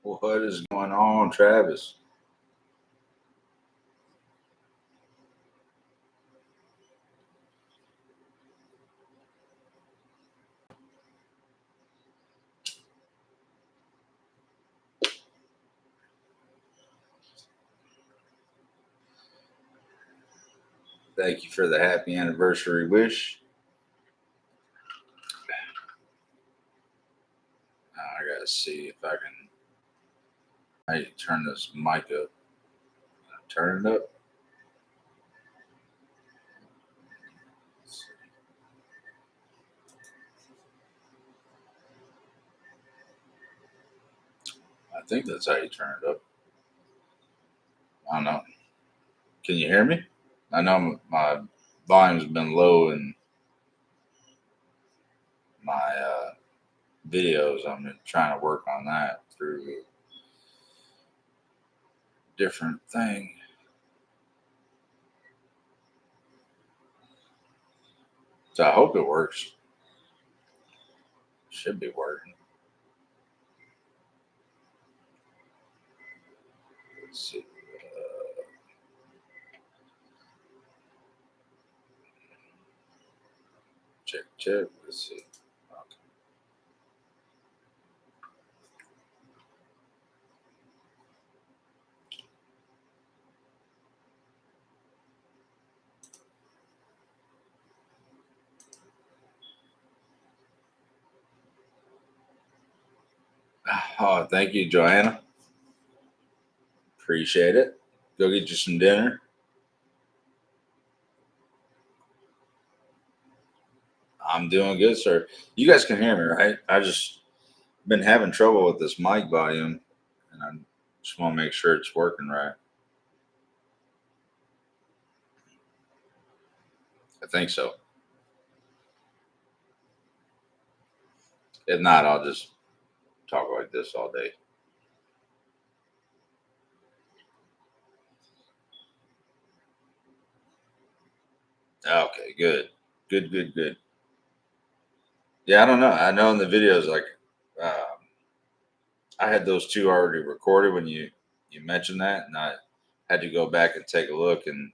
What is going on, Travis? Thank you for the happy anniversary wish. I gotta see if I can. I turn this mic up. Turn it up. I think that's how you turn it up. I don't know. Can you hear me? I know my volume's been low in my videos. I'm been trying to work on that through a different thing. So I hope it works. Should be working. Let's see. Check. Let's see. Oh, thank you, Joanna. Appreciate it. Go get you some dinner. I'm doing good, sir. You guys can hear me, right? I just been having trouble with this mic volume, and I just want to make sure it's working right. I think so. If not, I'll just talk like this all day. Okay, good. Yeah, I don't know. I know in the videos, like, I had those two already recorded when you mentioned that, and I had to go back and take a look, and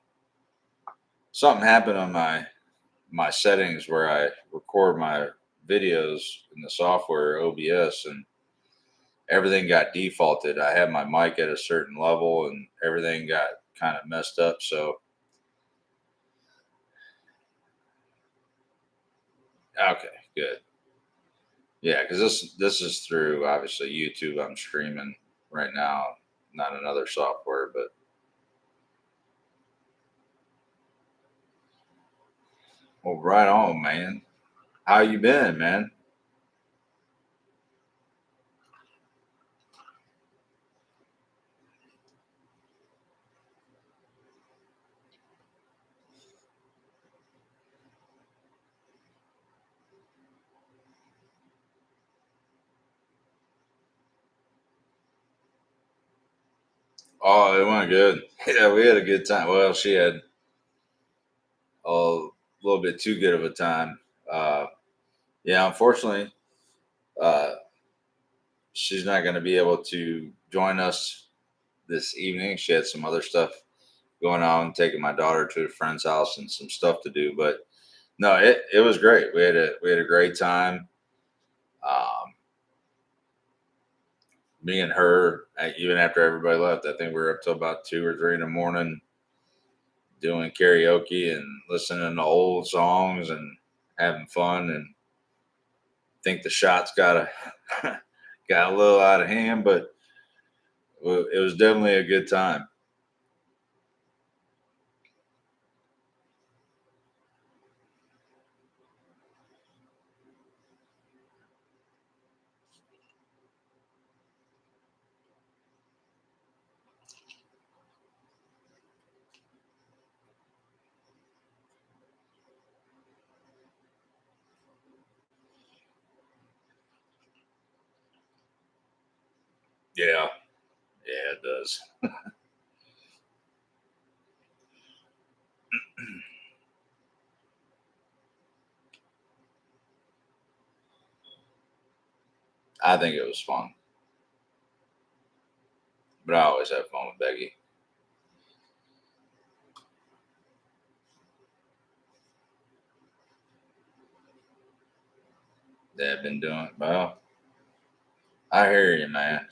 something happened on my settings where I record my videos in the software OBS, and everything got defaulted. I had my mic at a certain level, and everything got kind of messed up. So, okay, good. Yeah, because this is through obviously YouTube. I'm streaming right now, not another software, but well, right on, man. How you been, man? Oh, it went good. Yeah, we had a good time. Well, she had a little bit too good of a time. Uh, yeah, unfortunately, uh, she's not going to be able to join us this evening. She had some other stuff going on, taking my daughter to a friend's house and some stuff to do. But no, it was great. We had a great time. Um, Me and her, even after everybody left, I think we were up till about 2 or 3 in the morning doing karaoke and listening to old songs and having fun. And I think the shots got got a little out of hand, but it was definitely a good time. Yeah, yeah, it does. I think it was fun. But I always have fun with Becky. They've been doing well. I hear you, man.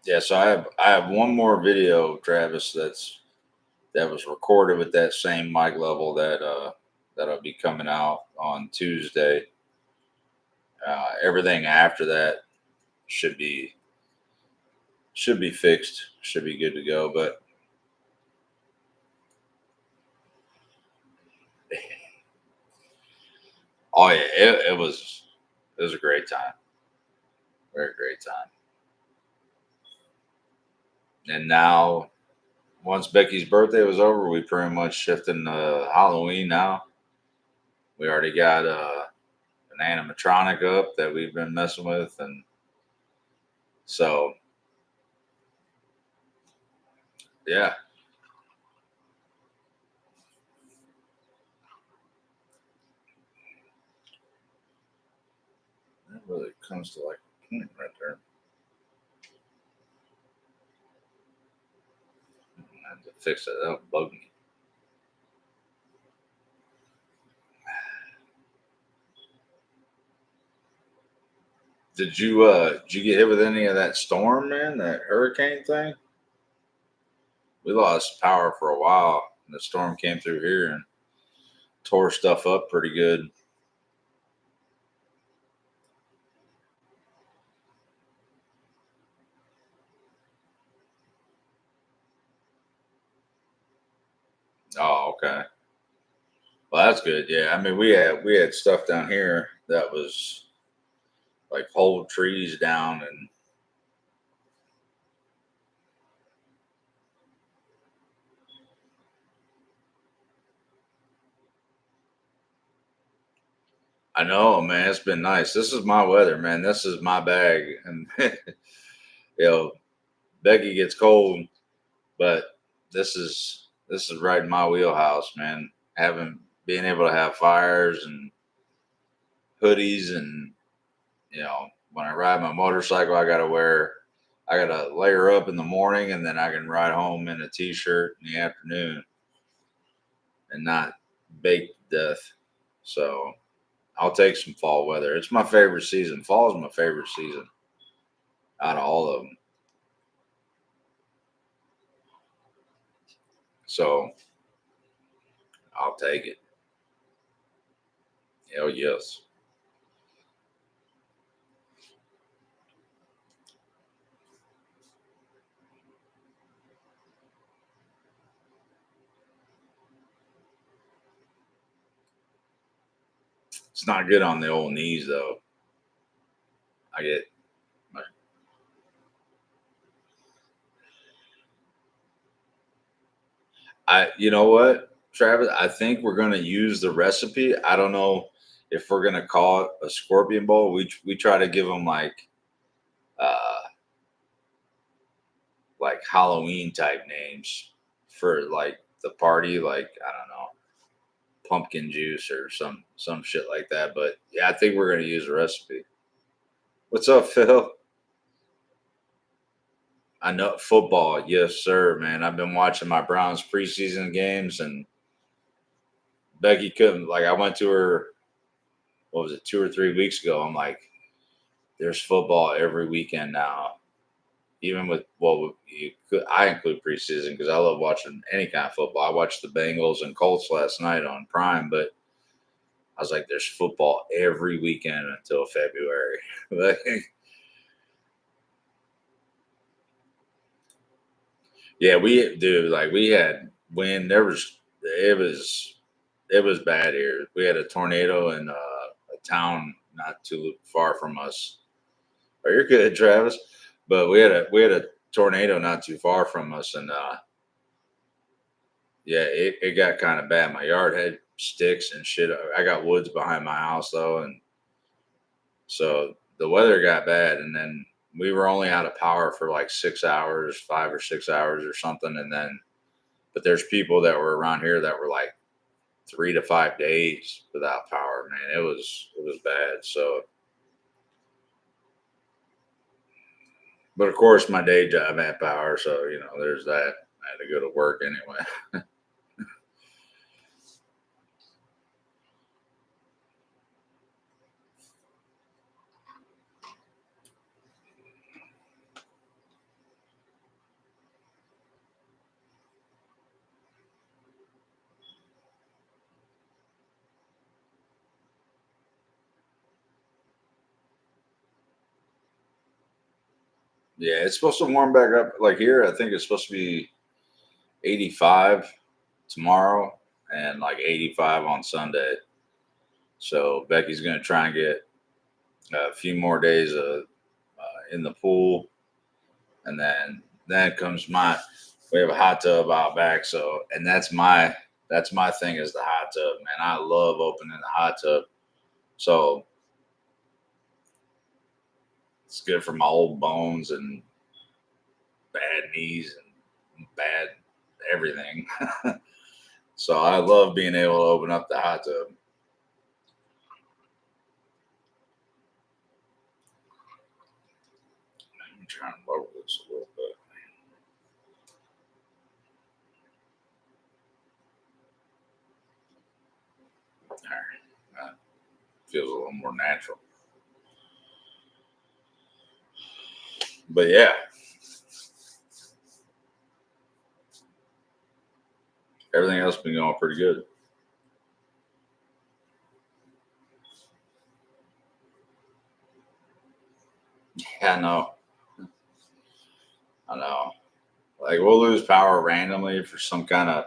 Yeah, so I have one more video, Travis, that was recorded with that same mic level that'll be coming out on Tuesday. Everything after that should be fixed, should be good to go. But oh yeah, it was a great time, very great time. And now, once Becky's birthday was over, we pretty much shifted to Halloween now. We already got an animatronic up that we've been messing with, and so yeah, that really comes to like a point right there. I have to fix it. That'll bug me. Did you get hit with any of that storm, man? That hurricane thing? We lost power for a while. And the storm came through here and tore stuff up pretty good. Oh, okay. Well, that's good. Yeah, I mean, we had stuff down here that was like whole trees down, and I know, man, it's been nice. This is my weather, man. This is my bag, and you know, Becky gets cold, but this is right in my wheelhouse, man. Having being able to have fires and hoodies, and when I ride my motorcycle, I gotta layer up in the morning, and then I can ride home in a t-shirt in the afternoon and not bake to death. So I'll take some fall weather. It's my favorite season. Fall is my favorite season out of all of them. So I'll take it. Hell yes. It's not good on the old knees though. I get you know what, Travis? I think we're gonna use the recipe. I don't know if we're gonna call it a scorpion bowl. We try to give them uh like Halloween type names for like the party, like I don't know, pumpkin juice or some shit like that. But yeah, I think we're gonna use a recipe. What's up, Phil? I know football, yes, sir, man. I've been watching my Browns preseason games, and Becky couldn't. Like, I went to her. What was it, 2 or 3 weeks ago? I'm like, there's football every weekend now. Even with I include preseason because I love watching any kind of football. I watched the Bengals and Colts last night on Prime, but I was like, there's football every weekend until February. Like, yeah, we dude, like we had wind. It was bad here. We had a tornado in a town not too far from us. Oh, you're good, Travis. But we had a tornado not too far from us, and yeah, it got kind of bad. My yard had sticks and shit. I got woods behind my house though, and so the weather got bad, and then we were only out of power for like 6 hours, 5 or 6 hours or something, and then but there's people that were around here that were like 3 to 5 days without power. Man, it was bad. So, but of course, my day job had power, so there's that. I had to go to work anyway. Yeah, it's supposed to warm back up. Like here, I think it's supposed to be 85 tomorrow and like 85 on Sunday. So Becky's gonna try and get a few more days in the pool, and then comes my. We have a hot tub out back, so and that's my thing is the hot tub, man. I love opening the hot tub, so it's good for my old bones and bad knees and bad everything. So I love being able to open up the hot tub. I'm trying to lower this a little bit. All right, that feels a little more natural. But yeah, everything else been going pretty good. Yeah, I know. Like we'll lose power randomly for some kind of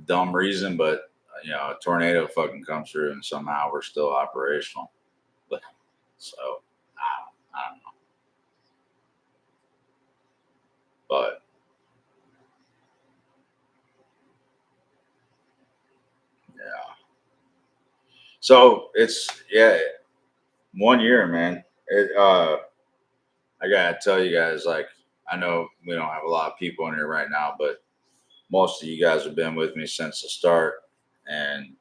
dumb reason, but a tornado fucking comes through and somehow we're still operational. But so I don't know. But yeah. So it's yeah, 1 year, man. I gotta tell you guys, like I know we don't have a lot of people in here right now, but most of you guys have been with me since the start. And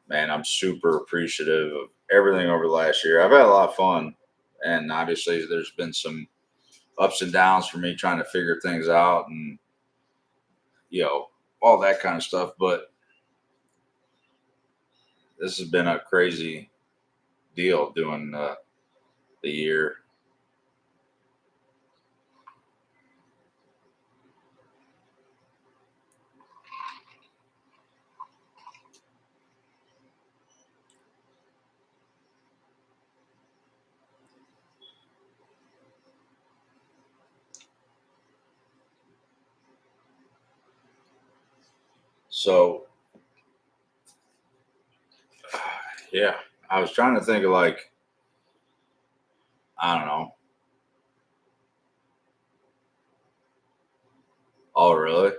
man, I'm super appreciative of everything over the last year. I've had a lot of fun. And obviously there's been some ups and downs for me trying to figure things out and you know, all that kind of stuff. But this has been a crazy deal doing the year. So yeah, I was trying to think of like, I don't know. Oh, really?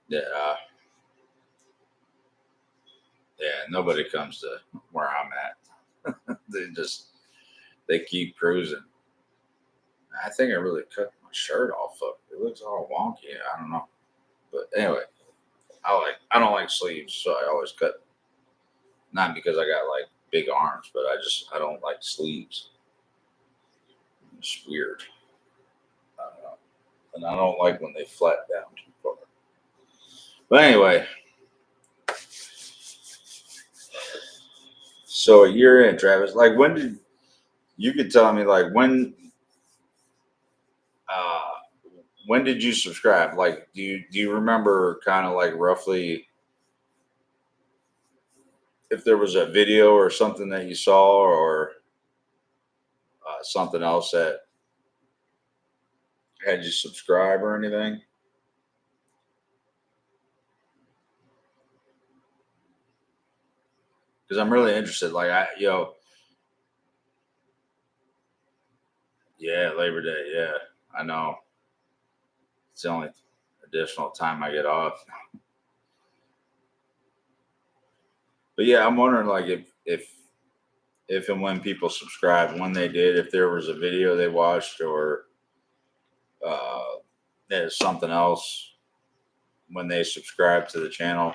Yeah, yeah. Nobody comes to where I'm at. They keep cruising. I think I really cut my shirt off of it. It looks all wonky. I don't know. But anyway, I don't like sleeves, so I always cut. Not because I got like big arms, but I don't like sleeves. It's weird. I don't know. And I don't like when they flat down too far. But anyway, so a year in, Travis. Like when did you could tell me like uh when did you subscribe? Like do you remember kind of like roughly if there was a video or something that you saw or something else that had you subscribe or anything? Because I'm really interested. Like yeah, Labor Day. Yeah, I know. It's the only additional time I get off. But yeah, I'm wondering like if and when people subscribe, when they did, if there was a video they watched or uh, there's something else when they subscribe to the channel.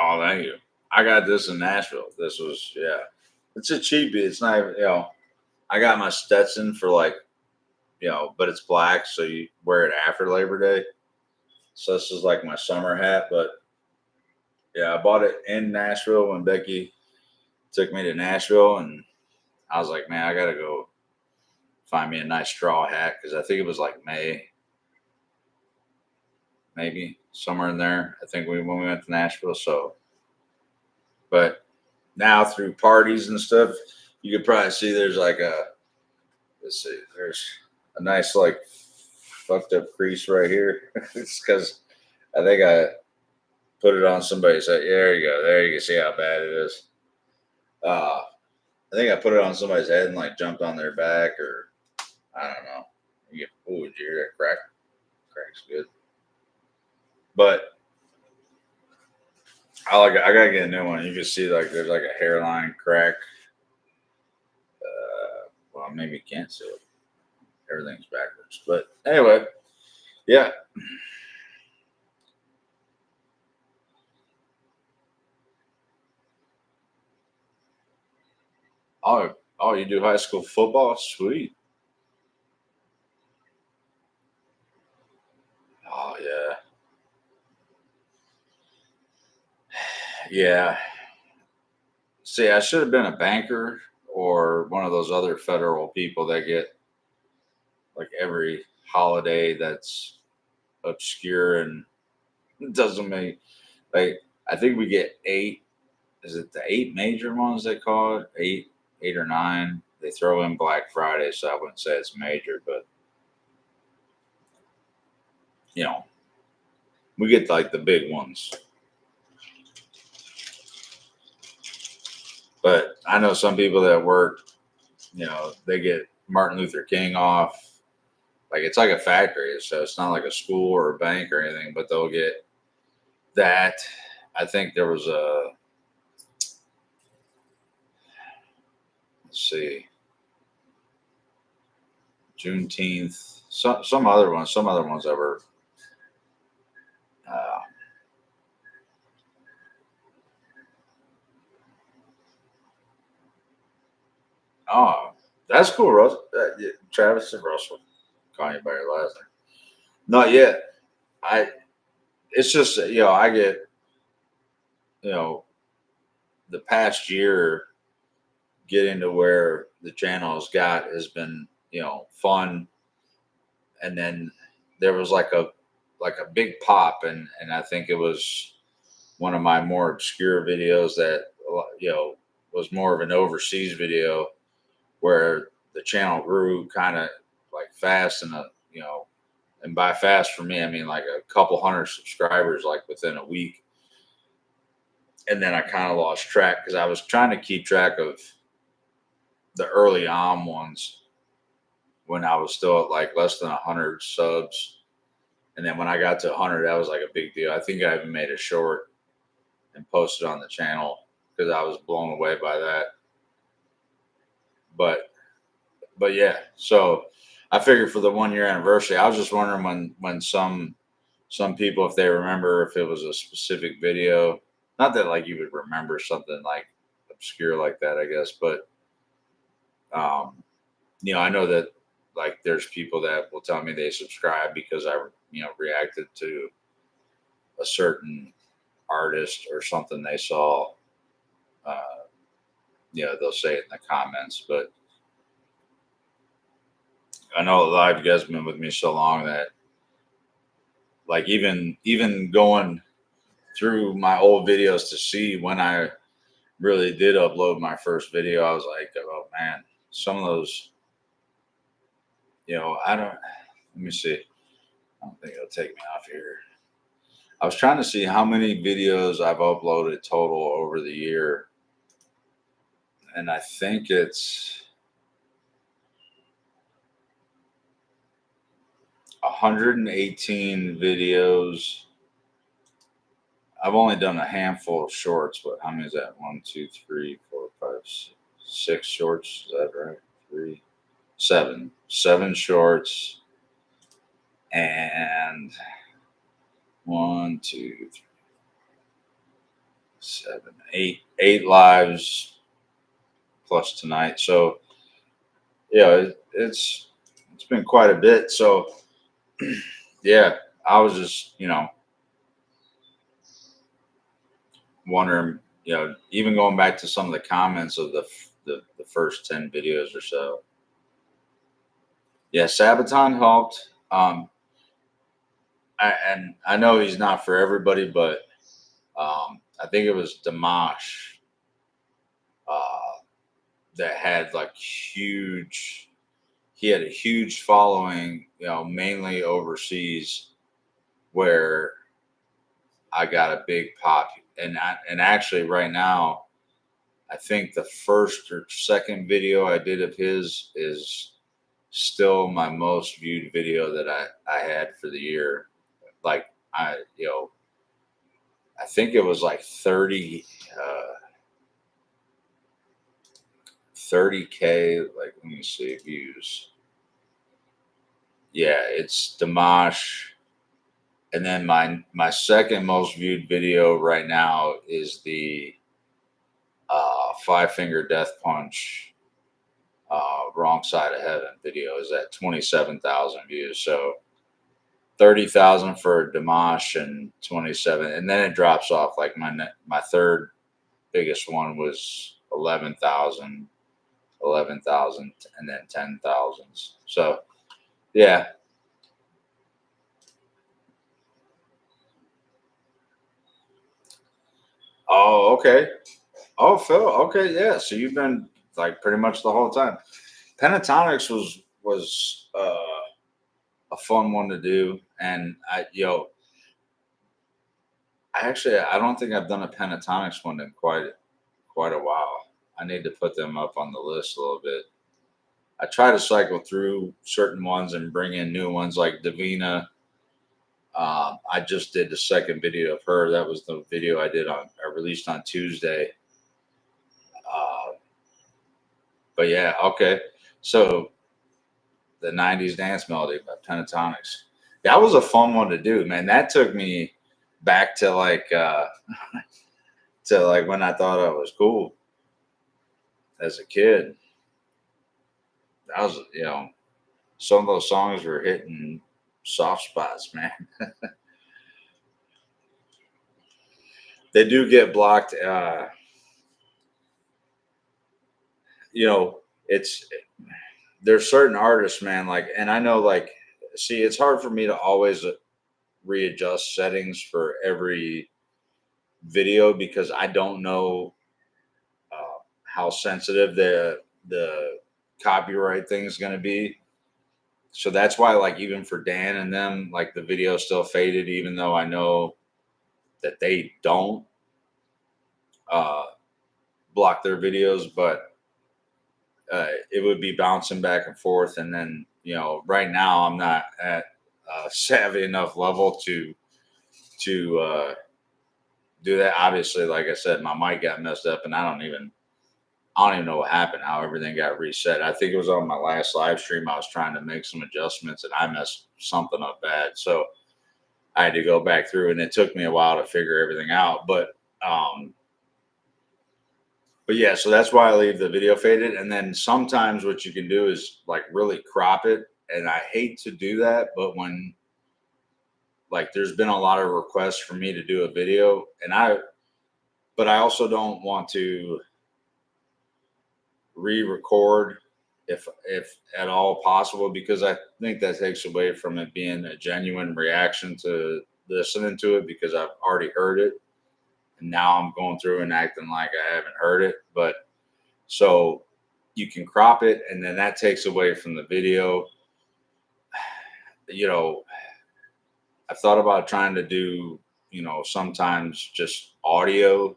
Oh, thank you. I got this in Nashville. This was yeah. It's a cheapie. It's not even I got my Stetson for like but it's black, so you wear it after Labor Day. So this is like my summer hat, but yeah, I bought it in Nashville when Becky took me to Nashville, and I was like, man, I gotta go find me a nice straw hat because I think it was like May, maybe somewhere in there. I think when we went to Nashville. So, but now through parties and stuff, you could probably see there's like let's see, there's a nice like fucked up crease right here. It's because I think I put it on somebody's head. Yeah, there you go. There you can see how bad it is. Uh, I think I put it on somebody's head and like jumped on their back, or I don't know. You get, oh, did you hear that crack? Crack's good. But I gotta get a new one. You can see like there's like a hairline crack. Well, maybe you can't see it. Everything's backwards. But anyway, yeah. Oh, you do high school football? Sweet. Oh yeah, yeah. See, I should have been a banker or one of those other federal people that get like every holiday that's obscure and doesn't make like I think we get eight. Is it the eight major ones they call it? Eight or nine. They throw in Black Friday, so I wouldn't say it's major, but you know, we get like the big ones. But I know some people that work, they get Martin Luther King off. Like it's like a factory, so it's not like a school or a bank or anything, but they'll get that. I think there was a let's see, Juneteenth, some other ones that were. Uh, oh, that's cool, Russell. Yeah, Travis and Russell, calling you by your last name. Not yet. I. It's just I get you know the past year getting to where the channel's got has been fun, and then there was like a big pop, and I think it was one of my more obscure videos that was more of an overseas video where the channel grew kind of like fast and and by fast for me I mean like a couple hundred subscribers like within a week, and then I kind of lost track because I was trying to keep track of the early on ones when I was still at like less than 100 subs. And then when I got to 100, that was like a big deal. I think I even made a short and posted on the channel because I was blown away by that. But yeah, so I figured for the 1 year anniversary, I was just wondering when some people, if they remember, if it was a specific video. Not that like you would remember something like obscure like that, I guess, but um, I know that like there's people that will tell me they subscribe because I reacted to a certain artist or something they saw. They'll say it in the comments, but I know a lot of you guys have been with me so long that like even going through my old videos to see when I really did upload my first video, I was like, oh man, some of those, I don't. Let me see. I don't think it'll take me off here. I was trying to see how many videos I've uploaded total over the year, and I think it's 118 videos. I've only done a handful of shorts, but how many is that? One, two, three, four, five, six shorts. Is that right? Three, seven. Seven shorts and one, two, three, seven, eight lives plus tonight. So yeah, it's been quite a bit. So yeah, I was just wondering, even going back to some of the comments of the first 10 videos or so. Yeah, Sabaton helped. And I know he's not for everybody, but I think it was Dimash uh, that had like huge. He had a huge following, mainly overseas, where I got a big pop. And actually, right now, I think the first or second video I did of his is still my most viewed video that I had for the year. Like I think it was like 30K, like let me see, views. Yeah, it's Dimash. And then my second most viewed video right now is the Five Finger Death Punch Wrong Side of Heaven video is at 27,000 views. So 30,000 for Dimash and 27, and then it drops off. Like my third biggest one was 11,000, 11,000, and then 10,000. So yeah. Oh, okay. Oh, Phil. Okay, yeah. So you've been like pretty much the whole time. Pentatonics was a fun one to do, and I don't think I've done a Pentatonics one in quite a while. I need to put them up on the list a little bit. I try to cycle through certain ones and bring in new ones like Davina. I just did the second video of her. That was the video I released on Tuesday. Uh, but yeah, okay. So the '90s dance melody by Pentatonics. That was a fun one to do, man. That took me back to like when I thought I was cool as a kid. That was some of those songs were hitting soft spots, man. They do get blocked. You know, it's there's certain artists, man. Like, and I know, like, see, it's hard for me to always readjust settings for every video because I don't know how sensitive the copyright thing is going to be. So that's why, like, even for Dan and them, like the video still faded, even though I know that they don't uh, block their videos, but it would be bouncing back and forth. And then, right now I'm not at savvy enough level to do that. Obviously, like I said, my mic got messed up, and I don't even know what happened, how everything got reset. I think it was on my last live stream. I was trying to make some adjustments and I messed something up bad. So I had to go back through and it took me a while to figure everything out. But yeah, so that's why I leave the video faded. And then sometimes what you can do is like really crop it. And I hate to do that, but when like there's been a lot of requests for me to do a video but I also don't want to re-record if at all possible, because I think that takes away from it being a genuine reaction to listening to it, because I've already heard it and now I'm going through and acting like I haven't heard it. But so you can crop it, and then that takes away from the video. You know, I've thought about trying to do, sometimes just audio,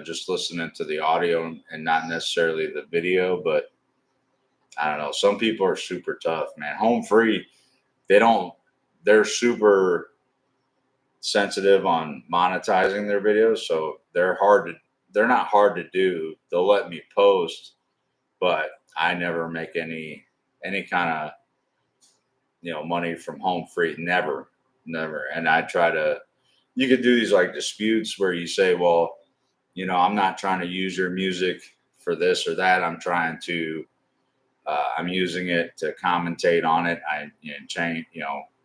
just listening to the audio and not necessarily the video. But I don't know. Some people are super tough, man. Home free, they don't, they're super sensitive on monetizing their videos. So they're not hard to do. They'll let me post, but I never make any kind of, money from home free. Never, never. And I try to, you could do these like disputes where you say, well, I'm not trying to use your music for this or that. I'm using it to commentate on it. Change,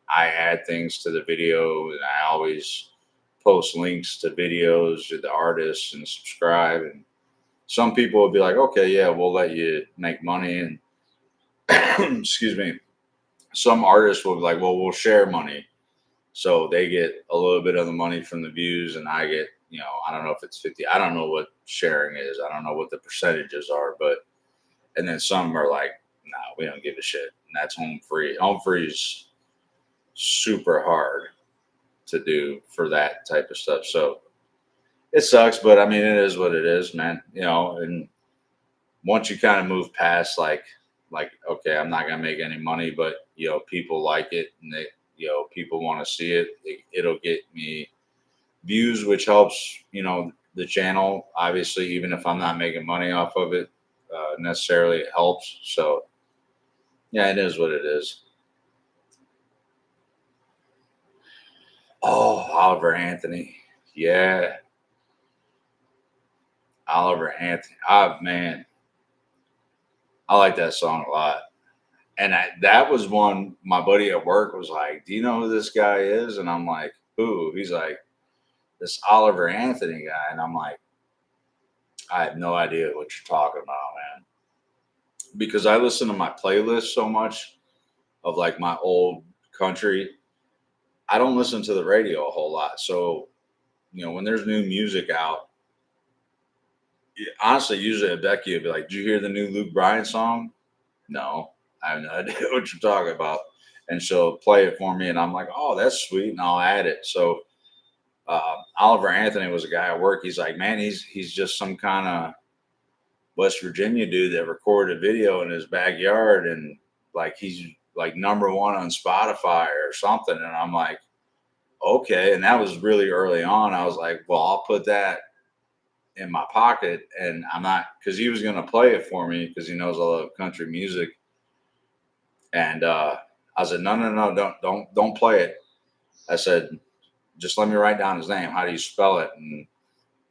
I add things to the video, and I always post links to videos to the artists and subscribe. And some people will be like, okay, yeah, we'll let you make money. And excuse me, some artists will be like, well, we'll share money. So they get a little bit of the money from the views, and I get, I don't know if it's 50. I don't know what sharing is. I don't know what the percentages are, but, and then some are like, no, we don't give a shit. And that's home free. Home free is super hard to do for that type of stuff. So it sucks, but I mean, it is what it is, man. And once you kind of move past like, okay, I'm not gonna make any money, but people like it, and they, people want to see it. It'll get me views, which helps, the channel. Obviously, even if I'm not making money off of it, necessarily, it helps. So yeah, it is what it is. Oh, Oliver Anthony. Yeah, Oliver Anthony. Oh man, I like that song a lot. And that was one my buddy at work was like, "Do you know who this guy is?" And I'm like, "Who?" He's like, "This Oliver Anthony guy." And I'm like, "I have no idea what you're talking about, man." Because I listen to my playlist so much of like my old country. I don't listen to the radio a whole lot. So, when there's new music out, honestly, usually Becky would be like, "Did you hear the new Luke Bryan song?" No, I have no idea what you're talking about. And she'll play it for me, and I'm like, "Oh, that's sweet," and I'll add it. So Oliver Anthony was a guy at work. He's like, "Man, he's just some kind of West Virginia dude that recorded a video in his backyard, and like he's like number one on Spotify or something." And I'm like, "Okay." And that was really early on. I was like, "Well, I'll put that in my pocket," and I'm not, because he was going to play it for me because he knows I love country music. And I said, "No, no, no, don't play it." I said, "Just let me write down his name. How do you spell it?" And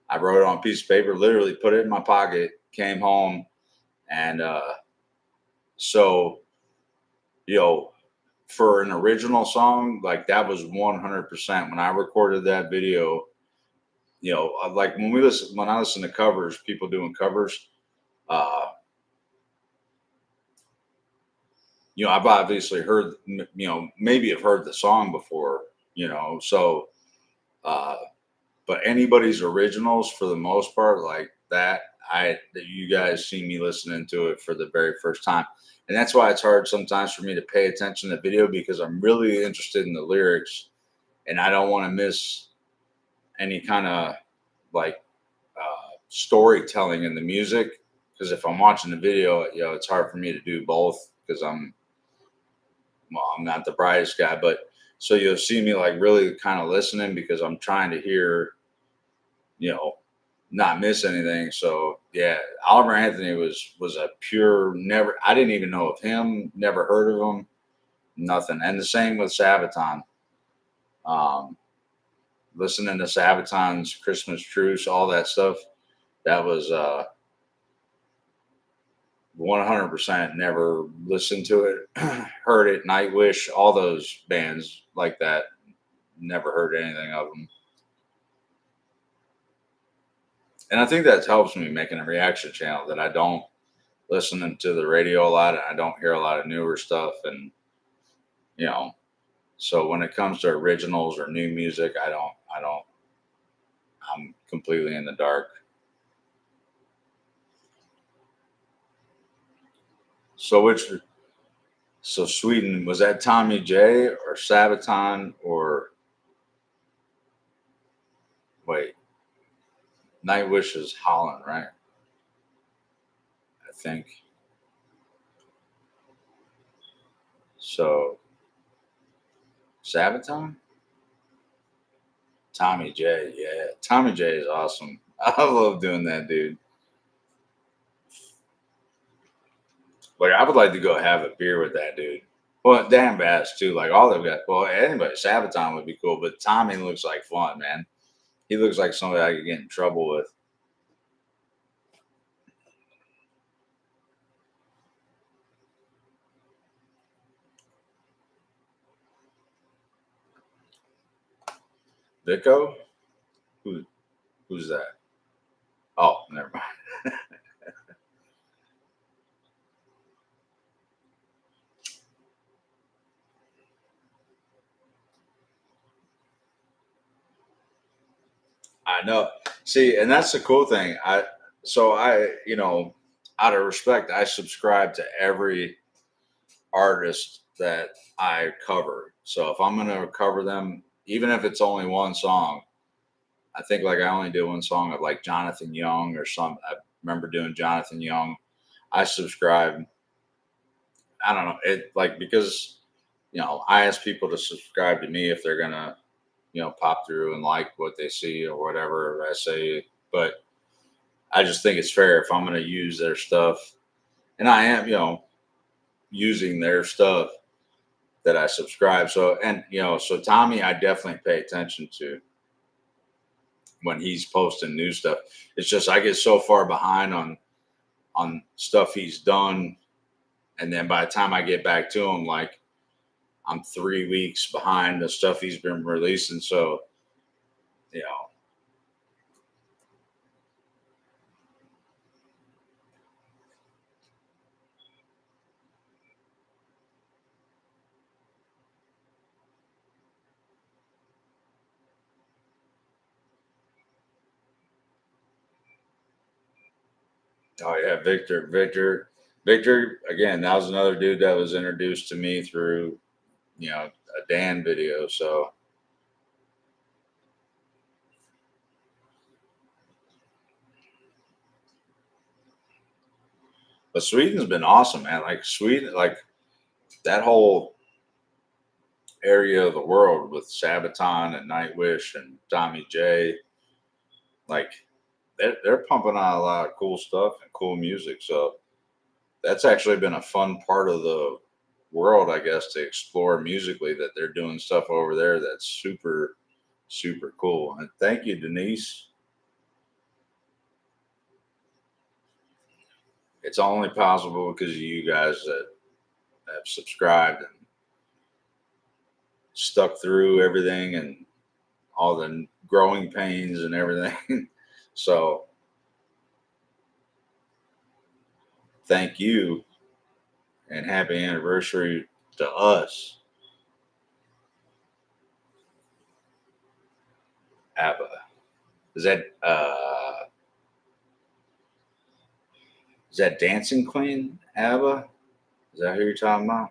I wrote it on a piece of paper, literally put it in my pocket, came home. And so, you know, for an original song, like that was 100% when I recorded that video. Like when I listen to covers, people doing covers, uh, I've obviously heard, maybe have heard the song before, so, uh, but anybody's originals for the most part, like that you guys see me listening to it for the very first time. And that's why it's hard sometimes for me to pay attention to the video, because I'm really interested in the lyrics and I don't want to miss any kind of like storytelling in the music. Because if I'm watching the video, it's hard for me to do both, because I'm not the brightest guy. But so you'll see me like really kind of listening, because I'm trying to hear, you know, not miss anything. So yeah, Oliver Anthony was a pure never. I didn't even know of him. Never heard of him. Nothing. And the same with Sabaton. Um, Listening to Sabaton's Christmas Truce, all that stuff. That was 100% never listened to it. Heard it. Nightwish, all those bands like that. Never heard anything of them. And I think that helps me making a reaction channel, that I don't listening to the radio a lot. I don't hear a lot of newer stuff, and you know, so when it comes to originals or new music, I don't. I'm completely in the dark. So so Sweden, was that Tommy J or Sabaton or wait, Nightwish is Holland, right? I think so. Sabaton, Tommy J, yeah, Tommy J is awesome. I love doing that, dude. Like I would like to go have a beer with that dude. Well, Dan Bass too. Like all they've got. Well, anybody, Sabaton would be cool, but Tommy looks like fun, man. He looks like somebody I could get in trouble with. Vico, who who's that? Oh, never mind. I know. See, and that's the cool thing. Out of respect, I subscribe to every artist that I cover. So if I'm going to cover them, even if it's only one song, I think like I only did one song of like Jonathan Young or some. I remember doing Jonathan Young. I subscribe. I don't know it like because I ask people to subscribe to me if they're gonna pop through and like what they see or whatever I say. But I just think it's fair if I'm gonna use their stuff, and I am using their stuff that I subscribe. So so Tommy, I definitely pay attention to when he's posting new stuff. It's just I get so far behind on stuff he's done, and then by the time I get back to him, like I'm 3 weeks behind the stuff he's been releasing. So you know, oh yeah, Victor. Again, that was another dude that was introduced to me through a Dan video. So, but Sweden's been awesome, man. Like Sweden, like that whole area of the world with Sabaton and Nightwish and Tommy J, like they're pumping out a lot of cool stuff and cool music. So that's actually been a fun part of the world, I guess, to explore musically that they're doing stuff over there that's super, super cool. And thank you, Denise. It's only possible because of you guys that have subscribed and stuck through everything and all the growing pains and everything. So thank you and happy anniversary to us, ABBA. Is that Dancing Queen, ABBA? Is that who you're talking about?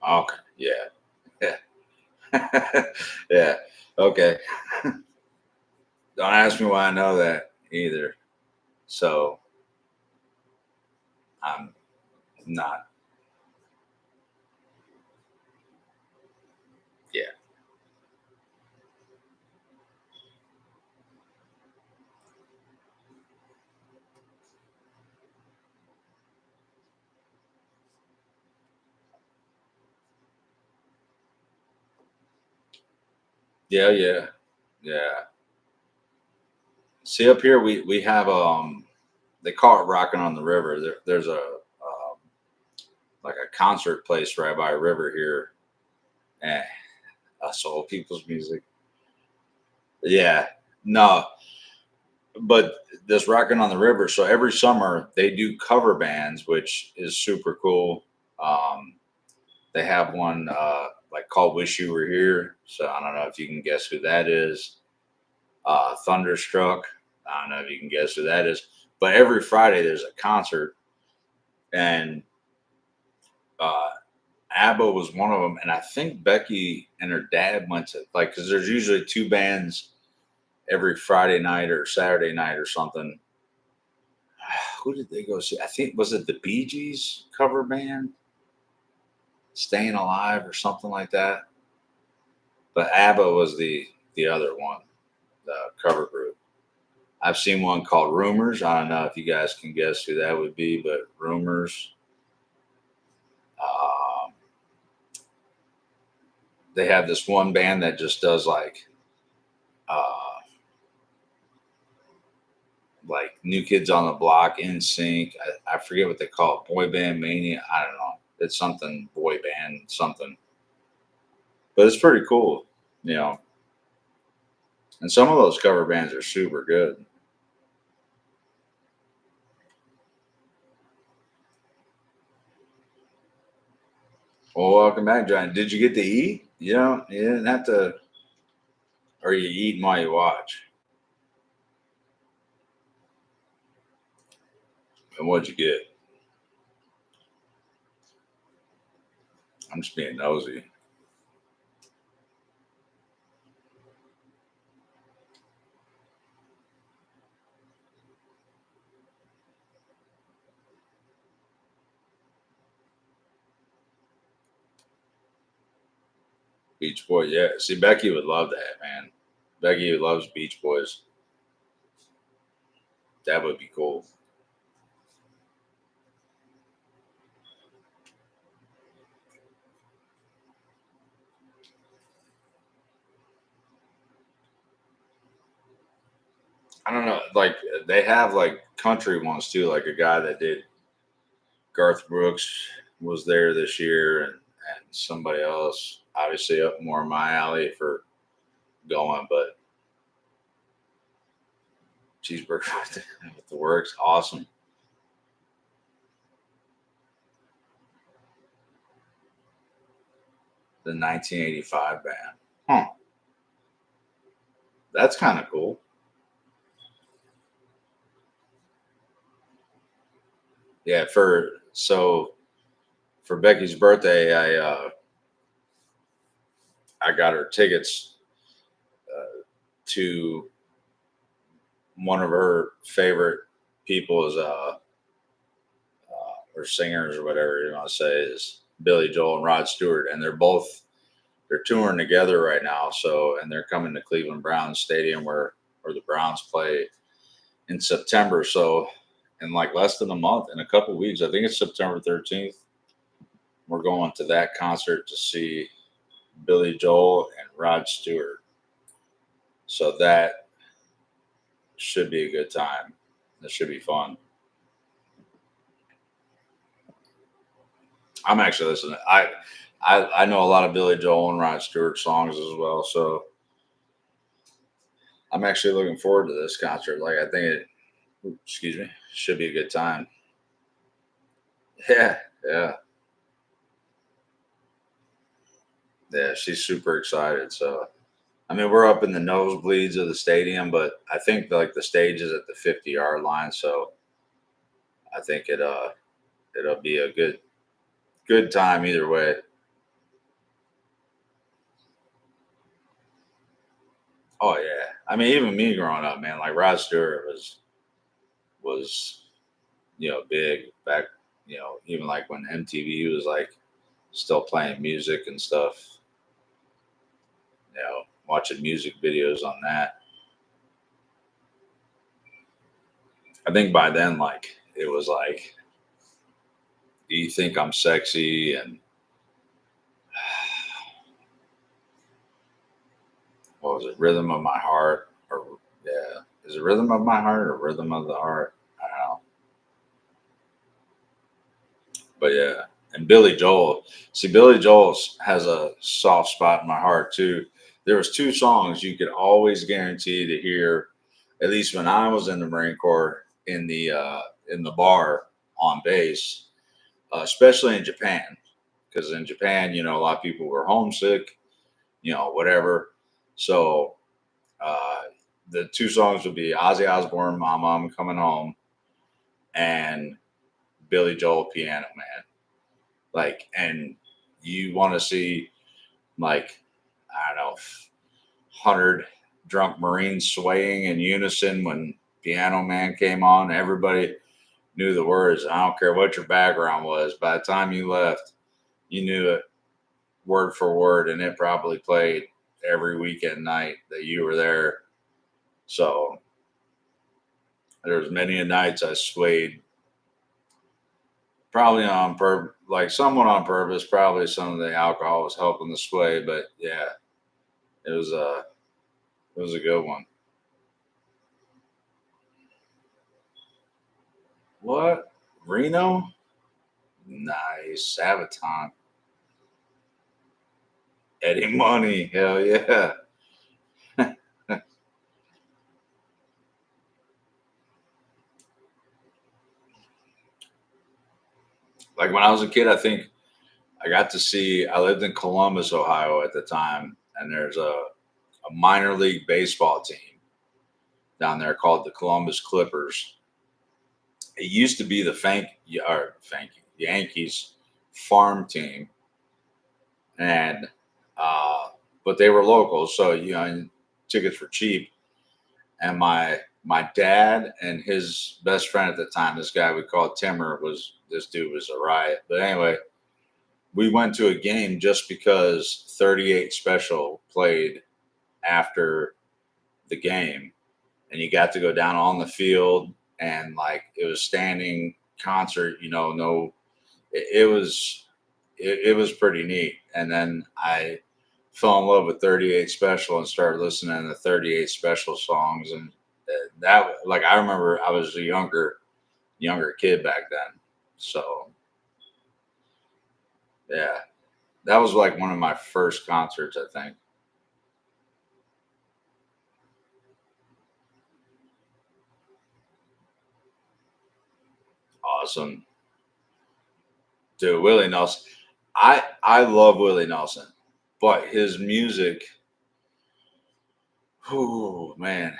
Okay, yeah, yeah, yeah. Okay, don't ask me why I know that either. So I'm not. Yeah, yeah, yeah, yeah. See up here, we have they call it Rocking on the River. There's a like a concert place right by a river here, and us old people's music. Yeah, no. but this Rockin' on the River. So every summer they do cover bands, which is super cool. Um, they have one like called "Wish You Were Here." So I don't know if you can guess who that is. Thunderstruck. I don't know if you can guess who that is. But every Friday there's a concert, and uh, ABBA was one of them. And I think Becky and her dad went to like because there's usually two bands every Friday night or Saturday night or something. Who did they go see? I think was it the Bee Gees cover band, "Staying Alive" or something like that. But ABBA was the other one, the cover group. I've seen one called Rumors. I don't know if you guys can guess who that would be, but Rumors. Um, they have this one band that just does uh, like New Kids on the Block, In Sync. I forget what they call it, Boy Band Mania. I don't know. It's something boy band something, but it's pretty cool, you know. And some of those cover bands are super good. Well, welcome back, John. Did you get to eat? You didn't have to, or you eating while you watch. And what'd you get? I'm just being nosy. Beach Boy, yeah. See, Becky would love that, man. Becky loves Beach Boys. That would be cool. I don't know. Like they have like country ones too. Like a guy that did Garth Brooks was there this year, and somebody else, obviously up more my alley for going, but cheeseburger with the works, awesome. The 1985 band, huh? That's kind of cool. Yeah, for Becky's birthday, I got her tickets to one of her favorite people is or singers or whatever you want to say is Billy Joel and Rod Stewart, and they're touring together right now. So and they're coming to Cleveland Browns Stadium where the Browns play in September. So in like less than a month, in a couple weeks, I think it's September 13th. We're going to that concert to see Billy Joel and Rod Stewart. So that should be a good time. That should be fun. I'm actually listening. I know a lot of Billy Joel and Rod Stewart songs as well, so I'm actually looking forward to this concert. Like I think it, excuse me, should be a good time. Yeah, yeah, yeah. She's super excited. So I mean, we're up in the nosebleeds of the stadium, but I think like the stage is at the 50-yard line, so I think it'll be a good time either way. Oh yeah, I mean even me growing up, man, like Rod Stewart was big back, even like when MTV was like still playing music and stuff, watching music videos on that. I think by then, like it was like, do you think I'm sexy? And what was it, Rhythm of My Heart? Or yeah, is it Rhythm of My Heart or Rhythm of the Heart? I don't know, but yeah. And Billy Joel, see, Billy Joel has a soft spot in my heart too. There was two songs you could always guarantee to hear at least when I was in the Marine Corps, in the bar on base, especially in Japan, because in Japan, a lot of people were homesick, whatever. So uh, the two songs would be Ozzy Osbourne, "Mama, I'm Coming Home," and Billy Joel, "Piano Man." Like, and you want to see, like, I don't know, 100 drunk Marines swaying in unison when Piano Man came on. Everybody knew the words. I don't care what your background was. By the time you left, you knew it word for word, and it probably played every weekend night that you were there. So there was many a nights I swayed, probably on purpose, like somewhat on purpose. Probably some of the alcohol was helping the sway, but yeah, it was a it was a good one. What, Reno? Nice, Sabaton, Eddie Money, hell yeah. Like when I was a kid, I think I got to see. I lived in Columbus, Ohio at the time, and there's a minor league baseball team down there called the Columbus Clippers. It used to be the Yankees farm team, and uh, but they were local, so and tickets were cheap. And my dad and his best friend at the time, this guy we called Timmer, was this dude was a riot. But anyway, we went to a game just because 38 Special played after the game, and you got to go down on the field, and like it was standing concert, no, it was pretty neat. And then I fell in love with 38 Special and started listening to 38 Special songs, and that, like, I remember I was a younger kid back then. So yeah, that was like one of my first concerts, I think. Awesome. Dude, Willie Nelson. I love Willie Nelson, but his music, oh man,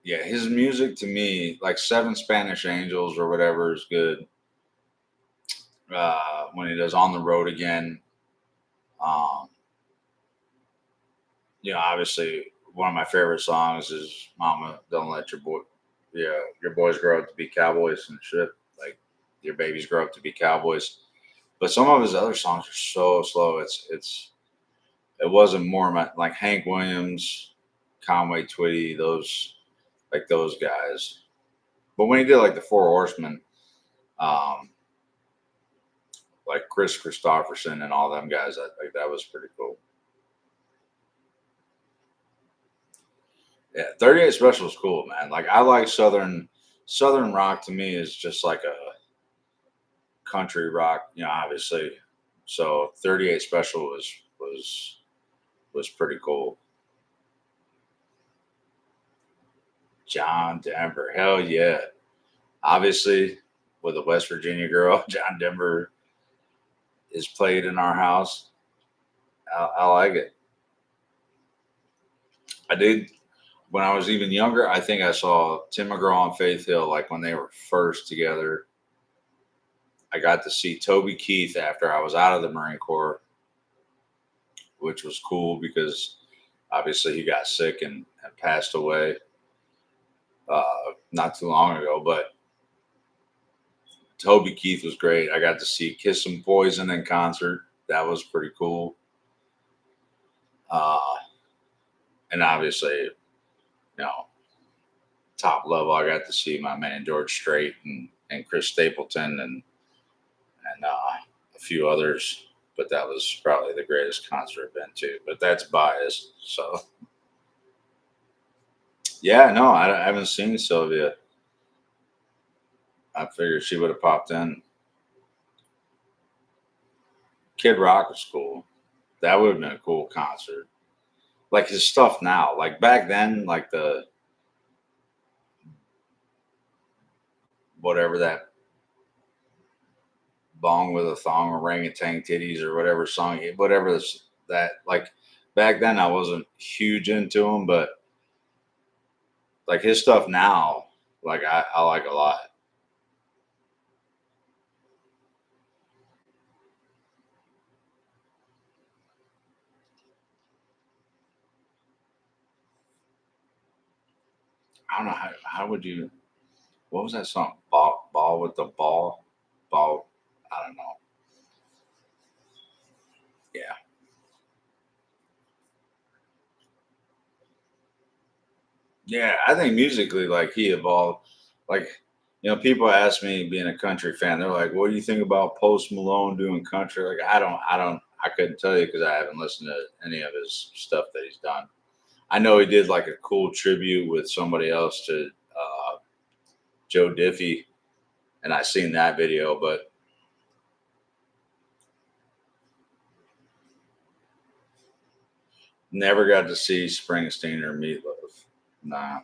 yeah, his music to me, like Seven Spanish Angels or whatever, is good. When he does On the Road Again, um, obviously one of my favorite songs is "Mama, Don't Let Your boys grow up to be cowboys and shit." Like, your babies grow up to be cowboys. But some of his other songs are so slow. It wasn't more like Hank Williams, Conway Twitty, those guys. But when he did like the Four Horsemen, um, like Chris Christopherson and all them guys, like that was pretty cool. Yeah, 38 Special is cool, man. Like, I like Southern rock. To me is just like a country rock, obviously. So 38 Special was pretty cool. John Denver, hell yeah. Obviously, with a West Virginia girl, John Denver is played in our house. I like it. I did when I was even younger. I think I saw Tim McGraw and Faith Hill, like when they were first together. I got to see Toby Keith after I was out of the Marine Corps, which was cool because obviously he got sick and passed away not too long ago. But Toby Keith was great. I got to see Kiss and Poison in concert. That was pretty cool. Uh, and obviously, know, top level, I got to see my man George Strait and Chris Stapleton and a few others. But that was probably the greatest concert I've been to. But that's biased. So yeah, no, I haven't seen Sylvia. I figured she would have popped in. Kid Rock was cool. That would have been a cool concert. Like his stuff now, like back then, like whatever that bong with a thong, orangutan titties, or whatever song, whatever that like back then I wasn't huge into him, but like his stuff now, like I like a lot. I don't know how would you what was that song? Ball with the ball. I don't know. Yeah, yeah. I think musically, like he evolved. Like people ask me, being a country fan, they're like, "What do you think about Post Malone doing country?" Like, I couldn't tell you because I haven't listened to any of his stuff that he's done. I know he did like a cool tribute with somebody else to Joe Diffie, and I seen that video, but never got to see Springsteen or Meatloaf. Nah,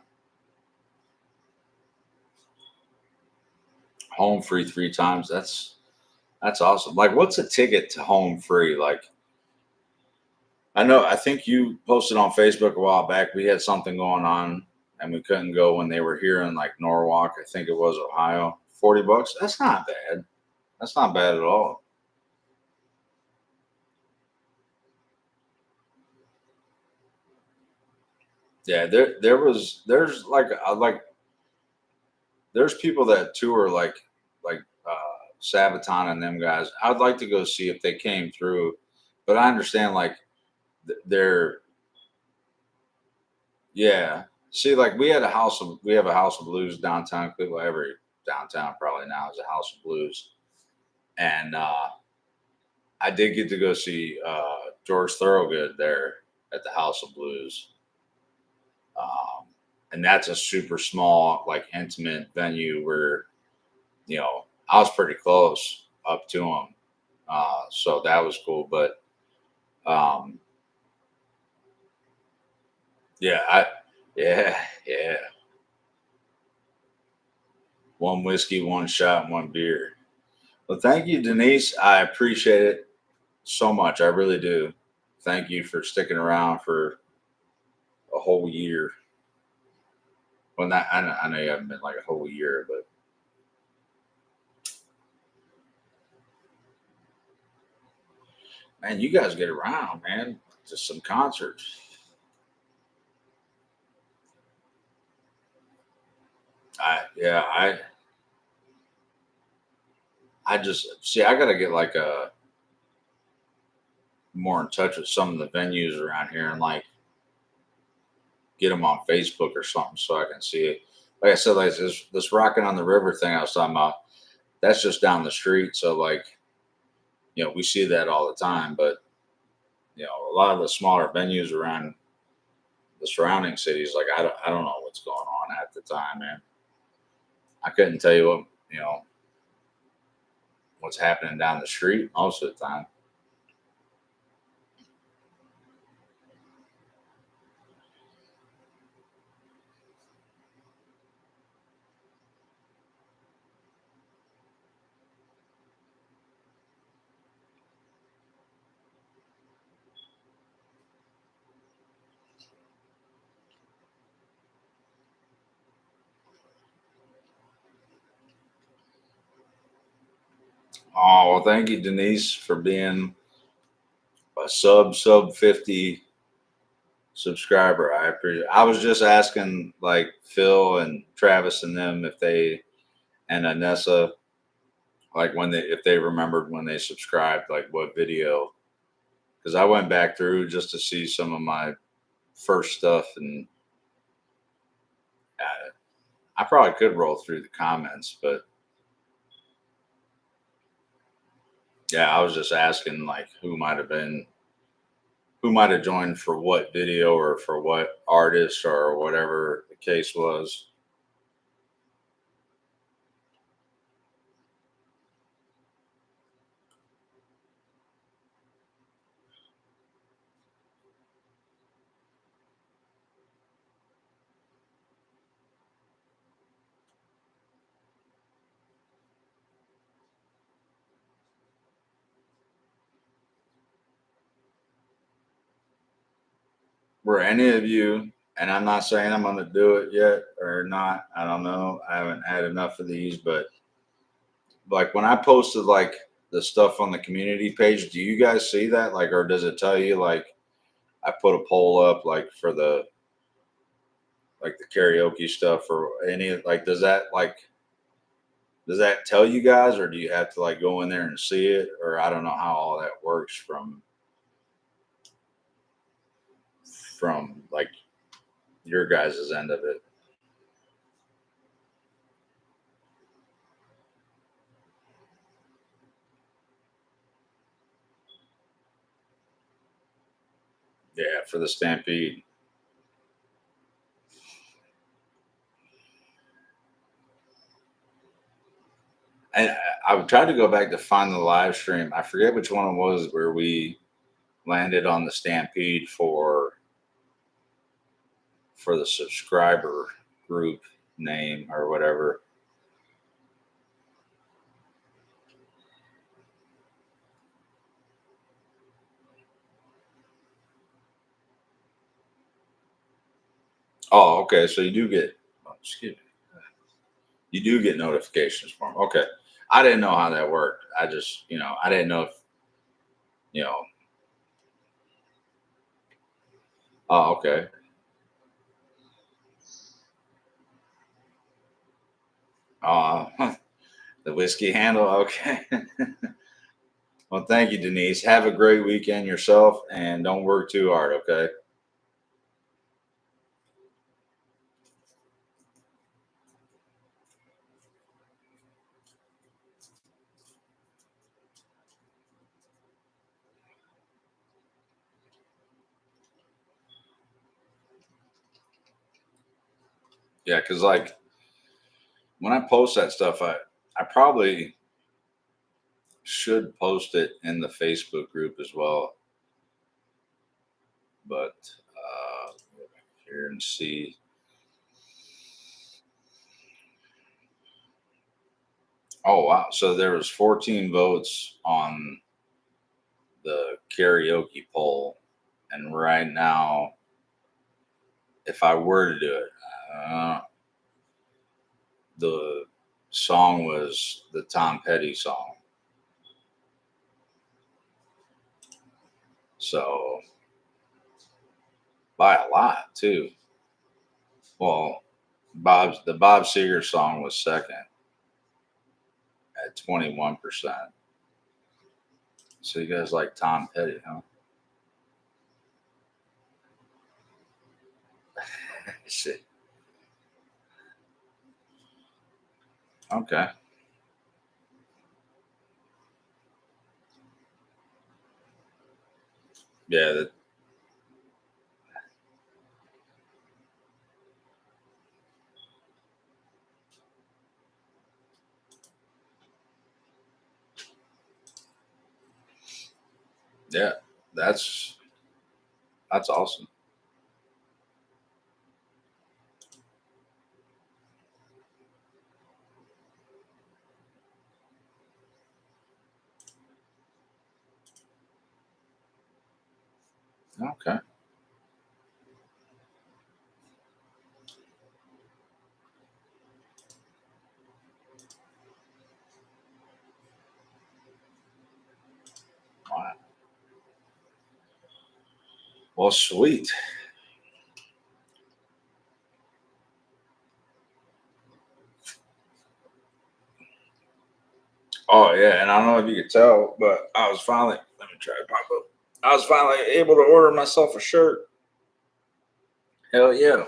home free 3 times. That's awesome. Like, what's a ticket to home free? Like, I know, I think you posted on Facebook a while back. We had something going on and we couldn't go when they were here in like Norwalk. I think it was Ohio. $40. That's not bad. That's not bad at all. Yeah, there's like there's people that tour like Sabaton and them guys. I'd like to go see if they came through, but I understand like they're yeah. See, like we have a house of blues downtown Cleveland. Every downtown probably now is a house of blues, and I did get to go see George Thorogood there at the House of Blues, um, and that's a super small, like intimate venue where I was pretty close up to him, so that was cool. But um, yeah, yeah, one whiskey, one shot, one beer. Well, thank you, Denise. I appreciate it so much. I really do. Thank you for sticking around for a whole year. Well, not, I know you haven't been like a whole year, but man, you guys get around, man. Just some concerts. I just see. I got to get like a more in touch with some of the venues around here and like get them on Facebook or something so I can see it. Like I said, like this Rocking on the River thing I was talking about. That's just down the street, so like we see that all the time. But a lot of the smaller venues around the surrounding cities, like I don't know what's going on at the time, man. I couldn't tell you what's happening down the street most of the time. Oh well, thank you, Denise, for being a sub 50 subscriber. I appreciate. I was just asking like Phil and Travis and them if they and Anessa like when they if they remembered when they subscribed, like what video, because I went back through just to see some of my first stuff, and I probably could roll through the comments, but yeah, I was just asking like who might have joined for what video or for what artist or whatever the case was. were any of you, and I'm not saying I'm going to do it yet or not. I don't know. I haven't had enough of these, but like when I posted like the stuff on the community page, do you guys see that? Like, or does it tell you like I put a poll up like for the like the karaoke stuff or any like does that tell you guys or do you have to like go in there and see it or I don't know how all that works from like your guys' end of it. Yeah, for the Stampede. And I tried to go back to find the live stream. I forget which one it was where we landed on the Stampede for the subscriber group name or whatever. Oh, okay. So you do get, oh, excuse me, you do get notifications from 'em. Okay. I didn't know how that worked. I just, I didn't know if, you know, oh, okay. The whiskey handle. Okay. Well, thank you, Denise. Have a great weekend yourself and don't work too hard. Okay. Yeah. Cause like when I post that stuff, I probably should post it in the Facebook group as well. But go back here and see. Oh wow! So there was 14 votes on the karaoke poll, and right now, if I were to do it, the song was the Tom Petty song. So by a lot too. Well, the Bob Seger song was second at 21%. So you guys like Tom Petty, huh? Shit. Okay. Yeah, yeah, that's that's awesome. Okay. Wow. Well, sweet. Oh yeah, and I don't know if you could tell, but I was finally let me try to pop up. I was finally able to order myself a shirt. Hell yeah.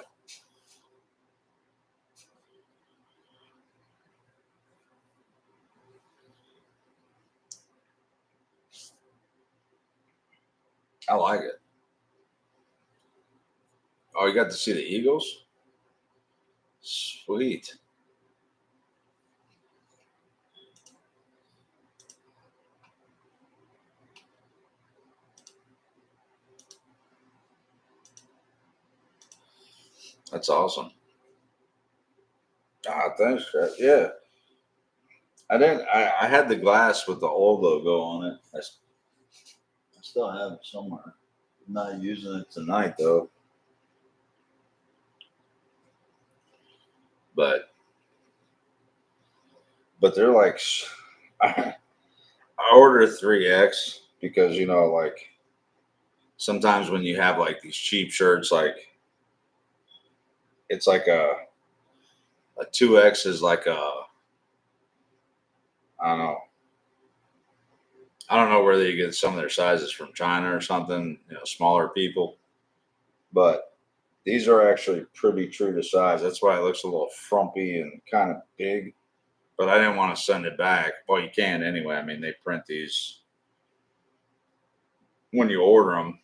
I like it. Oh, you got to see the Eagles? Sweet. That's awesome. Ah, thanks, Chef. Yeah. I didn't I had the glass with the old logo on it. I still have it somewhere. I'm not using it tonight though. but they're like, I ordered a 3X because, like sometimes when you have like these cheap shirts, like it's like a 2X is like I don't know. I don't know where they get some of their sizes from, China or something, smaller people. But these are actually pretty true to size. That's why it looks a little frumpy and kind of big. But I didn't want to send it back. Well, you can anyway. I mean, they print these when you order them.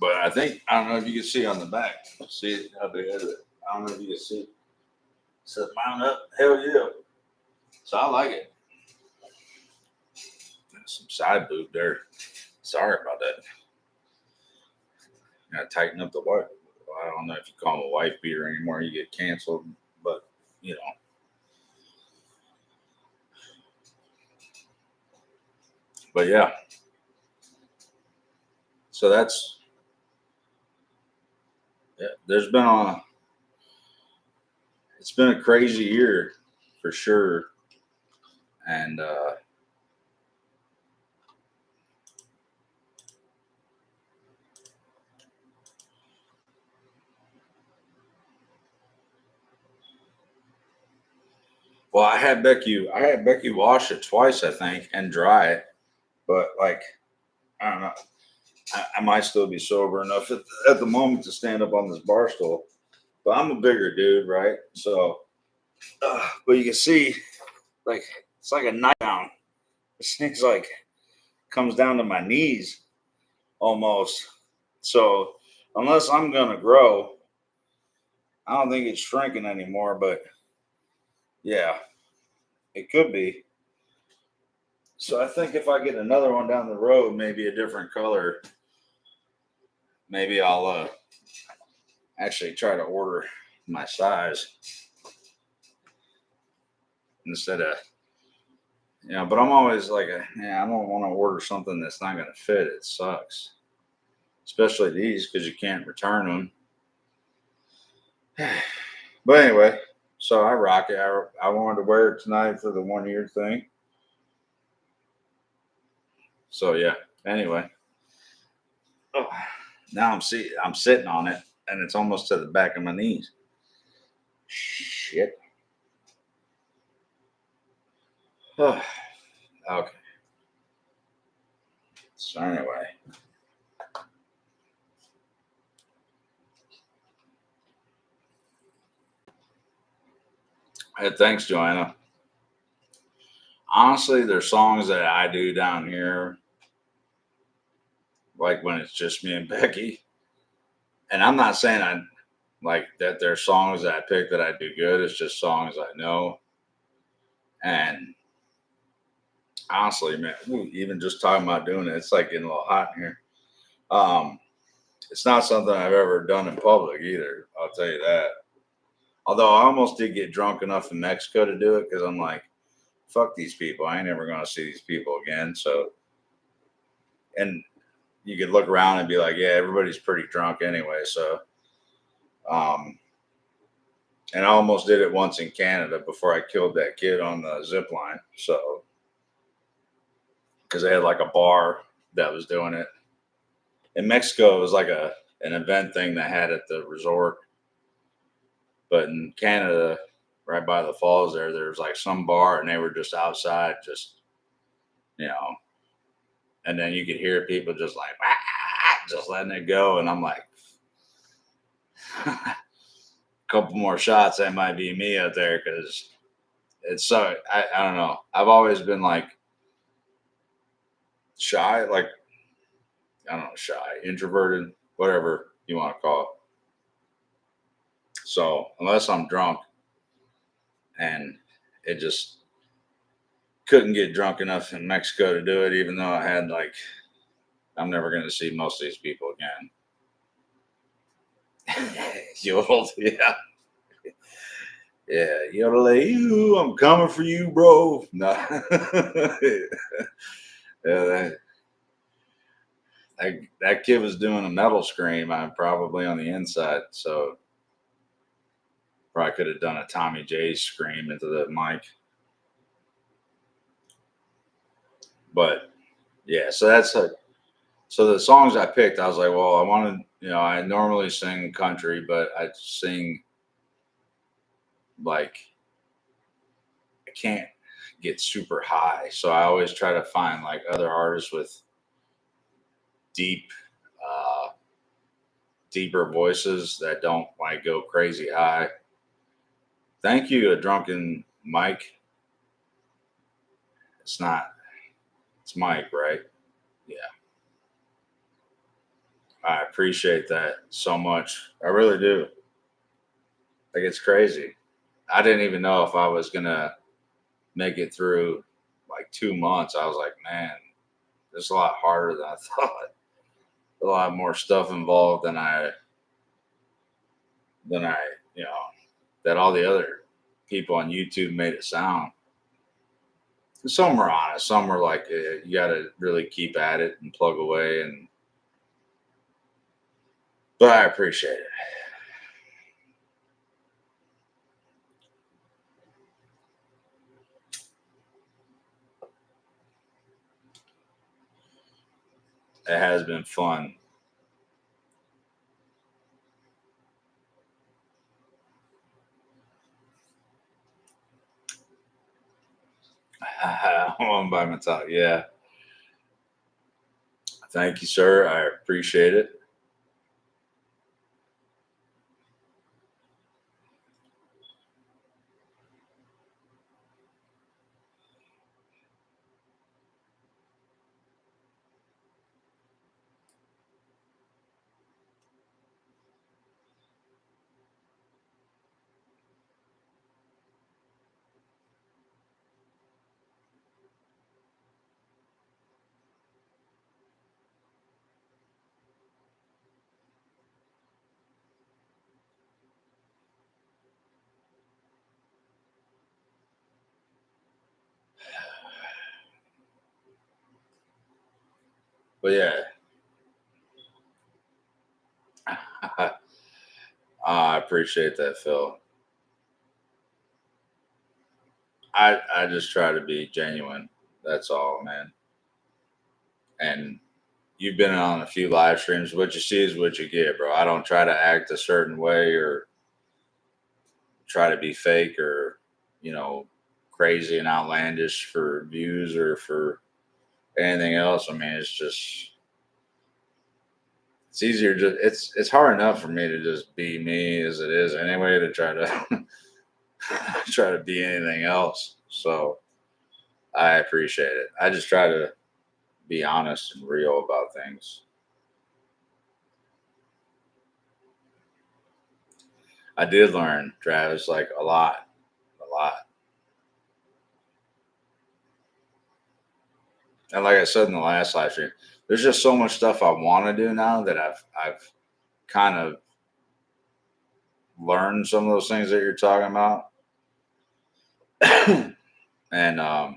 But I don't know if you can see on the back. See how big is it? I don't know if you can see. It says mount up. Hell yeah. So I like it. Some side boob there. Sorry about that. Gotta tighten up the wife. I don't know if you call them a wife beater anymore. You get canceled. But, you know. But yeah. So yeah, it's been a crazy year for sure. And well, I had Becky wash it twice, I think, and dry it. But like, I don't know. I might still be sober enough at the moment to stand up on this bar stool. But I'm a bigger dude, right? So, but you can see, like, it's like a nightgown. This thing's like comes down to my knees almost. So, unless I'm gonna grow, I don't think it's shrinking anymore. But yeah, it could be. So I think if I get another one down the road, maybe a different color, maybe I'll actually try to order my size instead of, but I'm always like, yeah, I don't want to order something that's not going to fit. It sucks, especially these because you can't return them. But anyway, so I rock it. I wanted to wear it tonight for the 1 year thing. So yeah. Anyway, oh, now I'm sitting on it, and it's almost to the back of my knees. Shit. Okay. So anyway, hey, thanks, Joanna. Honestly, there's songs that I do down here, like when it's just me and Becky. And I'm not saying I like that. There's songs that I pick that I do good. It's just songs I know. And honestly, man, even just talking about doing it, it's like getting a little hot in here. Um, it's not something I've ever done in public either. I'll tell you that. Although I almost did get drunk enough in Mexico to do it because I'm like, fuck these people. I ain't never going to see these people again. So, and you could look around and be like, yeah, everybody's pretty drunk anyway. So, um, and I almost did it once in Canada before I killed that kid on the zip line. So, because they had like a bar that was doing it. In Mexico, it was like an event thing they had at the resort. But in Canada, right by the falls there was like some bar and they were just outside, just, you know, and then you could hear people just like, ah, just letting it go. And I'm like, a couple more shots, that might be me out there because it's so, I don't know. I've always been like shy, like, I don't know, shy, introverted, whatever you want to call it. So unless I'm drunk and it just couldn't get drunk enough in Mexico to do it, even though I had like, I'm never going to see most of these people again. Yodeled, yeah. Yeah, yodel, you, I'm coming for you, bro. No. Yeah, that kid was doing a metal scream. I'm probably on the inside. So Probably could have done a Tommy J scream into the mic. But yeah, so that's like, so the songs I picked, I was like, well, I wanted, I normally sing country, but I sing like I can't get super high. So I always try to find like other artists with deep, uh, deeper voices that don't like go crazy high. Thank you, a drunken Mike. It's not, it's Mike, right? Yeah. I appreciate that so much. I really do. Like it's crazy. I didn't even know if I was gonna make it through like 2 months. I was like, man, it's a lot harder than I thought. A lot more stuff involved than I, you know, that all the other people on YouTube made it sound. Some were honest. Some were like, you got to really keep at it and plug away. But I appreciate it. It has been fun. I'm by my talk. Yeah. Thank you, sir. I appreciate it. But yeah, I appreciate that, Phil. I just try to be genuine. That's all, man. And you've been on a few live streams. What you see is what you get, bro. I don't try to act a certain way or try to be fake or, you know, crazy and outlandish for views or for anything else. I mean, it's easier. Just it's hard enough for me to just be me as it is anyway to try to try to be anything else. So I appreciate it. I just try to be honest and real about things. I did learn, Travis, like a lot. And like I said in the last live stream, there's just so much stuff I want to do now that I've kind of learned some of those things that you're talking about. And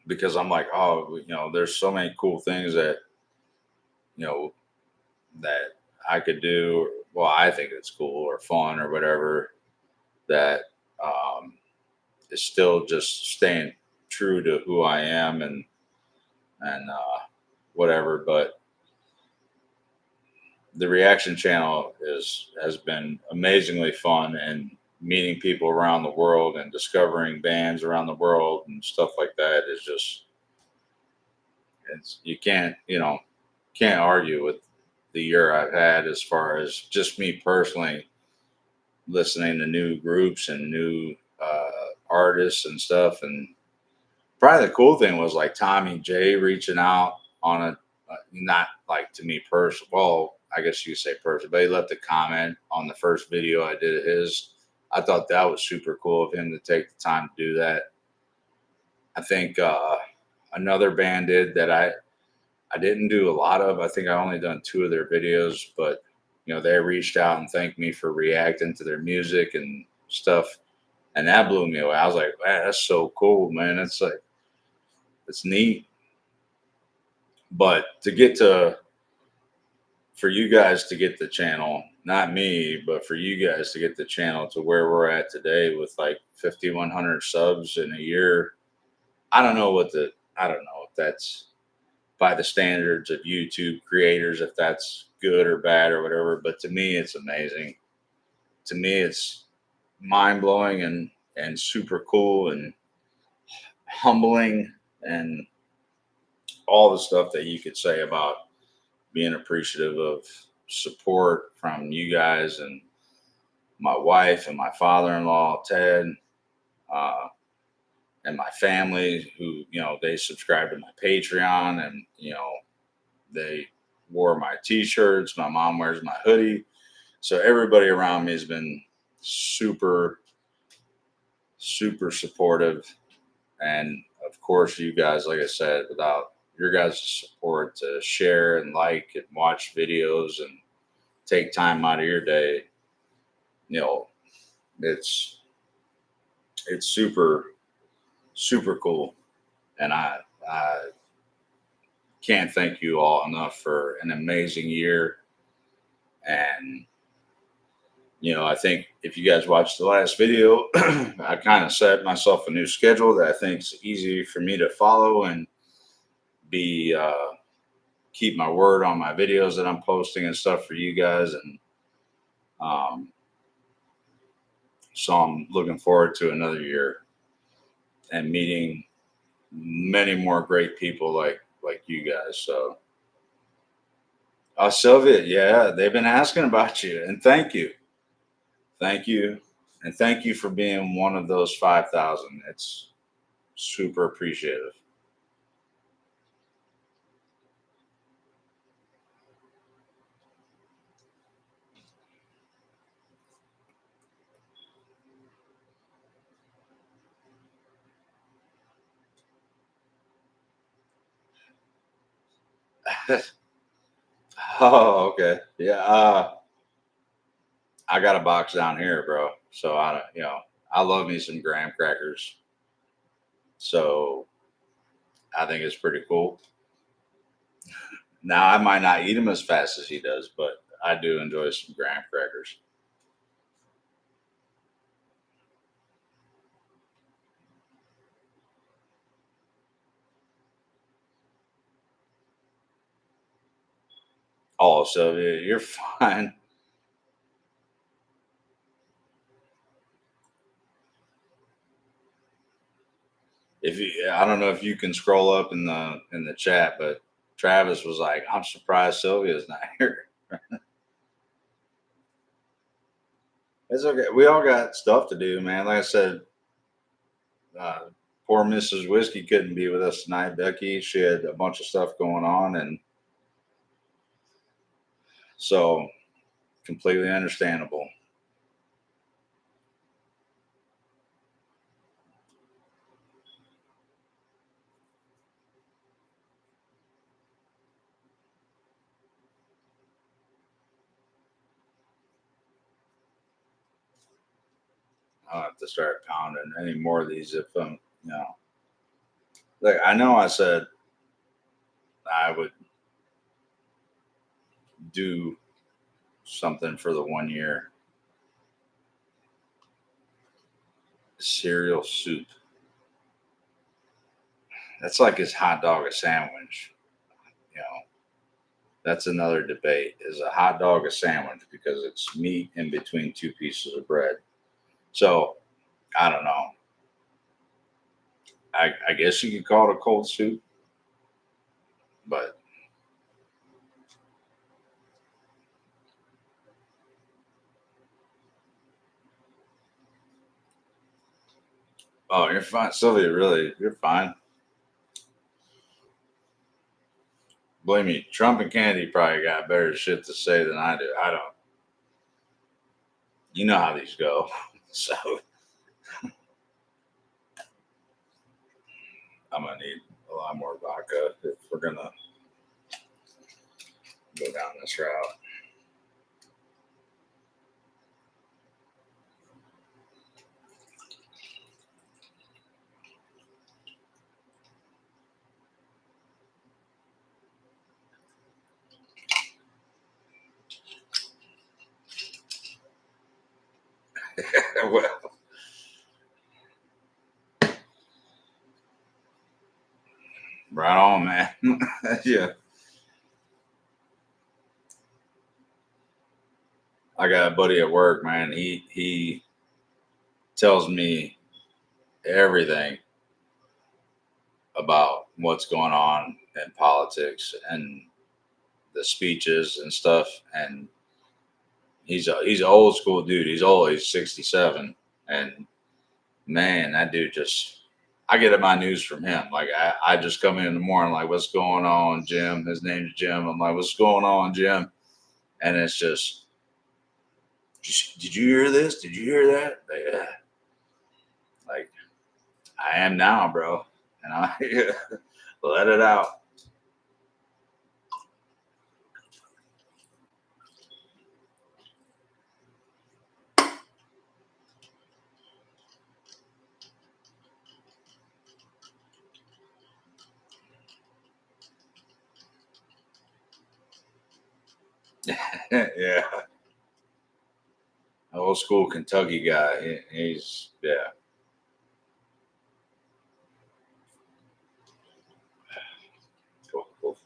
because I'm like, oh, there's so many cool things that you know that I could do. Well, I think it's cool or fun or whatever that um, is still just staying true to who I am and whatever. But the reaction channel has been amazingly fun and meeting people around the world and discovering bands around the world and stuff like that is just you can't argue with the year I've had as far as just me personally listening to new groups and new artists and stuff. And probably the cool thing was like Tommy J reaching out on not like to me personally. Well, I guess you could say personally, but he left a comment on the first video I did of his. I thought that was super cool of him to take the time to do that. I think another band did that I didn't do a lot of. I think I only done two of their videos, but they reached out and thanked me for reacting to their music and stuff, and that blew me away. I was like, man, that's so cool, man. It's like it's neat. But for you guys to get the channel not me, but for you guys to get the channel to where we're at today with like 5,100 subs in a year. I don't know if that's by the standards of YouTube creators, if that's good or bad or whatever. But to me, it's amazing. To me, it's mind blowing and super cool and humbling and all the stuff that you could say about being appreciative of support from you guys and my wife and my father-in-law Ted, uh, and my family who they subscribe to my Patreon, and they wore my T-shirts. My mom wears my hoodie, so everybody around me has been super super supportive. And of course, you guys, like I said, without your guys' support to share and like and watch videos and take time out of your day, you know, it's super super cool. And I can't thank you all enough for an amazing year. And I think if you guys watched the last video, I kind of set myself a new schedule that I think is easy for me to follow and be keep my word on my videos that I'm posting and stuff for you guys. And um, so I'm looking forward to another year and meeting many more great people like you guys. So, Sylvia, yeah, they've been asking about you, and thank you, and thank you for being one of those 5,000. It's super appreciative. Oh, okay, yeah. I got a box down here, bro. So I love me some graham crackers. So I think it's pretty cool. Now I might not eat them as fast as he does, but I do enjoy some graham crackers. Oh, so you're fine. If you, I don't know if you can scroll up in the chat, but Travis was like, "I'm surprised Sylvia's not here." It's okay. We all got stuff to do, man. Like I said, uh, poor Mrs. Whiskey couldn't be with us tonight. Becky, she had a bunch of stuff going on, and so completely understandable. I'll have to start pounding any more of these if like I know I said I would do something for the 1 year. Cereal soup. That's like his hot dog a sandwich. You know, that's another debate. Is a hot dog a sandwich because it's meat in between two pieces of bread? So I don't know. I guess you could call it a cold soup, but oh, you're fine, Sylvia. Really, you're fine. Believe me, Trump and Kennedy probably got better shit to say than I do. I don't. You know how these go. So I'm gonna need a lot more vodka if we're gonna go down this route. Well, right on, man. Yeah. I got a buddy at work, man. He tells me everything about what's going on in politics and the speeches and stuff. And he's an old school dude. He's old. He's 67, and man, that dude just. I get my news from him. Like I just come in the morning, like, what's going on, Jim? His name's Jim. I'm like, what's going on, Jim? And it's just, did you hear this? Did you hear that? Yeah. Like I am now, bro. And I let it out. Yeah. Old school Kentucky guy. He's yeah. Cool, cool.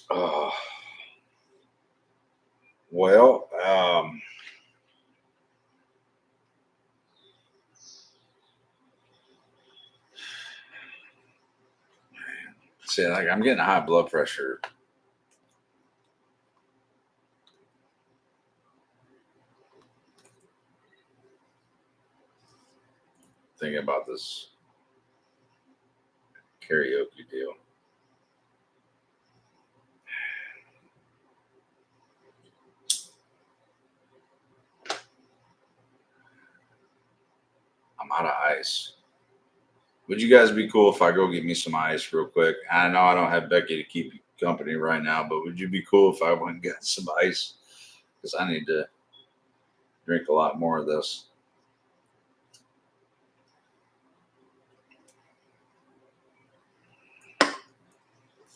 Uh, well, see, like I'm getting high blood pressure thinking about this karaoke deal. I'm out of ice. Would you guys be cool if I go get me some ice real quick? I know I don't have Becky to keep you company right now, but would you be cool if I went and got some ice? Because I need to drink a lot more of this.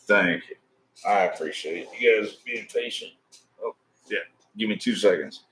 Thank you. I appreciate it. You guys being patient. Oh, yeah. Give me 2 seconds.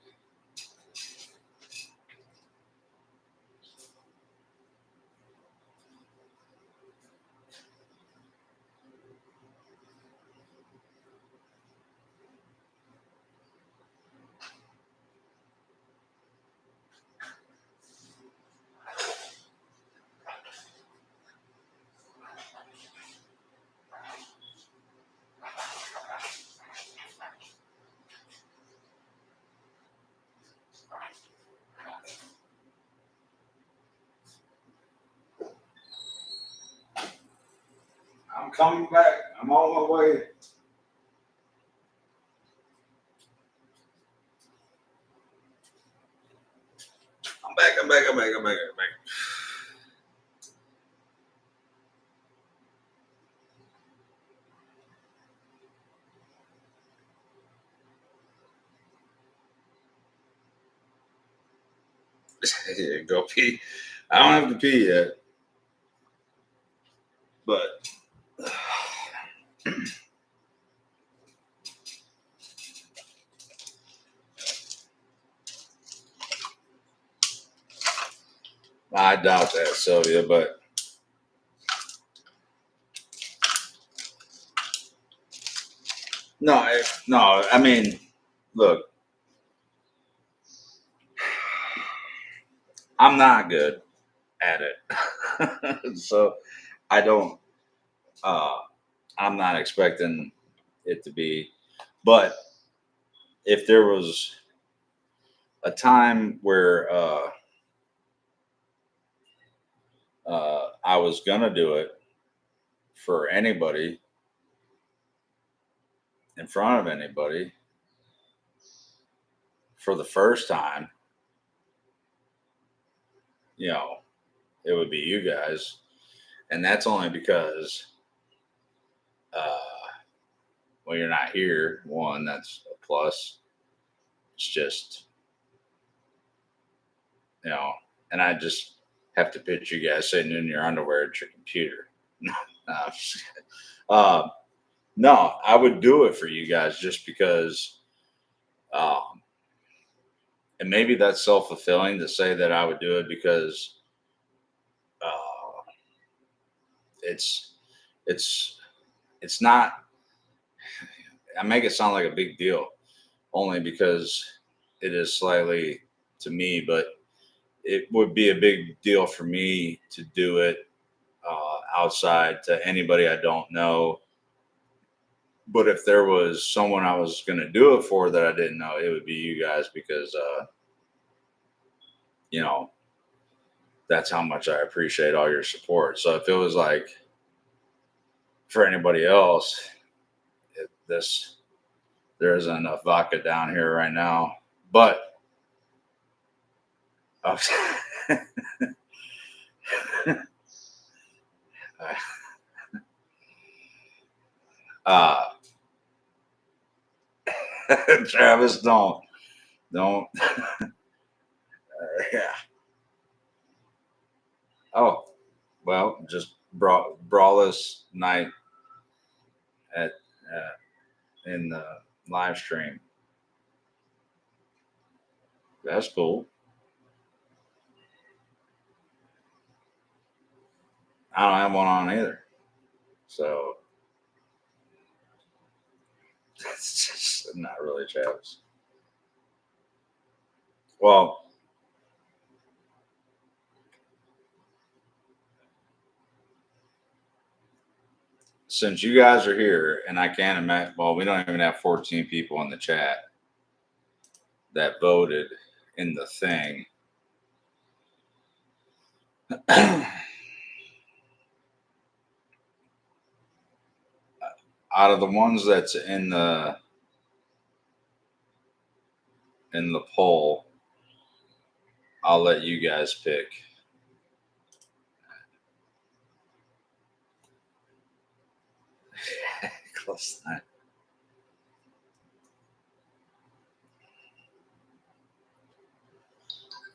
I'm coming back. I'm on my way. I'm back. I'm back. I'm back. I'm back. I'm back. Yeah, go pee. I don't have to pee yet, but I doubt that, Sylvia. But no, no. I mean, look, I'm not good at it, so I don't. Uh, I'm not expecting it to be. But if there was a time where I was gonna do it for anybody in front of anybody for the first time, you know, it would be you guys, and that's only because uh, well, you're not here. One, that's a plus. It's just and I just have to picture you guys sitting in your underwear at your computer. I'm just kidding. No, I would do it for you guys just because um, and maybe that's self-fulfilling to say that I would do it because uh, it's it's it's not. I make it sound like a big deal only because it is slightly to me, but it would be a big deal for me to do it outside to anybody I don't know. But if there was someone I was going to do it for that I didn't know, it would be you guys because, you know, that's how much I appreciate all your support. So if it was like for anybody else, this there isn't enough vodka down here right now. But uh, uh, Travis, don't. Yeah. Oh, well, just brawless night at in the live stream. That's cool. I don't have one on either, so it's just not really Travis. Well, since you guys are here, and I can't imagine. Well, we don't even have 14 people in the chat that voted in the thing. Out of the ones that's in the poll, I'll let you guys pick. Close enough.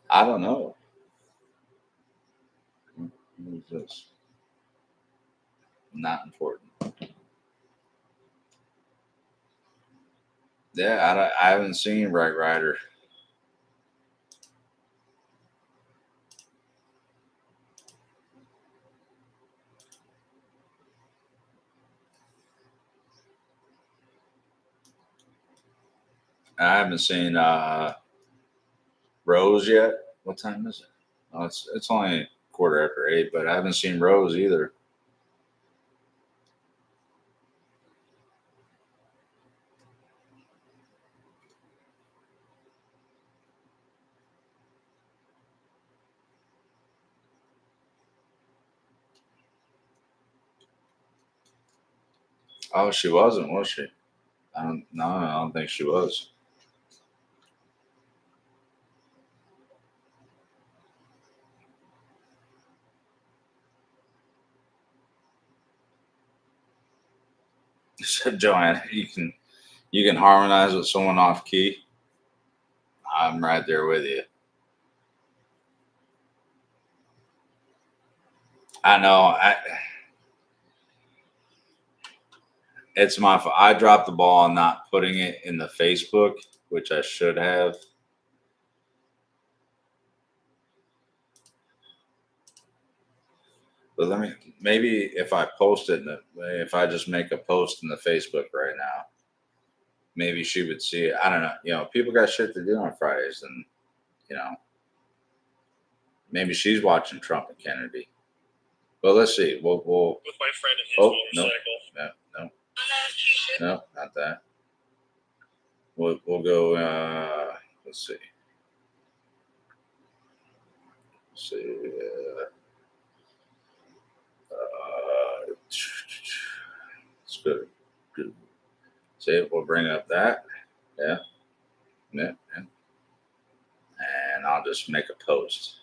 I don't know. Who's this? Not important. Yeah, I haven't seen Right Rider. I haven't seen Rose yet. What time is it? Oh, it's only quarter after 8, but I haven't seen Rose either. Oh, she wasn't, was she? I don't. No, I don't think she was. So, Joanne, you can harmonize with someone off key. I'm right there with you. I know. It's my. I dropped the ball on not putting it in the Facebook, which I should have. But let me maybe if I post it, if I just make a post in the Facebook right now, maybe she would see it. I don't know. People got shit to do on Fridays, and you know, maybe she's watching Trump and Kennedy. But let's see. We'll with my friend and his motorcycle. No, no, not that. We'll go. Let's see. Let's see. It's good. Good. See, we'll bring up that. Yeah, yeah, yeah. And I'll just make a post.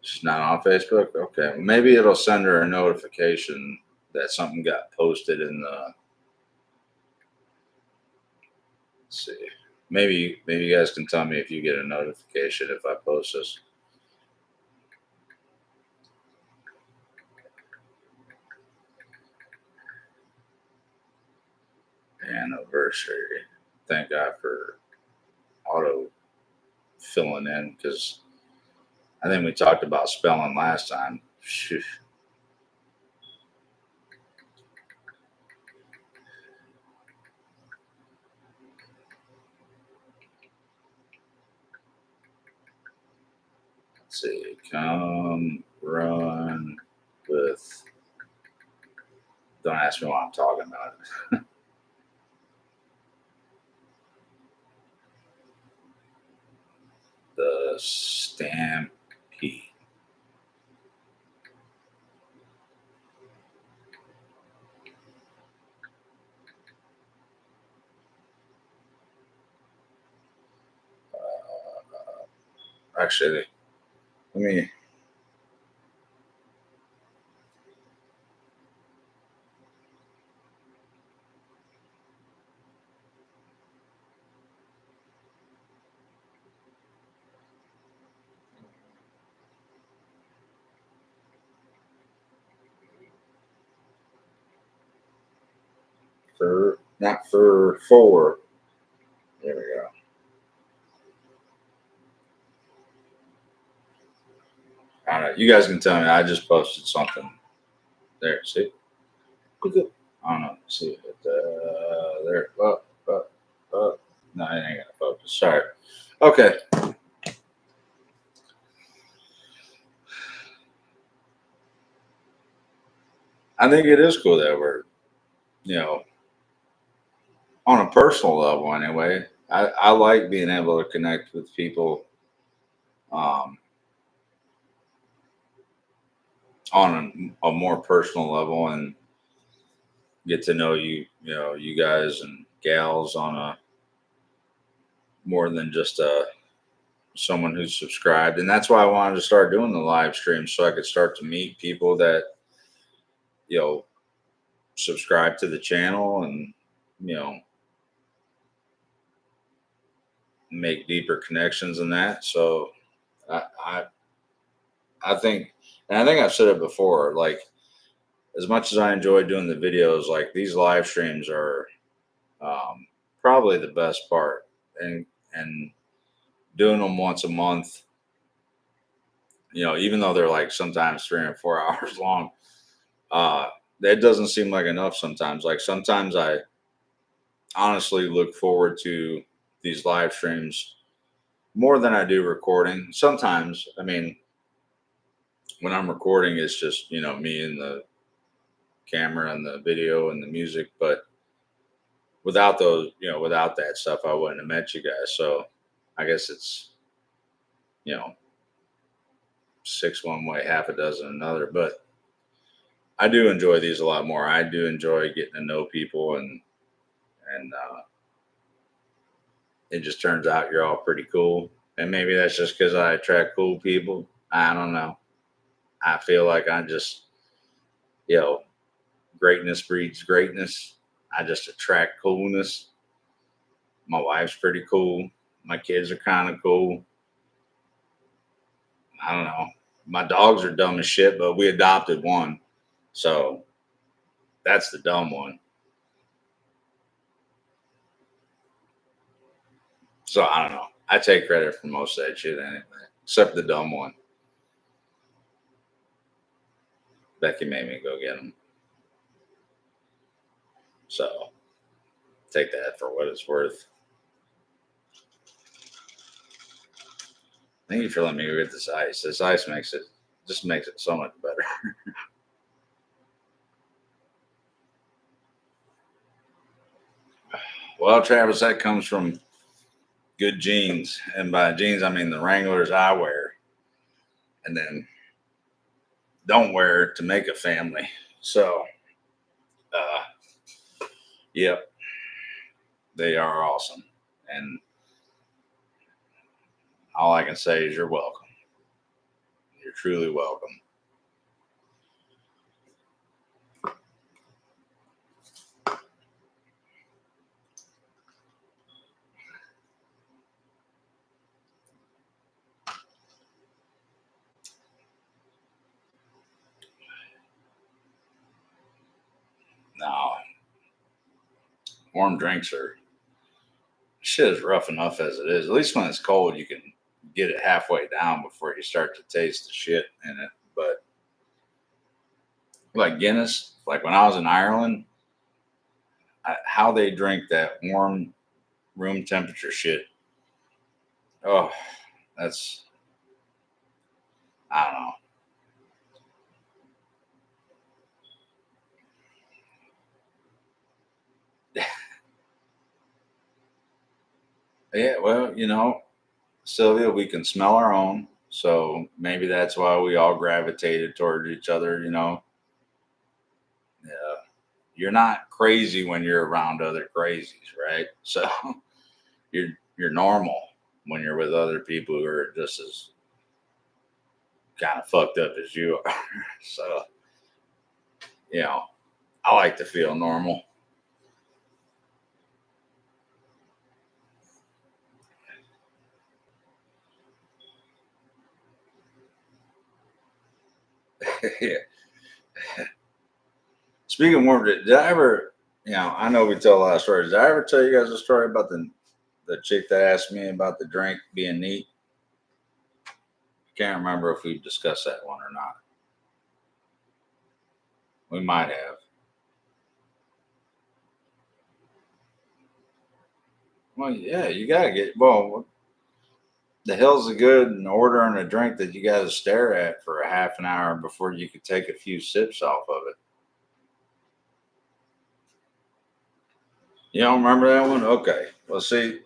She's not on Facebook. Okay, maybe it'll send her a notification that something got posted in the. Let's see. Maybe you guys can tell me if you get a notification if I post this. Anniversary. Thank God for auto filling in because I think we talked about spelling last time. Phew. Let's see. Come run with. Don't ask me what I'm talking about. The Stampede. Actually, let me. Not for four. There we go. I don't know. You guys can tell me. I just posted something. There. See? I don't know. See it. There. No, it ain't gonna focus. Sorry. Okay. I think it is cool that we're, you know, on a personal level anyway. I like being able to connect with people um, on a more personal level and get to know you guys and gals on a more than just someone who's subscribed. And that's why I wanted to start doing the live stream so I could start to meet people that, you know, subscribe to the channel and, you know, make deeper connections in that. So I, I, I think, and I think I've said it before, like as much as I enjoy doing the videos, like these live streams are probably the best part, and doing them once a month, you know, even though they're like sometimes 3 and 4 hours long, uh, that doesn't seem like enough sometimes. Like sometimes I honestly look forward to these live streams more than I do recording. Sometimes, I mean, when I'm recording, it's just, you know, me and the camera and the video and the music. But without those, you know, without that stuff, I wouldn't have met you guys. So I guess it's, you know, six one way, half a dozen another. But I do enjoy these a lot more. I do enjoy getting to know people, and it just turns out you're all pretty cool. And maybe that's just because I attract cool people. I don't know. I feel like I just, you know, greatness breeds greatness. I just attract coolness. My wife's pretty cool. My kids are kind of cool. I don't know. My dogs are dumb as shit, but we adopted one. So that's the dumb one. So I don't know. I take credit for most of that shit anyway, except the dumb one. Becky made me go get him. So take that for what it's worth. Thank you for letting me go get this ice. This ice makes it so much better. Well, Travis, that comes from good genes. And by jeans, I mean the Wranglers I wear and then don't wear to make a family. So, yep, they are awesome. And all I can say is you're welcome. You're truly welcome. Now, warm drinks are shit is rough enough as it is. At least when it's cold, you can get it halfway down before you start to taste the shit in it. But like Guinness, like when I was in Ireland, how they drink that warm room temperature shit. Oh, that's, I don't know. Yeah, well, Sylvia, we can smell our own. So maybe that's why we all gravitated toward each other. Yeah, you're not crazy when you're around other crazies, right? So you're normal when you're with other people who are just as kind of fucked up as you are. So, you know, I like to feel normal. Yeah. Speaking of more, did I ever, I know we tell a lot of stories. Did I ever tell you guys a story about the chick that asked me about the drink being neat? I can't remember if we've discussed that one or not. We might have. Well, yeah, you gotta get. Well, the hell's the good in ordering a drink that you gotta stare at for a half an hour before you could take a few sips off of it? You don't remember that one? Okay. Well, see,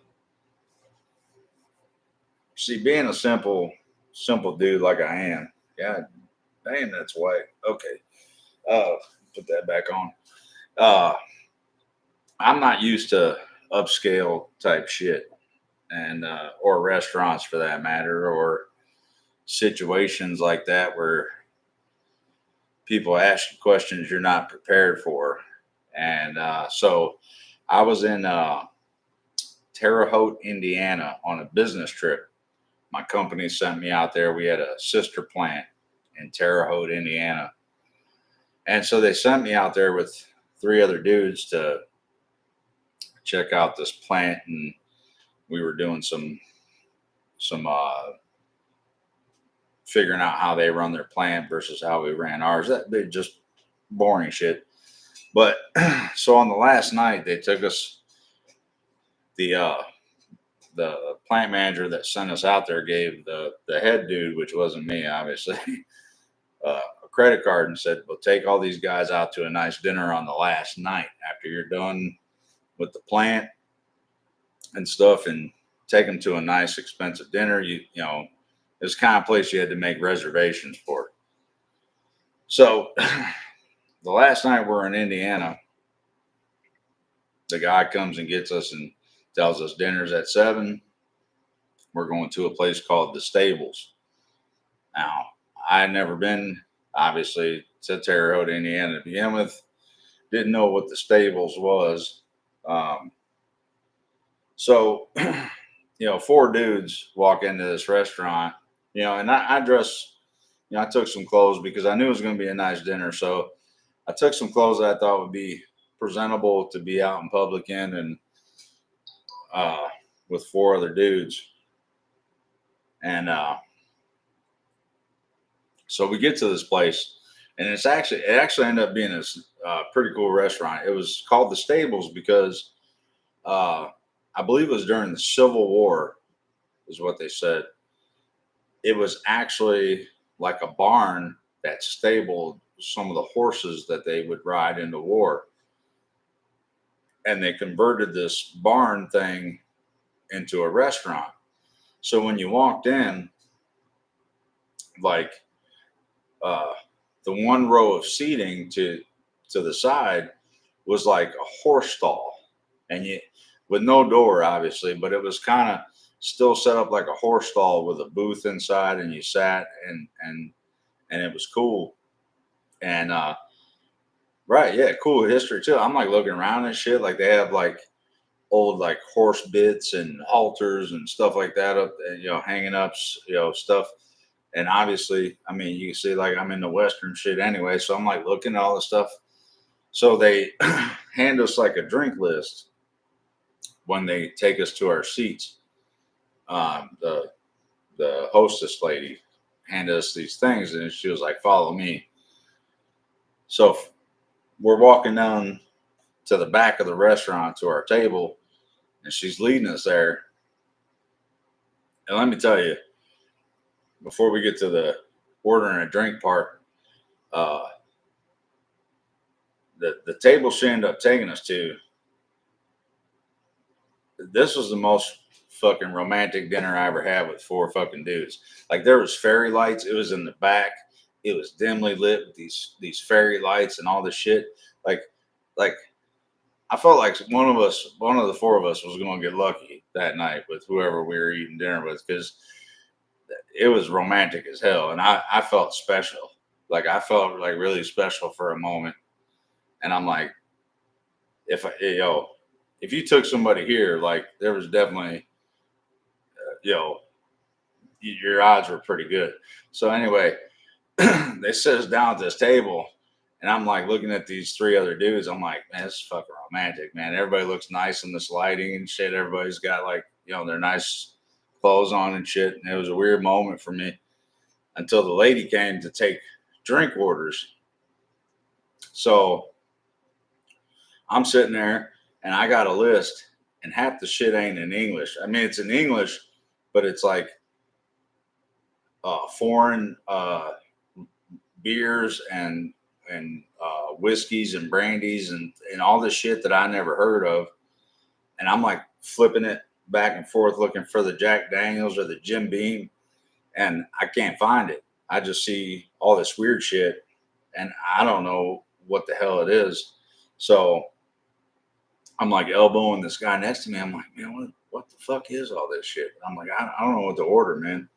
being a simple dude like I am, God damn, that's white. Okay. Uh, put that back on. Uh, I'm not used to upscale type shit, and or restaurants for that matter, or situations like that where people ask you questions you're not prepared for. And so I was in Terre Haute, Indiana on a business trip. My company sent me out there. We had a sister plant in Terre Haute, Indiana. And so they sent me out there with three other dudes to check out this plant. And we were doing some figuring out how they run their plant versus how we ran ours. That they just boring shit. But so on the last night, they took us, the plant manager that sent us out there gave the head dude, which wasn't me, obviously, a credit card and said, "Well, take all these guys out to a nice dinner on the last night after you're done with the plant and stuff, and take them to a nice expensive dinner. It's the kind of place you had to make reservations for." So the last night we're in Indiana, the guy comes and gets us and tells us dinner's at 7. We're going to a place called the Stables. Now, I had never been, obviously, to Terre Haute, Indiana to begin with. Didn't know what the Stables was. Um, so, four dudes walk into this restaurant, and I dress, I took some clothes because I knew it was going to be a nice dinner. So I took some clothes that I thought would be presentable to be out in public in, and uh, with four other dudes. And so we get to this place, and it actually ended up being a pretty cool restaurant. It was called the Stables because uh, I believe it was during the Civil War, is what they said. It was actually like a barn that stabled some of the horses that they would ride into war, and they converted this barn thing into a restaurant. So when you walked in, like uh, the one row of seating to the side was like a horse stall, and you with no door, obviously, but it was kind of still set up like a horse stall with a booth inside, and you sat and it was cool. And right, yeah, cool history too. I'm like looking around and shit, like they have like old like horse bits and halters and stuff like that up, and hanging up, stuff. And obviously, I mean, you can see like I'm in the Western shit anyway, so I'm like looking at all the stuff. So they hand us like a drink list when they take us to our seats. The the hostess lady handed us these things, and she was like, "Follow me." So we're walking down to the back of the restaurant to our table, and she's leading us there. And let me tell you, before we get to the ordering a drink part, uh, the table she ended up taking us to, this was the most fucking romantic dinner I ever had with four fucking dudes. Like there was fairy lights. It was in the back. It was dimly lit with these fairy lights and all this shit. Like like I felt like one of the four of us was going to get lucky that night with whoever we were eating dinner with, because it was romantic as hell. And I felt special. Like I felt like really special for a moment. And I'm like, if you took somebody here, like there was definitely, you know, your odds were pretty good. So anyway, they sit us down at this table, and I'm like looking at these three other dudes. I'm like, man, this is fucking romantic, man. Everybody looks nice in this lighting and shit. Everybody's got like, their nice clothes on and shit. And it was a weird moment for me until the lady came to take drink orders. So I'm sitting there and I got a list, and half the shit ain't in English. I mean, it's in English, but it's like foreign beers and whiskeys and brandies and all this shit that I never heard of. And I'm like flipping it back and forth looking for the Jack Daniels or the Jim Beam, and I can't find it. I just see all this weird shit, and I don't know what the hell it is. So I'm like elbowing this guy next to me. I'm like, man, what the fuck is all this shit? I'm like, I don't know what to order, man.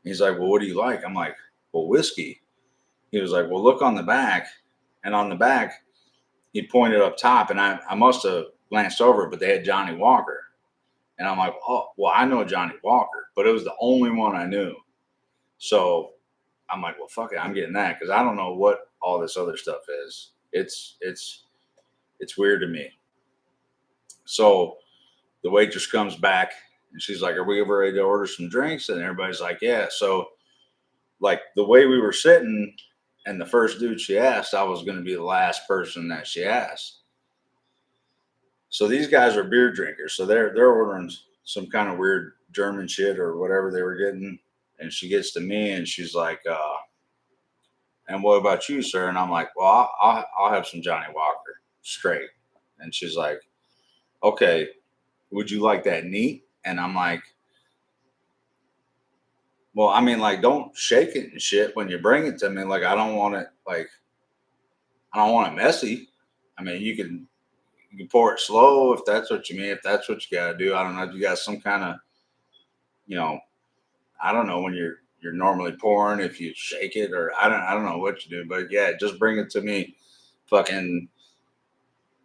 He's like, well, what do you like? I'm like, well, whiskey. He was like, well, look on the back. And on the back, he pointed up top, and I must have glanced over it, but they had Johnny Walker. And I'm like, oh, well, I know Johnny Walker, but it was the only one I knew. So I'm like, well, fuck it, I'm getting that, because I don't know what all this other stuff is. It's weird to me. So the waitress comes back, and she's like, are we ready to order some drinks? And everybody's like, yeah. So like the way we were sitting, and the first dude she asked, I was going to be the last person that she asked. So these guys are beer drinkers. So they're ordering some kind of weird German shit or whatever they were getting. And she gets to me and she's like, and what about you, sir? And I'm like, well, I'll have some Johnny Walker straight. And she's like, okay, would you like that neat? And I'm like, well, I mean, like, don't shake it and shit when you bring it to me. Like, I don't want it messy. I mean, you can pour it slow if that's what you mean. If that's what you got to do, I don't know if you got some kind of, I don't know when you're normally pouring, if you shake it, or I don't know what you do, but yeah, just bring it to me, fucking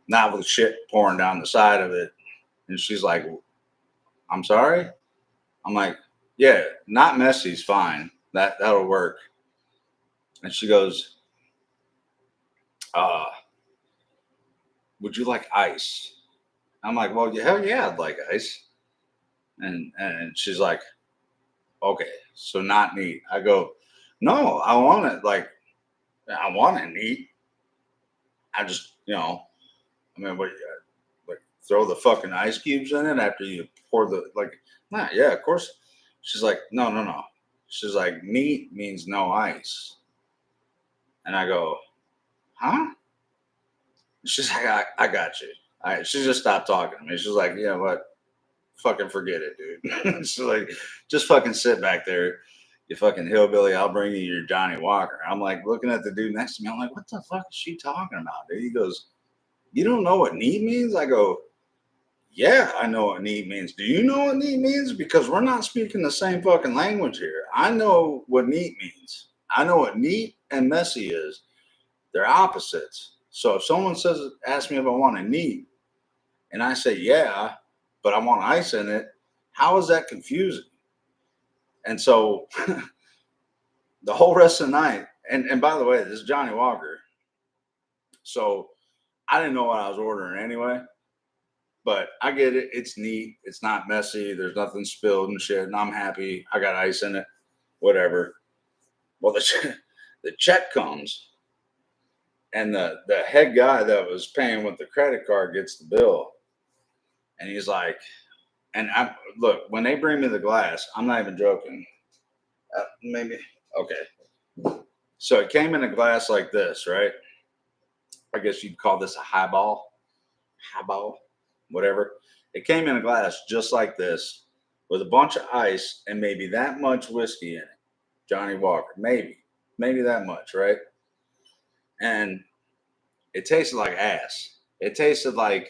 not with shit pouring down the side of it. And she's like, I'm sorry. I'm like, yeah, not messy is fine. That'll work. And she goes, uh, would you like ice? I'm like, well, yeah, hell yeah, I'd like ice. And she's like, okay, so not neat. I go, no, I want it I want it neat. I just, I mean, what, like throw the fucking ice cubes in it after you pour nah, yeah, of course. She's like, no, no, no. She's like, neat means no ice. And I go, huh? She's like, I got you. She just stopped talking to me. She's like, yeah, what? Fucking forget it, dude. She's like, just fucking sit back there, you fucking hillbilly. I'll bring you your Johnny Walker. I'm like looking at the dude next to me. I'm like, what the fuck is she talking about, dude? He goes, you don't know what neat means? I go, yeah, I know what neat means. Do you know what neat means? Because we're not speaking the same fucking language here. I know what neat means. I know what neat and messy is. They're opposites. So if someone ask me if I want a neat, and I say, yeah, but I want ice in it, how is that confusing? And so the whole rest of the night, and by the way, this is Johnny Walker. So I didn't know what I was ordering anyway. But I get it. It's neat. It's not messy. There's nothing spilled and shit. And I'm happy. I got ice in it. Whatever. Well, the check comes, and the head guy that was paying with the credit card gets the bill, and he's like, and I look when they bring me the glass. I'm not even joking. Maybe okay. So it came in a glass like this, right? I guess you'd call this a highball, whatever. It came in a glass just like this with a bunch of ice and maybe that much whiskey in it. Johnny Walker, maybe that much, right? And it tasted like ass. It tasted like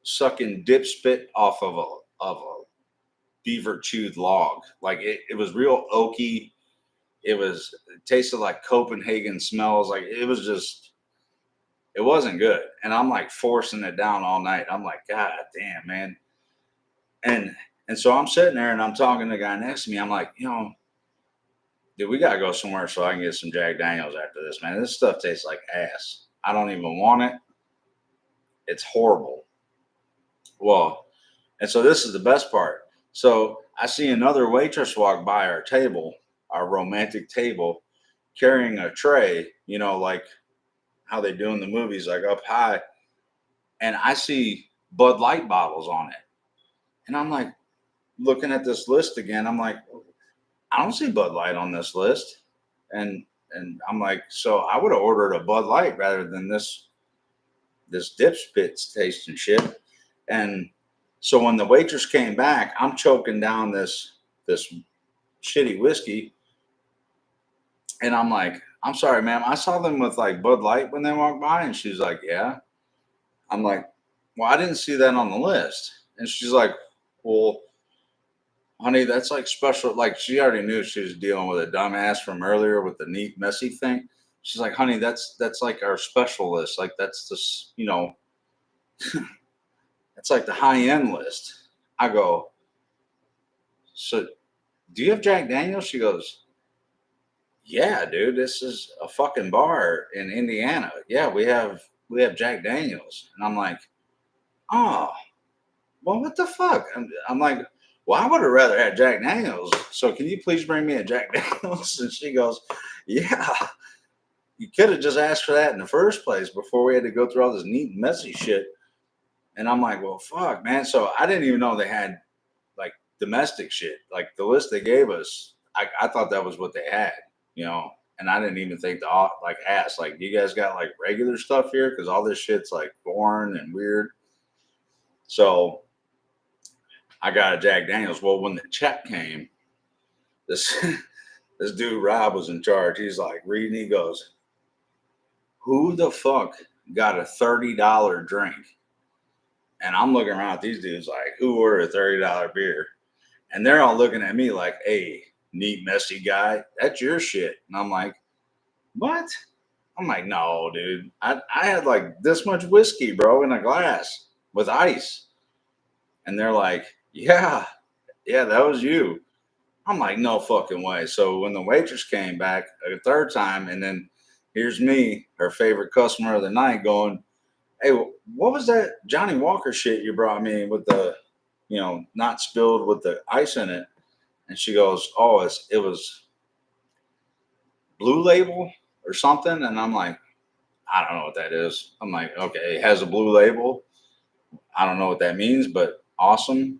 sucking dip spit off of a beaver chewed log. Like it was real oaky. It tasted like Copenhagen smells. Like it wasn't good. And I'm like forcing it down all night. I'm like, God damn, man. And and so I'm sitting there and I'm talking to the guy next to me. I'm like, dude, we gotta go somewhere so I can get some Jack Daniels after this, man. This stuff tastes like ass. I don't even want it. It's horrible. Well, and so this is the best part. So I see another waitress walk by our table, our romantic table, carrying a tray, like how they do in the movies, like up high. And I see Bud Light bottles on it. And I'm like, looking at this list again, I'm like, I don't see Bud Light on this list. And I'm like, so I would have ordered a Bud Light rather than this dip spits tasting shit. And so when the waitress came back, I'm choking down this shitty whiskey. And I'm like, I'm sorry, ma'am. I saw them with like Bud Light when they walked by. And she's like, yeah. I'm like, well, I didn't see that on the list. And she's like, well, honey, that's like special. Like she already knew she was dealing with a dumbass from earlier with the neat, messy thing. She's like, honey, that's like our special list. Like that's this, it's like the high end list. I go, so do you have Jack Daniels? She goes, yeah, dude, this is a fucking bar in Indiana. Yeah, we have Jack Daniels. And I'm like, oh, well, what the fuck? I'm like, well, I would have rather had Jack Daniels. So can you please bring me a Jack Daniels? And she goes, yeah, you could have just asked for that in the first place before we had to go through all this neat, messy shit. And I'm like, well, fuck, man. So I didn't even know they had like domestic shit. Like the list they gave us, I thought that was what they had, and I didn't even think to like ask, like, you guys got like regular stuff here? Because all this shit's like foreign and weird. So I got a Jack Daniels. Well, when the check came, this this dude Rob was in charge. He's like reading. He goes, "Who the fuck got a $30 drink?" And I'm looking around at these dudes like, "Who ordered a $30 beer?" And they're all looking at me like, "Hey, neat, messy guy, that's your shit." And I'm like, "What?" I'm like, "No, dude. I had like this much whiskey, bro, in a glass with ice." And they're like, yeah, that was you. I'm like, no fucking way. So when the waitress came back a third time, and then here's me, her favorite customer of the night, going, "Hey, what was that Johnny Walker shit you brought me with the, not spilled with the ice in it?" And she goes, "Oh, it was Blue Label or something." And I'm like, "I don't know what that is." I'm like, "Okay, it has a blue label. I don't know what that means, but awesome."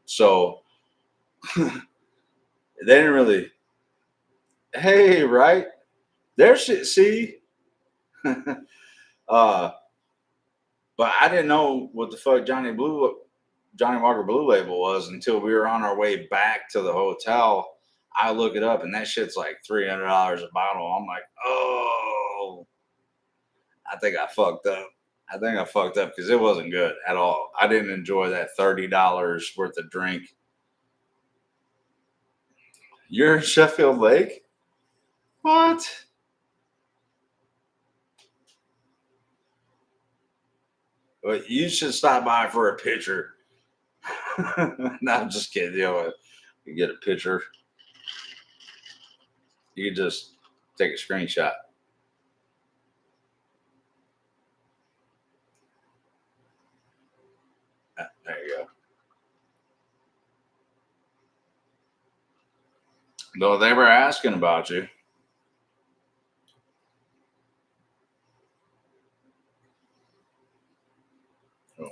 So they didn't really, hey, right? There's shit, see? uh, but I didn't know what the fuck Johnny Walker Blue Label was until we were on our way back to the hotel. I look it up and that shit's like $300 a bottle. I'm like, oh, I think I fucked up. I think I fucked up because it wasn't good at all. I didn't enjoy that $30 worth of drink. You're in Sheffield Lake? What? Well, you should stop by for a picture. No, I'm just kidding. You get a picture. You can just take a screenshot. There you go. Though they were asking about you. Oh,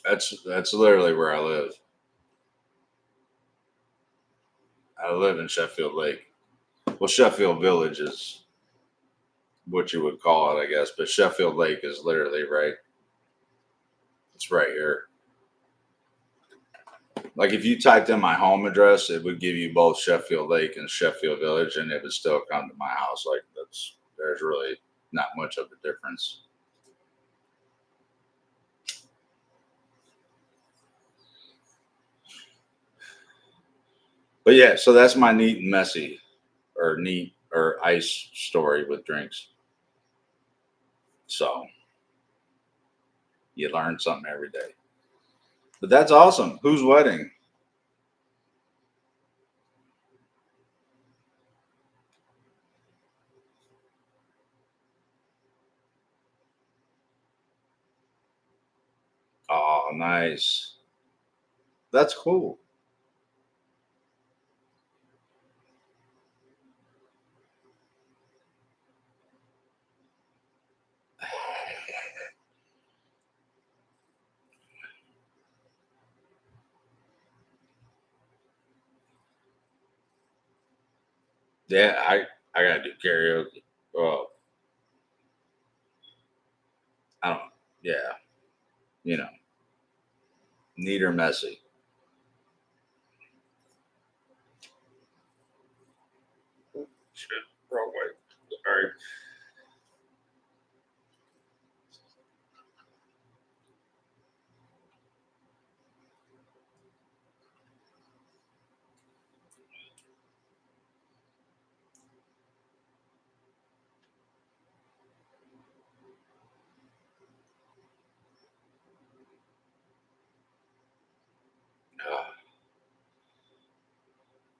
that's literally where I live. I live in Sheffield Lake. Well, Sheffield Village is what you would call it, I guess. But Sheffield Lake is literally right. It's right here. Like if you typed in my home address, it would give you both Sheffield Lake and Sheffield Village, and it would still come to my house. Like there's really not much of a difference. But yeah, so that's my neat and messy, or neat or ice story with drinks. So you learn something every day. But that's awesome. Whose wedding? Oh, nice. That's cool. Yeah, I gotta do karaoke. Well, I don't. Yeah, you know, neat or messy. Shit, wrong way. Sorry.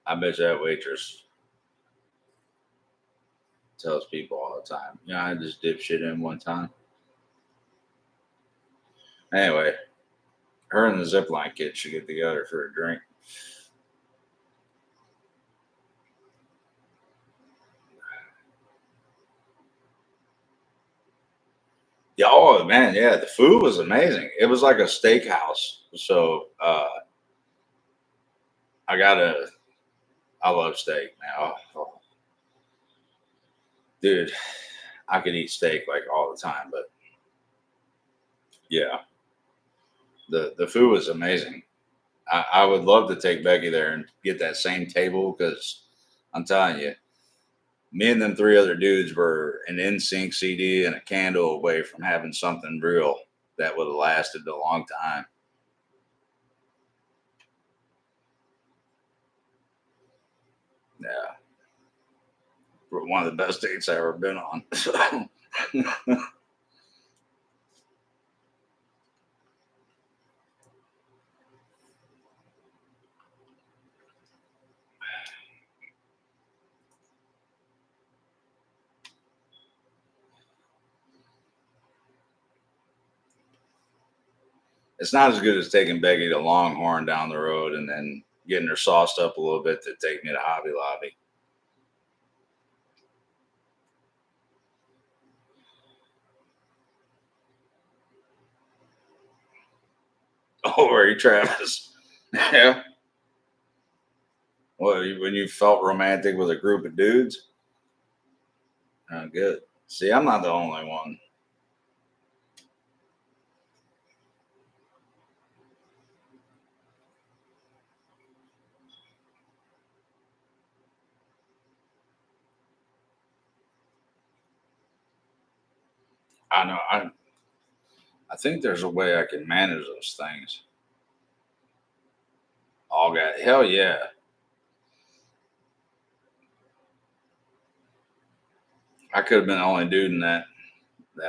I bet you that waitress tells people all the time. Yeah, I just dip shit in one time. Anyway, her and the zipline kid should get together for a drink. Yeah, oh man, yeah, the food was amazing. It was like a steakhouse. So I got a I love steak, man. Oh, dude, I could eat steak like all the time, but yeah, the food was amazing. I would love to take Becky there and get that same table because I'm telling you, me and them three other dudes were an NSYNC CD and a candle away from having something real that would have lasted a long time. Yeah, one of the best dates I ever been on. It's not as good as taking Becky to Longhorn down the road and then getting her sauced up a little bit to take me to Hobby Lobby. Oh, are you Travis? Yeah. Well, when you felt romantic with a group of dudes? Oh, good. See, I'm not the only one. I know. I think there's a way I can manage those things. All got hell yeah. I could have been the only dude in that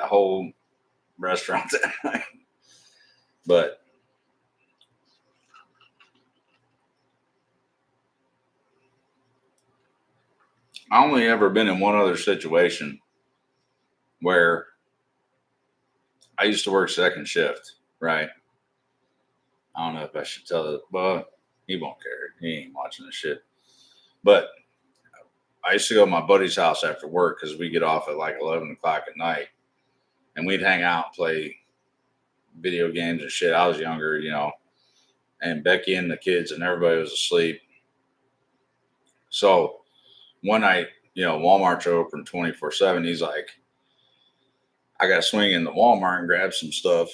whole restaurant that night. But I only ever been in one other situation where I used to work second shift, right? I don't know if I should tell it, but he won't care. He ain't watching this shit. But I used to go to my buddy's house after work because we get off at like 11 o'clock at night, and we'd hang out and play video games and shit. I was younger, and Becky and the kids and everybody was asleep. So one night, Walmart's open 24/7. He's like, I got to swing into Walmart and grab some stuff.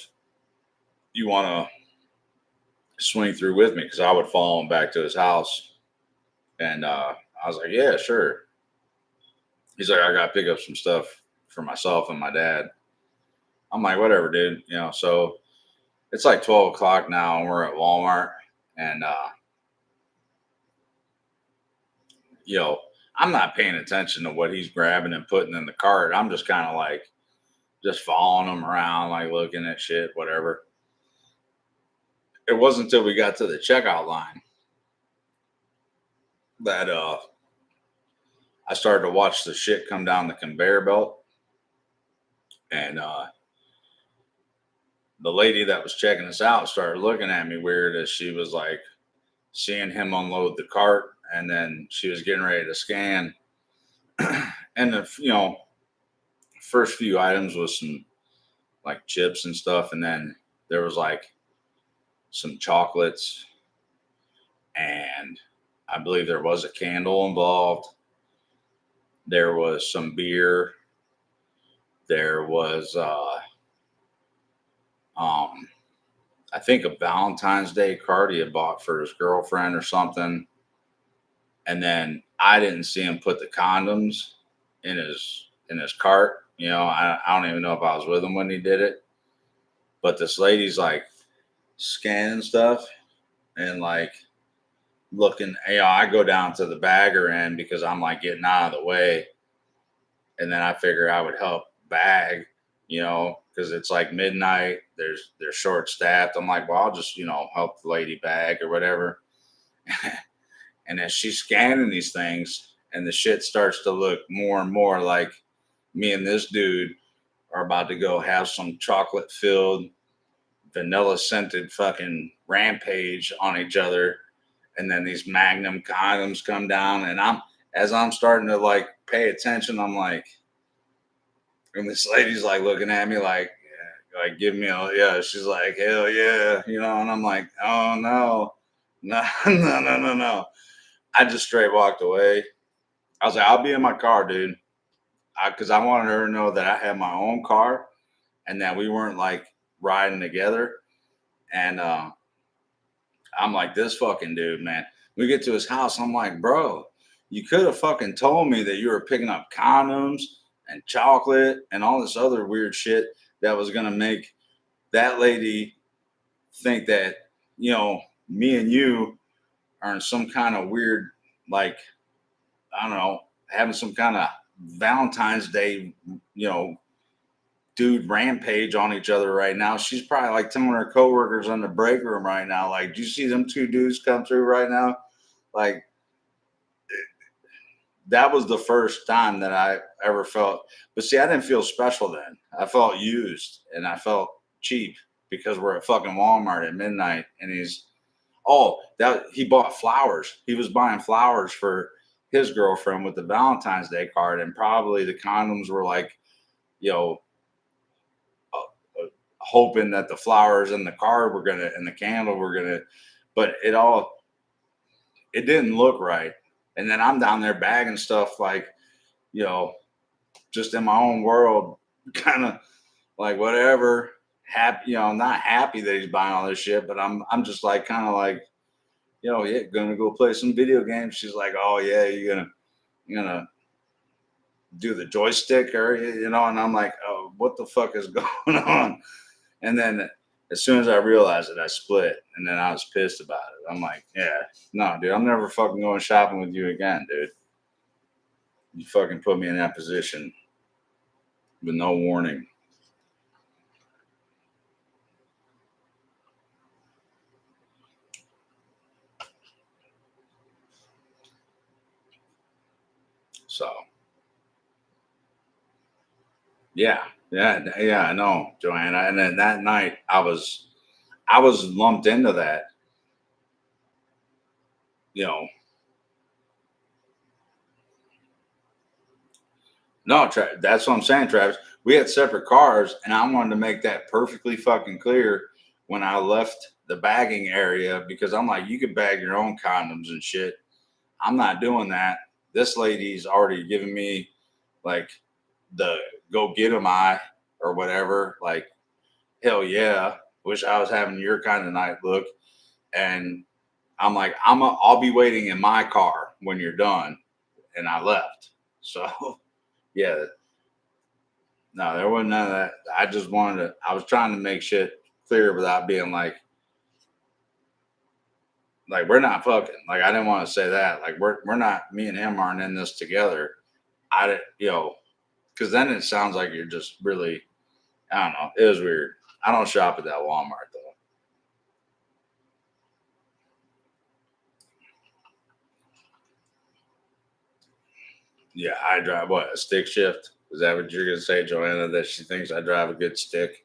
You want to swing through with me? Because I would follow him back to his house. And I was like, yeah, sure. He's like, I got to pick up some stuff for myself and my dad. I'm like, whatever, dude. So it's like 12 o'clock now, and we're at Walmart. And, I'm not paying attention to what he's grabbing and putting in the cart. I'm just kind of like, just following him around, like looking at shit, whatever. It wasn't until we got to the checkout line that I started to watch the shit come down the conveyor belt. And the lady that was checking us out started looking at me weird as she was like seeing him unload the cart, and then she was getting ready to scan. And the first few items was some like chips and stuff, and then there was like some chocolates, and I believe there was a candle involved. There was some beer. There was I think a Valentine's Day card he had bought for his girlfriend or something. And then I didn't see him put the condoms in his cart. I don't even know if I was with him when he did it. But this lady's like scanning stuff and like looking. I go down to the bagger end because I'm like getting out of the way. And then I figure I would help bag, because it's like midnight. They're short staffed. I'm like, well, I'll just help the lady bag or whatever. And as she's scanning these things, and the shit starts to look more and more like me and this dude are about to go have some chocolate filled, vanilla scented fucking rampage on each other. And then these Magnum condoms come down, and as I'm starting to like pay attention, I'm like, and this lady's like looking at me like, yeah, like give me yeah. She's like, hell yeah, and I'm like, oh no, no, no. I just straight walked away. I was like, I'll be in my car, dude, because I wanted her to know that I had my own car and that we weren't like riding together. And I'm like, this fucking dude, man. We get to his house. I'm like, bro, you could have fucking told me that you were picking up condoms and chocolate and all this other weird shit that was going to make that lady think that, me and you are in some kind of weird, like, I don't know, having some kind of Valentine's Day, dude rampage on each other right now. She's probably like telling her coworkers in the break room right now, like, do you see them two dudes come through right now? Like, that was the first time that I ever felt, but see, I didn't feel special then. I felt used and I felt cheap because we're at fucking Walmart at midnight, and he bought flowers. He was buying flowers for his girlfriend with the Valentine's Day card, and probably the condoms were like, hoping that the flowers and the card and the candle were gonna, but it didn't look right. And then I'm down there bagging stuff like, just in my own world, kind of like whatever. Happy, not happy that he's buying all this shit, but I'm just like kind of like, yeah, gonna go play some video games. She's like, oh yeah, you're gonna do the joystick, or and I'm like, oh, what the fuck is going on? And then as soon as I realized it, I split, and then I was pissed about it. I'm like, yeah, no, dude, I'm never fucking going shopping with you again, dude. You fucking put me in that position with no warning. So Yeah, yeah. I know, Joanna. And then that night, I was lumped into that. You know, no, that's what I'm saying, Travis. We had separate cars, and I wanted to make that perfectly fucking clear when I left the bagging area because I'm like, you could bag your own condoms and shit. I'm not doing that. This lady's already given me like the go get 'em eye or whatever. Like, hell yeah. Wish I was having your kind of night look. And I'm like, I'll be waiting in my car when you're done. And I left. So yeah, no, there wasn't none of that. I just wanted to, I was trying to make shit clear without being like we're not fucking. Like I didn't want to say that. Like we're not, me and him aren't in this together. I didn't, because then it sounds like you're just really, I don't know. It was weird. I don't shop at that Walmart though. Yeah, I drive what, a stick shift? Is that what you're gonna say, Joanna? That she thinks I drive a good stick,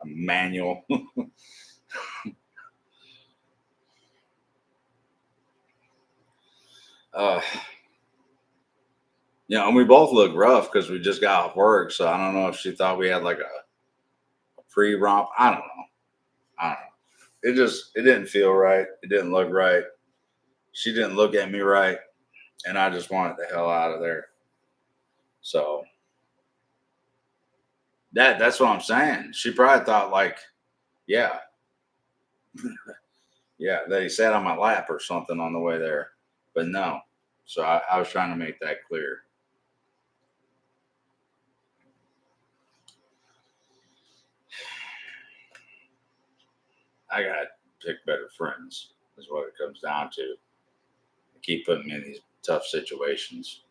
a manual? uh, and we both look rough because we just got off work. So I don't know if she thought we had like a pre romp. I don't know. I don't know. It didn't feel right. It didn't look right. She didn't look at me right, and I just wanted the hell out of there. So that's what I'm saying. She probably thought like, yeah, yeah, they sat on my lap or something on the way there, but no. So I was trying to make that clear. I got to pick better friends, is what it comes down to. Keep putting me in these tough situations.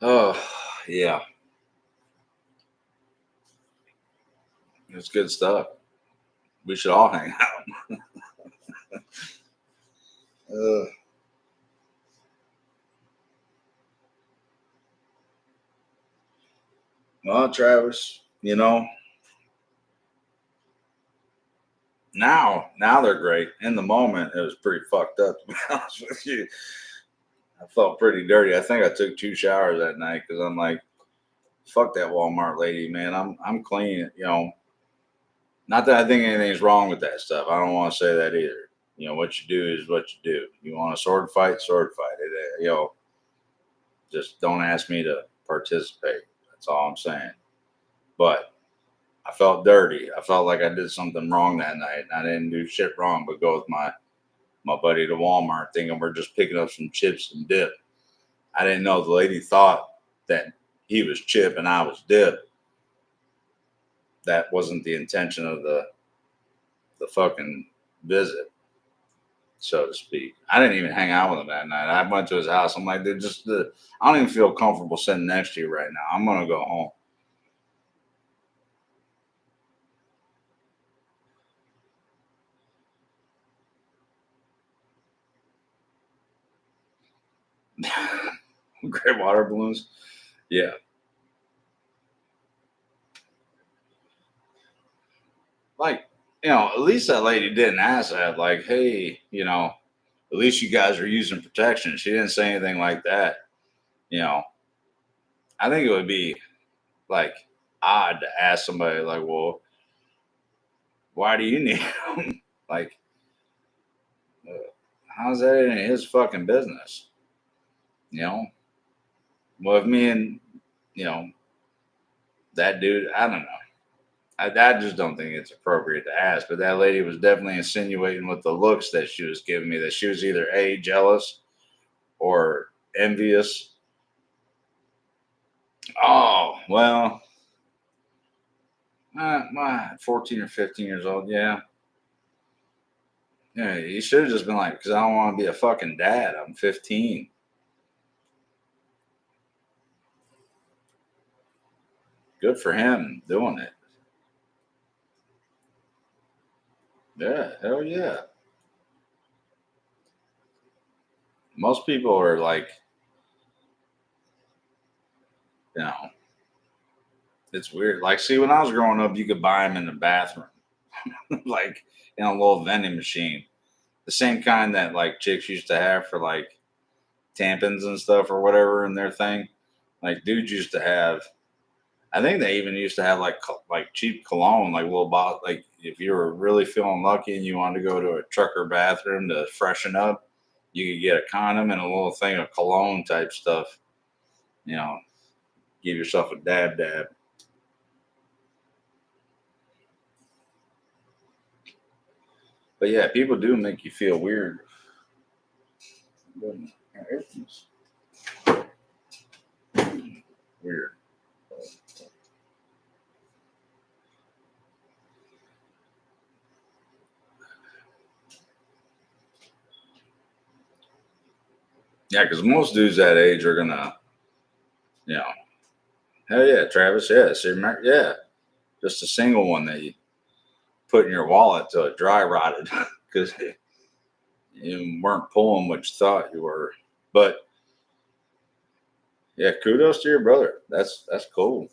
Oh, yeah, it's good stuff. We should all hang out. Uh, well, Travis, now they're great. In the moment, it was pretty fucked up. To be honest with you, I felt pretty dirty. I think I took 2 showers that night because I'm like, fuck that Walmart lady, man. I'm clean. Not that I think anything's wrong with that stuff. I don't want to say that either. What you do is what you do. You want a sword fight, sword fight. Just don't ask me to participate. That's all I'm saying. But I felt dirty. I felt like I did something wrong that night. I didn't do shit wrong, but go with my buddy to Walmart thinking we're just picking up some chips and dip. I didn't know the lady thought that he was chip and I was dip. That wasn't the intention of the fucking visit, so to speak. I didn't even hang out with him that night. I went to his house. I'm like, I don't even feel comfortable sitting next to you right now. I'm gonna go home. Great water balloons. Yeah, like at least that lady didn't ask that. Like, hey, at least you guys are using protection. She didn't say anything like that. You know, I think it would be like odd to ask somebody like, well, why do you need them? Like, uh, how's that in his fucking business? You know, well, if me and you know that dude, I don't know. I just don't think it's appropriate to ask. But that lady was definitely insinuating with the looks that she was giving me that she was either a jealous or envious. Oh well, 14 or 15 years old. Yeah, Yeah, you should have just been like, because I don't want to be a fucking dad. I'm 15. Good for him doing it. Yeah, hell yeah. Most people are like, you know, it's weird. Like, see, when I was growing up, you could buy them in the bathroom, like in a little vending machine, the same kind that like chicks used to have for like tampons and stuff or whatever in their thing. Like dudes used to have. I think they even used to have like like cheap cologne, like little bottle. Like if you were really feeling lucky and you wanted to go to a trucker bathroom to freshen up, you could get a condom and a little thing of cologne type stuff. You know, give yourself a dab. But yeah, people do make you feel weird. Everything's weird. Yeah, because most dudes that age are gonna, you know, hell yeah, Travis, yeah, so yeah, just a single one that you put in your wallet till it dry rotted because you weren't pulling what you thought you were. But yeah, kudos to your brother. That's cool.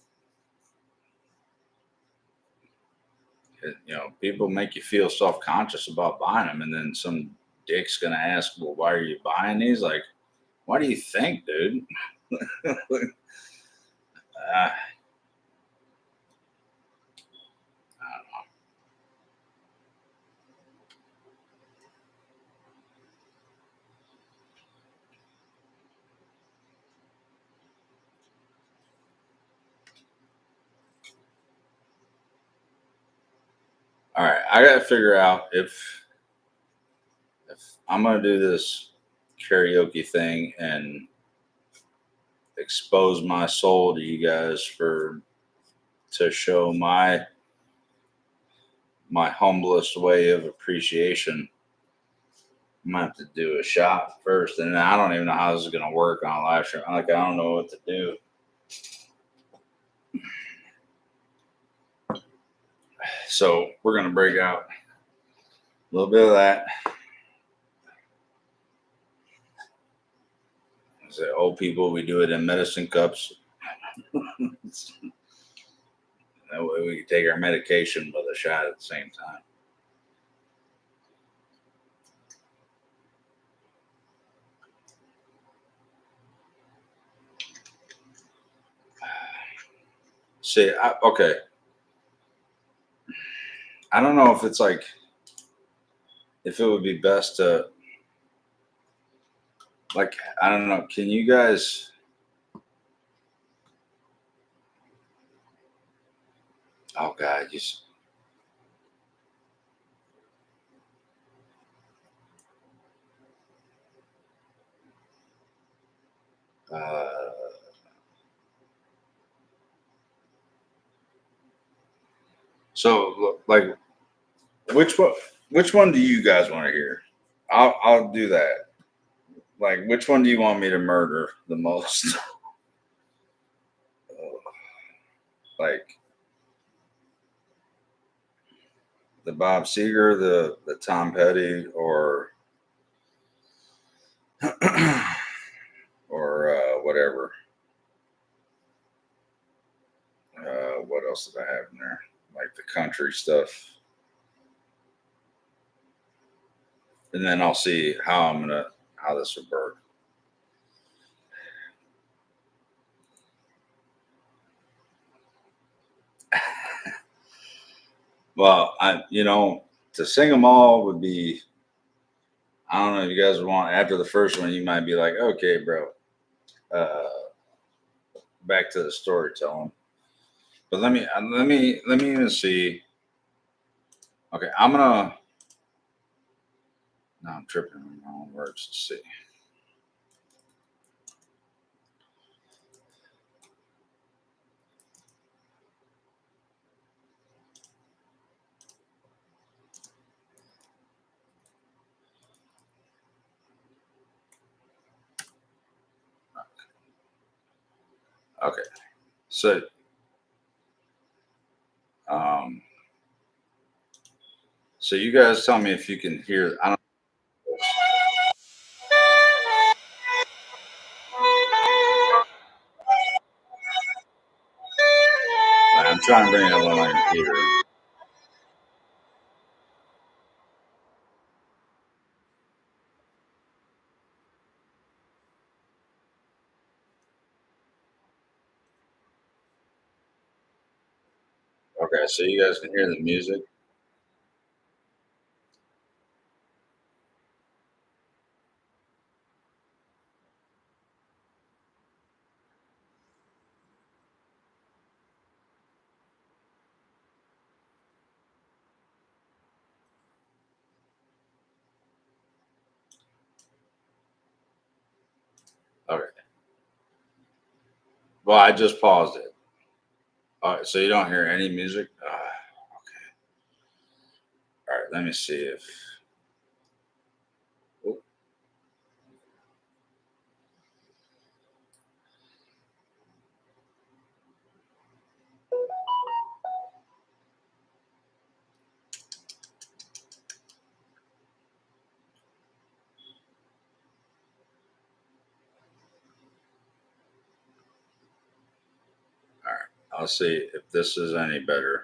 People make you feel self conscious about buying them, and then some dick's gonna ask, "Well, why are you buying these?" Like, why do you think, dude? uh, all right, I gotta figure out if I'm gonna do this karaoke thing and expose my soul to you guys for to show my humblest way of appreciation. I'm gonna have to do a shot first, and I don't even know how this is gonna work on a live stream. Like, I don't know what to do. So we're gonna break out a little bit of that. As old people, we do it in medicine cups. That way we can take our medication with a shot at the same time. See, okay. I don't know if it's like if it would be best to like I don't know. Can you guys? Oh God, uh, so like which one? Which one do you guys want to hear? I'll do that. Like, which one do you want me to murder the most? Like the Bob Seger, the Tom Petty, or whatever. What else did I have in there? Like the country stuff, and then I'll see how this will work. Well, to sing them all would be. I don't know if you guys would want after the first one. You might be like, okay, bro, uh, back to the storytelling. But let me even see. Okay, I'm gonna. No, I'm tripping on my own words. Let's see. Okay. So, um, so you guys tell me if you can hear. I don't. I'm trying to bring it up on my computer. Okay, so you guys can hear the music. Okay. Well, I just paused it. All right, so you don't hear any music. All right, let me see if. Oh, all right, I'll see if this is any better.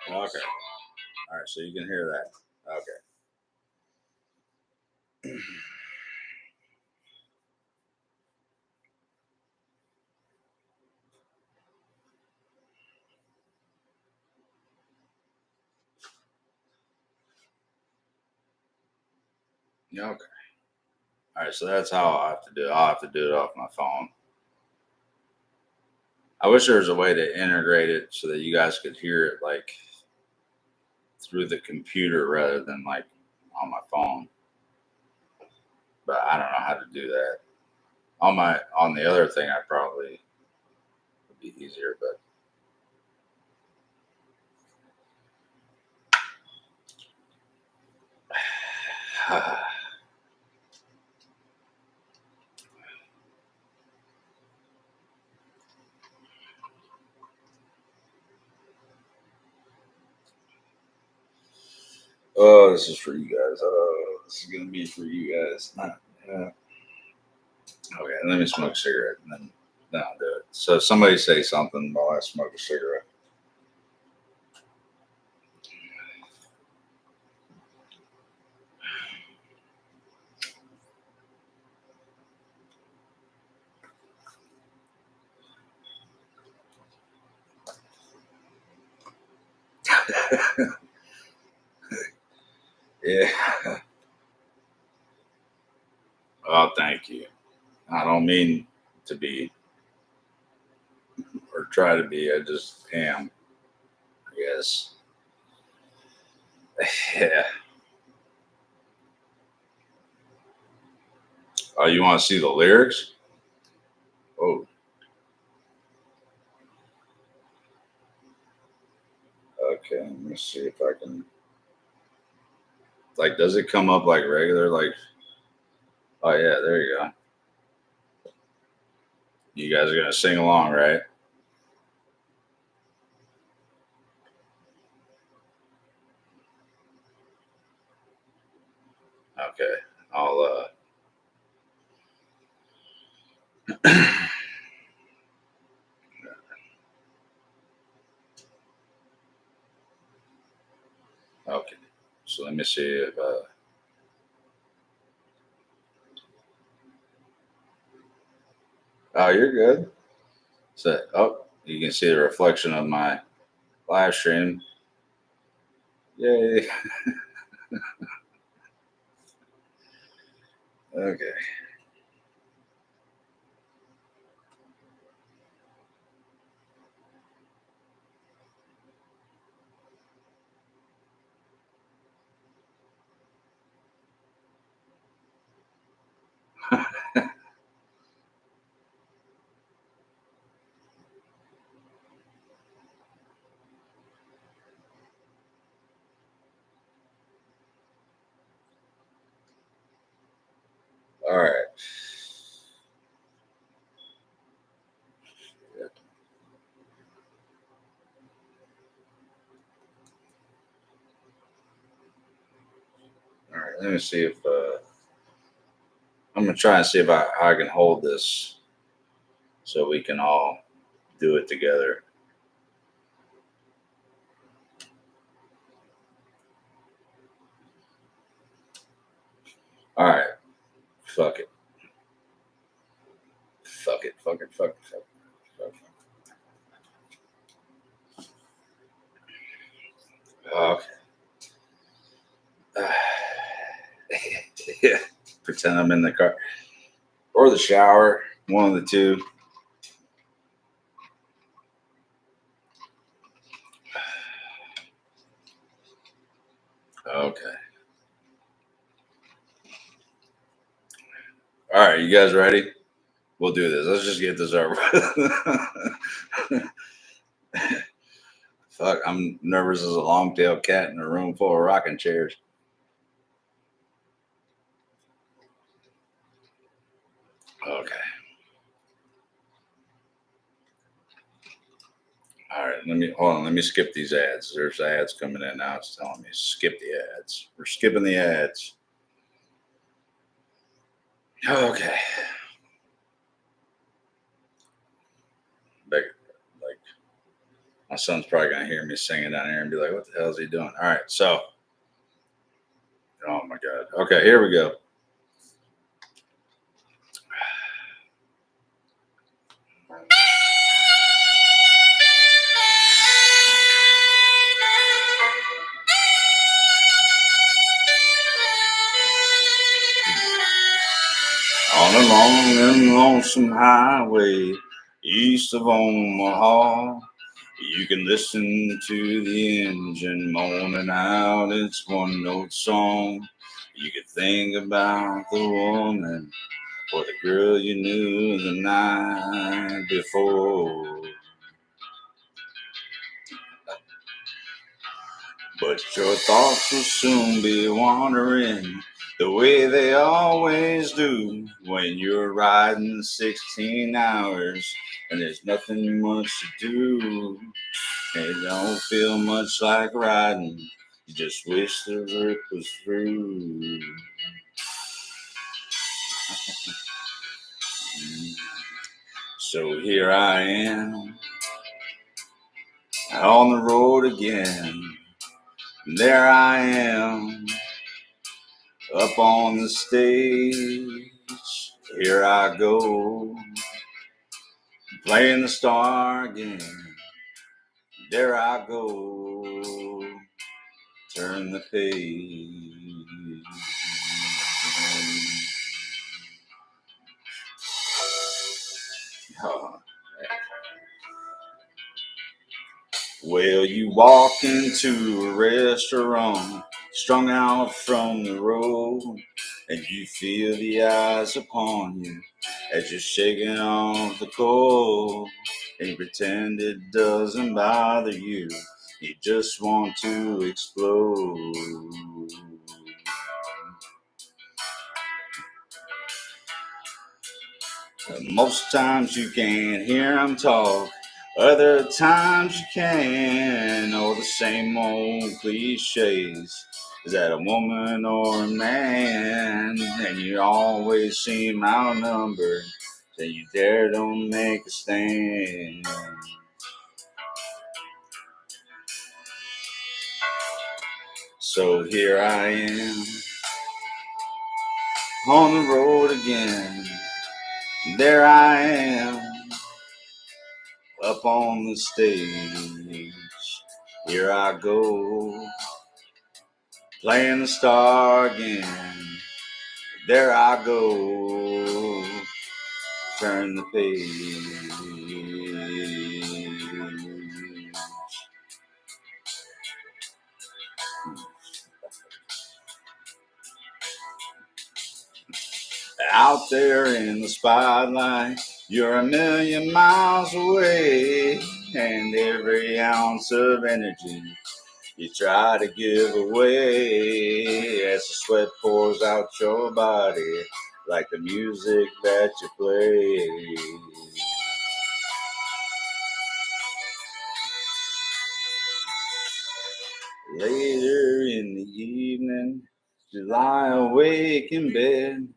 Okay. All right, so you can hear that. Okay. Yeah. Okay. All right, so that's how I have to do it. I'll have to do it off my phone. I wish there was a way to integrate it so that you guys could hear it like through the computer rather than like on my phone. But I don't know how to do that. On the other thing, I probably would be easier. But oh, this is for you guys. Oh, this is gonna be for you guys. Okay, let me smoke a cigarette and then I'll do it. So somebody say something while I smoke a cigarette. Yeah. Oh, thank you. I don't mean to be or try to be. I just am. I guess. Yeah. Oh, you want to see the lyrics? Oh, okay. Let me see if I can. Like, does it come up like regular? Like, oh yeah, there you go. You guys are gonna sing along, right? Okay. I'll. Okay. So let me see if. Oh, you're good. So, oh, you can see the reflection of my live stream. Yay. Okay. let me see if I'm gonna try and see if I can hold this so we can all do it together. All right, fuck it, fuck it, fuck it, fuck it, fuck it. Fuck it. Okay. Yeah, pretend I'm in the car or the shower, one of the two. Okay. All right, you guys ready? We'll do this. Let's just get this over. Fuck, I'm nervous as a long-tailed cat in a room full of rocking chairs. Okay. All right, let me hold on. Let me skip these ads. There's ads coming in now. It's telling me skip the ads. We're skipping the ads. Okay. Like, my son's probably gonna hear me singing down here and be like, "What the hell is he doing?" All right, so, oh my god. Okay, here we go. On a long and lonesome highway east of Omaha, you can listen to the engine moaning out its one note song. You can think about the woman or the girl you knew the night before. But your thoughts will soon be wandering the way they always do when you're riding 16 hours and there's nothing much to do. It don't feel much like riding. You just wish the work was through. So here I am on the road again. There I am up on the stage. Here I go playing the star again. There I go, turn the page. Oh, well, you walk into a restaurant, strung out from the road, and you feel the eyes upon you as you're shaking off the cold, and you pretend it doesn't bother you. You just want to explode. Most times you can't hear them talk, other times you can. Or the same old cliches. Is that a woman or a man? And you always seem outnumbered, then you dare don't make a stand. So here I am on the road again. There I am up on the stage. Here I go playing the star again. There I go, turn the page. Out there in the spotlight, you're a million miles away, and every ounce of energy you try to give away as the sweat pours out your body like the music that you play. Later in the evening, You lie awake in bed,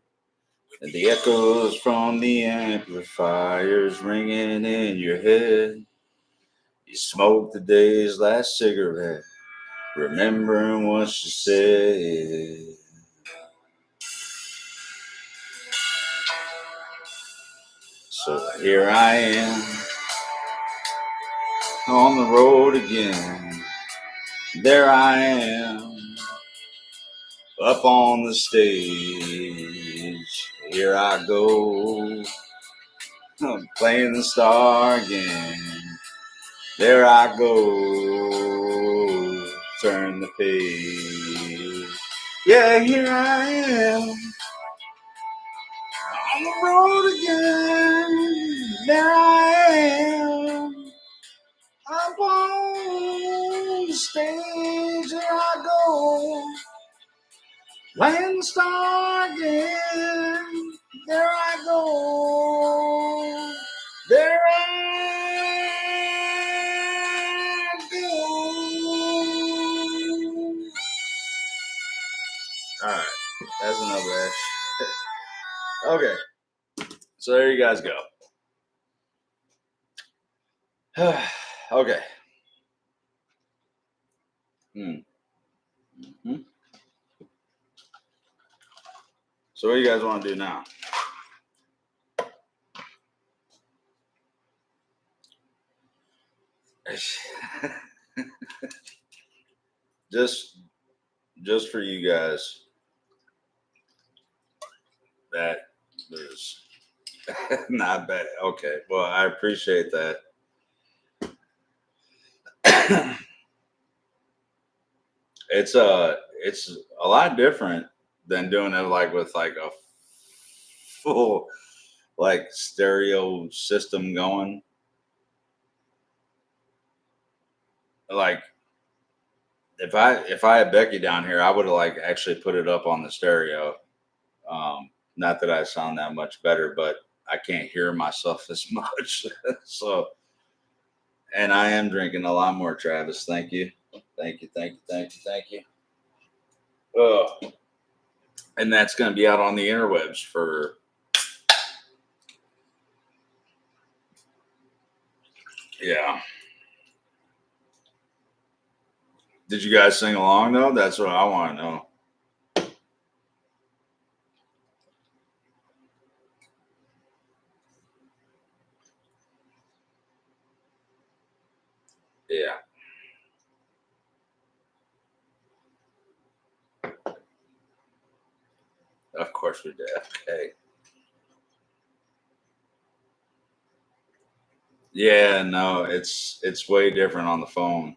and the echoes from the amplifiers ringing in your head. You smoke the day's last cigarette, remembering what she said. So here I am on the road again. There I am up on the stage. Here I go, I'm playing the star again. There I go, turn the page. Yeah, here I am on the road again. There I am up on the stage. Here I go, playing the star again. There I go. There I go. All right, that's enough of that shit. Okay, so there you guys go. Okay. Mm-hmm. So what do you guys want to do now? just for you guys, that was not bad. Okay, well, I appreciate that. It's a lot different than doing it like with like a full like stereo system going. Like if I had Becky down here, I would have like actually put it up on the stereo. Not that I sound that much better, but I can't hear myself as much. So, and I am drinking a lot more, Travis. Thank you. Thank you. Thank you. Thank you. Thank you. And that's going to be out on the interwebs for yeah. Did you guys sing along though? That's what I want to know. Yeah. Of course we did. Okay. Yeah, no, it's way different on the phone.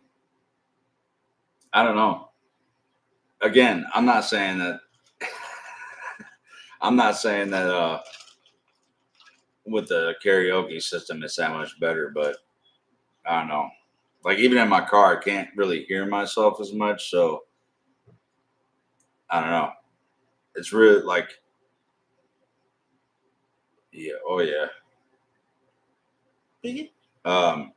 I don't know. Again, I'm not saying that I'm not saying that with the karaoke system it's that much better, but I don't know. Like even in my car, I can't really hear myself as much, so I don't know. It's really like yeah, oh yeah. Um,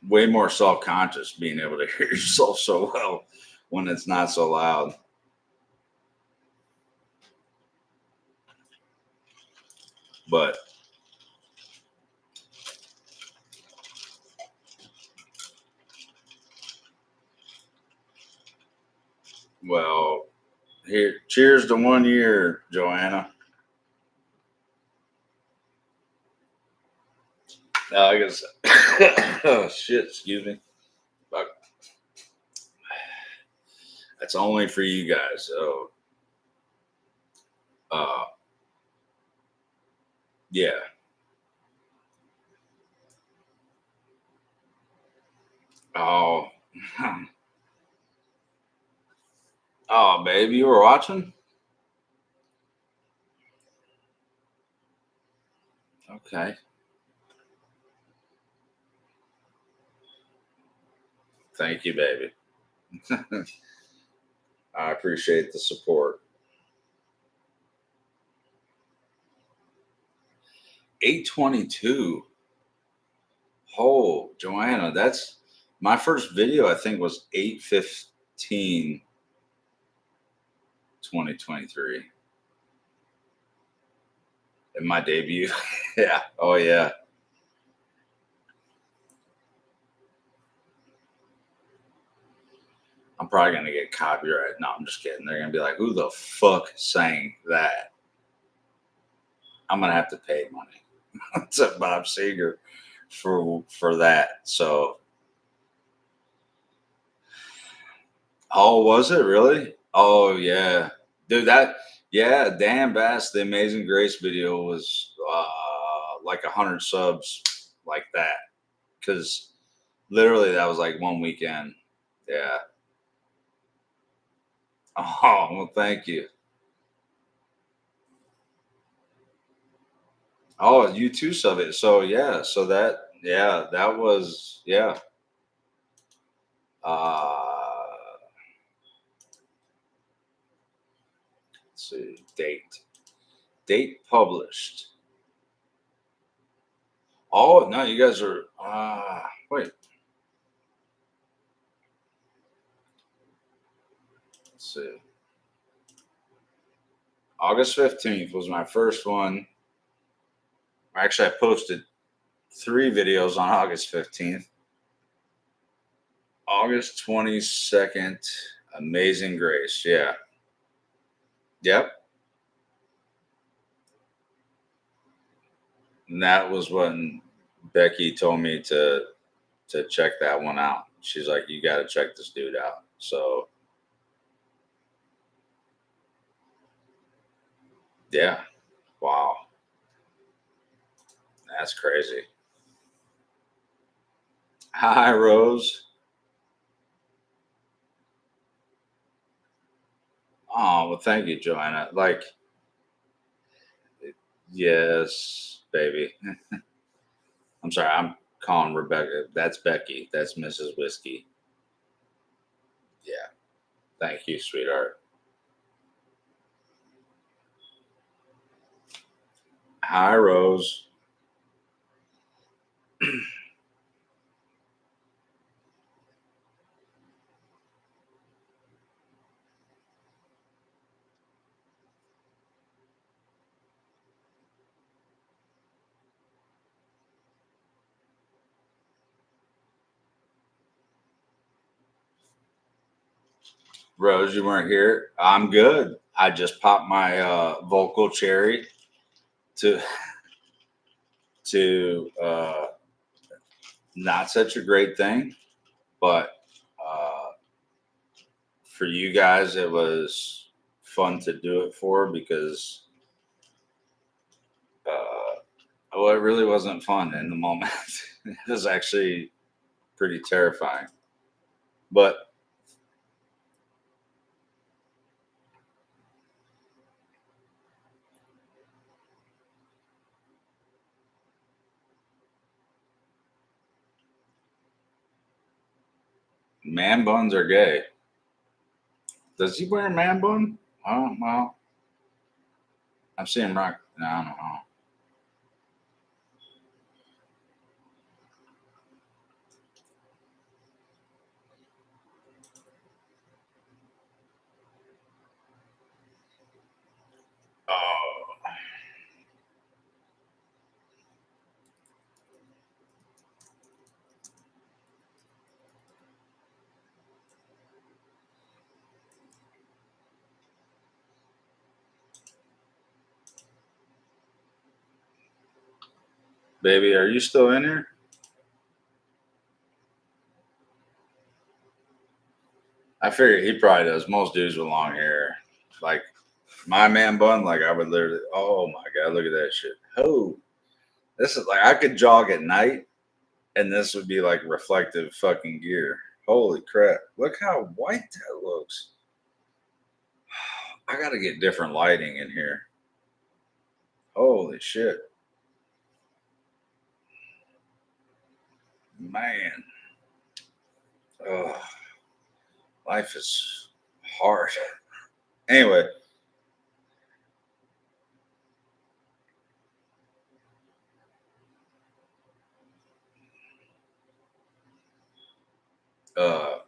way more self-conscious being able to hear yourself so well when it's not so loud. But well, here, cheers to 1 year, Joanna. I guess. Oh shit! Excuse me. Fuck. That's only for you guys. So, uh, yeah. Oh, oh, baby, you were watching. Okay. Thank you, baby. I appreciate the support. 822. Oh, Joanna, that's my first video. I think was 8:15. 2023. In my debut. Yeah. Oh, yeah. I'm probably going to get copyright. No, I'm just kidding. They're going to be like, who the fuck sang that? I'm going to have to pay money to Bob Seger for that. So, oh, was it really? Oh, yeah. Dude, yeah, Dan Bass, the Amazing Grace video was like 100 subs like that. Because literally that was like one weekend. Yeah. Oh, well, thank you. Oh, you too sub it. So yeah, so that was yeah. Let's see, date published. Oh no, you guys are wait. Let's see. August 15th was my first one. Actually, I posted 3 videos on August 15th. August 22nd, Amazing Grace. Yeah. Yep. And that was when Becky told me to check that one out. She's like, you got to check this dude out. So yeah, wow, that's crazy. Hi, Rose. Oh, well, thank you, Joanna. Like, yes, baby. I'm sorry, I'm calling Rebecca. That's Becky. That's Mrs. Whiskey. Yeah, thank you, sweetheart. Hi, Rose. Rose, you weren't here. I'm good. I just popped my vocal cherry to to not such a great thing, but uh, for you guys, it was fun to do it for because well, it really wasn't fun in the moment. It was actually pretty terrifying. But man buns are gay. Does he wear a man bun? Oh well, I've seen him rock. No, I don't know. Oh, baby, are you still in here? I figure he probably does. Most dudes with long hair, like my man bun, like I would literally. Oh my god, look at that shit. Oh, this is like I could jog at night, and this would be like reflective fucking gear. Holy crap! Look how white that looks. I gotta get different lighting in here. Holy shit, man. Oh, life is hard. Anyway, uh,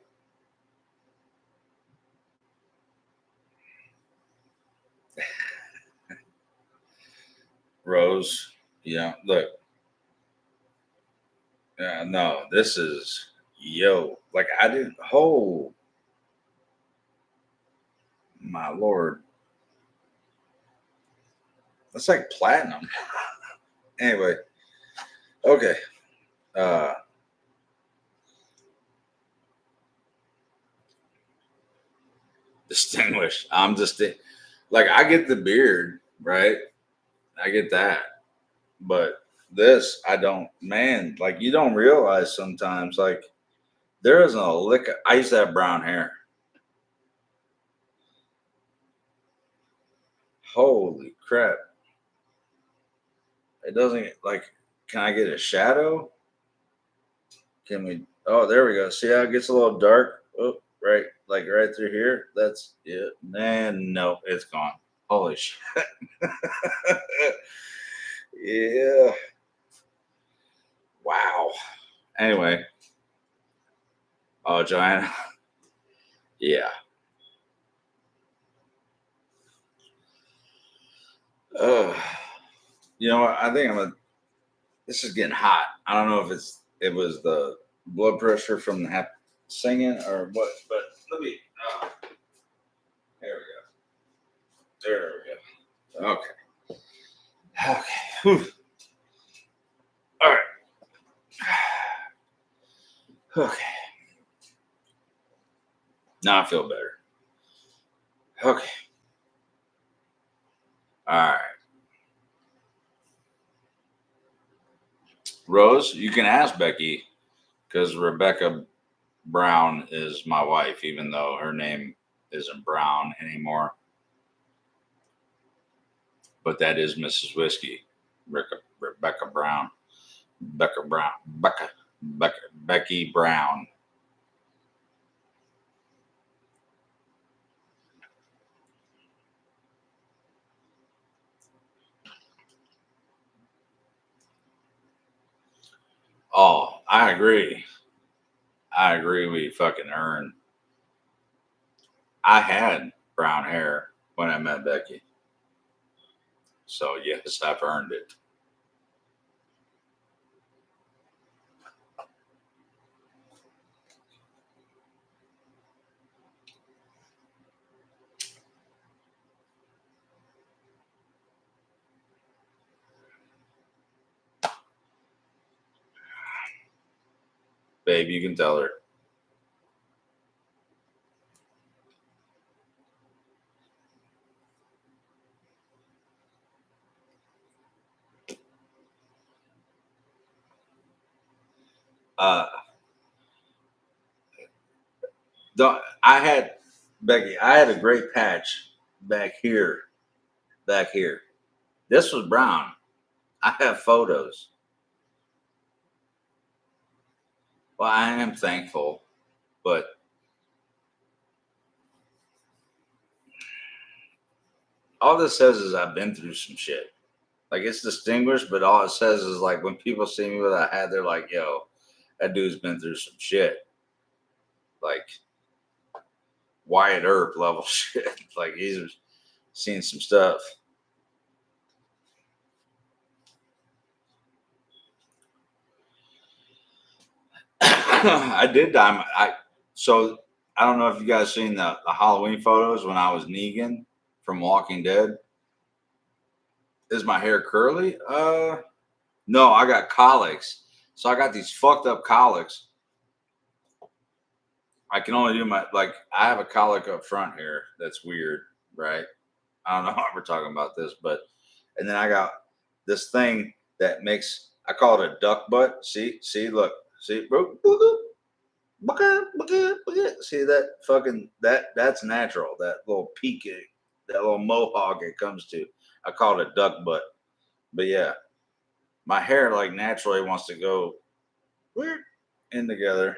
Rose. Yeah, look. No, this is like I didn't. Oh my lord, that's like platinum. Anyway, okay. Uh, distinguished. I'm just like I get the beard, right? I get that, but this I don't. Man, like you don't realize sometimes, like there isn't a lick. I used to have brown hair. Holy crap! It doesn't like. Can I get a shadow? Can we? Oh, there we go. See how it gets a little dark? Oh, right, like right through here. That's it. Man, no, it's gone. Holy shit. Yeah. Wow. Anyway. Oh, Joanna. Yeah. Uh, you know what? I think I'm a. This is getting hot. I don't know if it was the blood pressure from the singing or what, but let me. There we go. There we go. Okay. Okay. Whew. All right. Okay. Now I feel better. Okay. All right. Rose, you can ask Becky because Rebecca Brown is my wife, even though her name isn't Brown anymore. But that is Mrs. Whiskey, Rebecca Brown, Becky Brown. Oh, I agree. I agree. We fucking earned. I had brown hair when I met Becky, so yes, I've earned it. Babe, you can tell her. Uh, I had Becky. I had a great patch back here. Back here. This was brown. I have photos. Well, I am thankful, but all this says is I've been through some shit. Like it's distinguished, but all it says is like when people see me with a hat, they're like, "Yo, that dude's been through some shit." Like Wyatt Earp level shit. Like he's seen some stuff. I did dye. So I don't know if you guys seen the Halloween photos when I was Negan from Walking Dead. Is my hair curly? No, I got colics. So I got these fucked up colics. I can only do like I have a colic up front here. That's weird, right? I don't know why we're talking about this, but and then I got this thing that makes I call it a duck butt. See, look, see, see that fucking that's natural. That little peak, that little mohawk it comes to. I call it a duck butt. But yeah, my hair like naturally wants to go in together.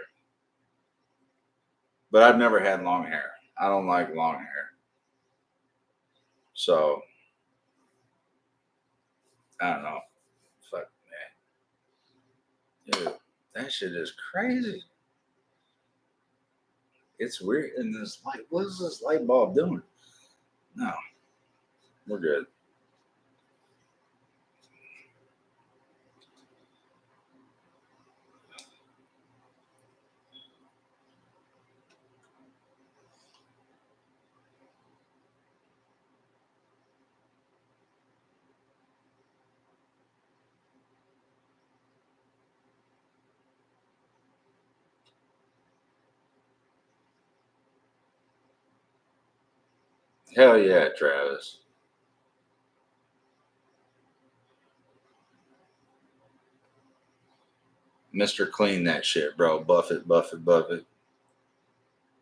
But I've never had long hair. I don't like long hair. So I don't know. Fuck man. Dude, that shit is crazy. It's weird. And this light, what is this light bulb doing? No, we're good. Hell yeah, Travis. Mr. Clean that shit, bro. Buff it, buff it, buff it.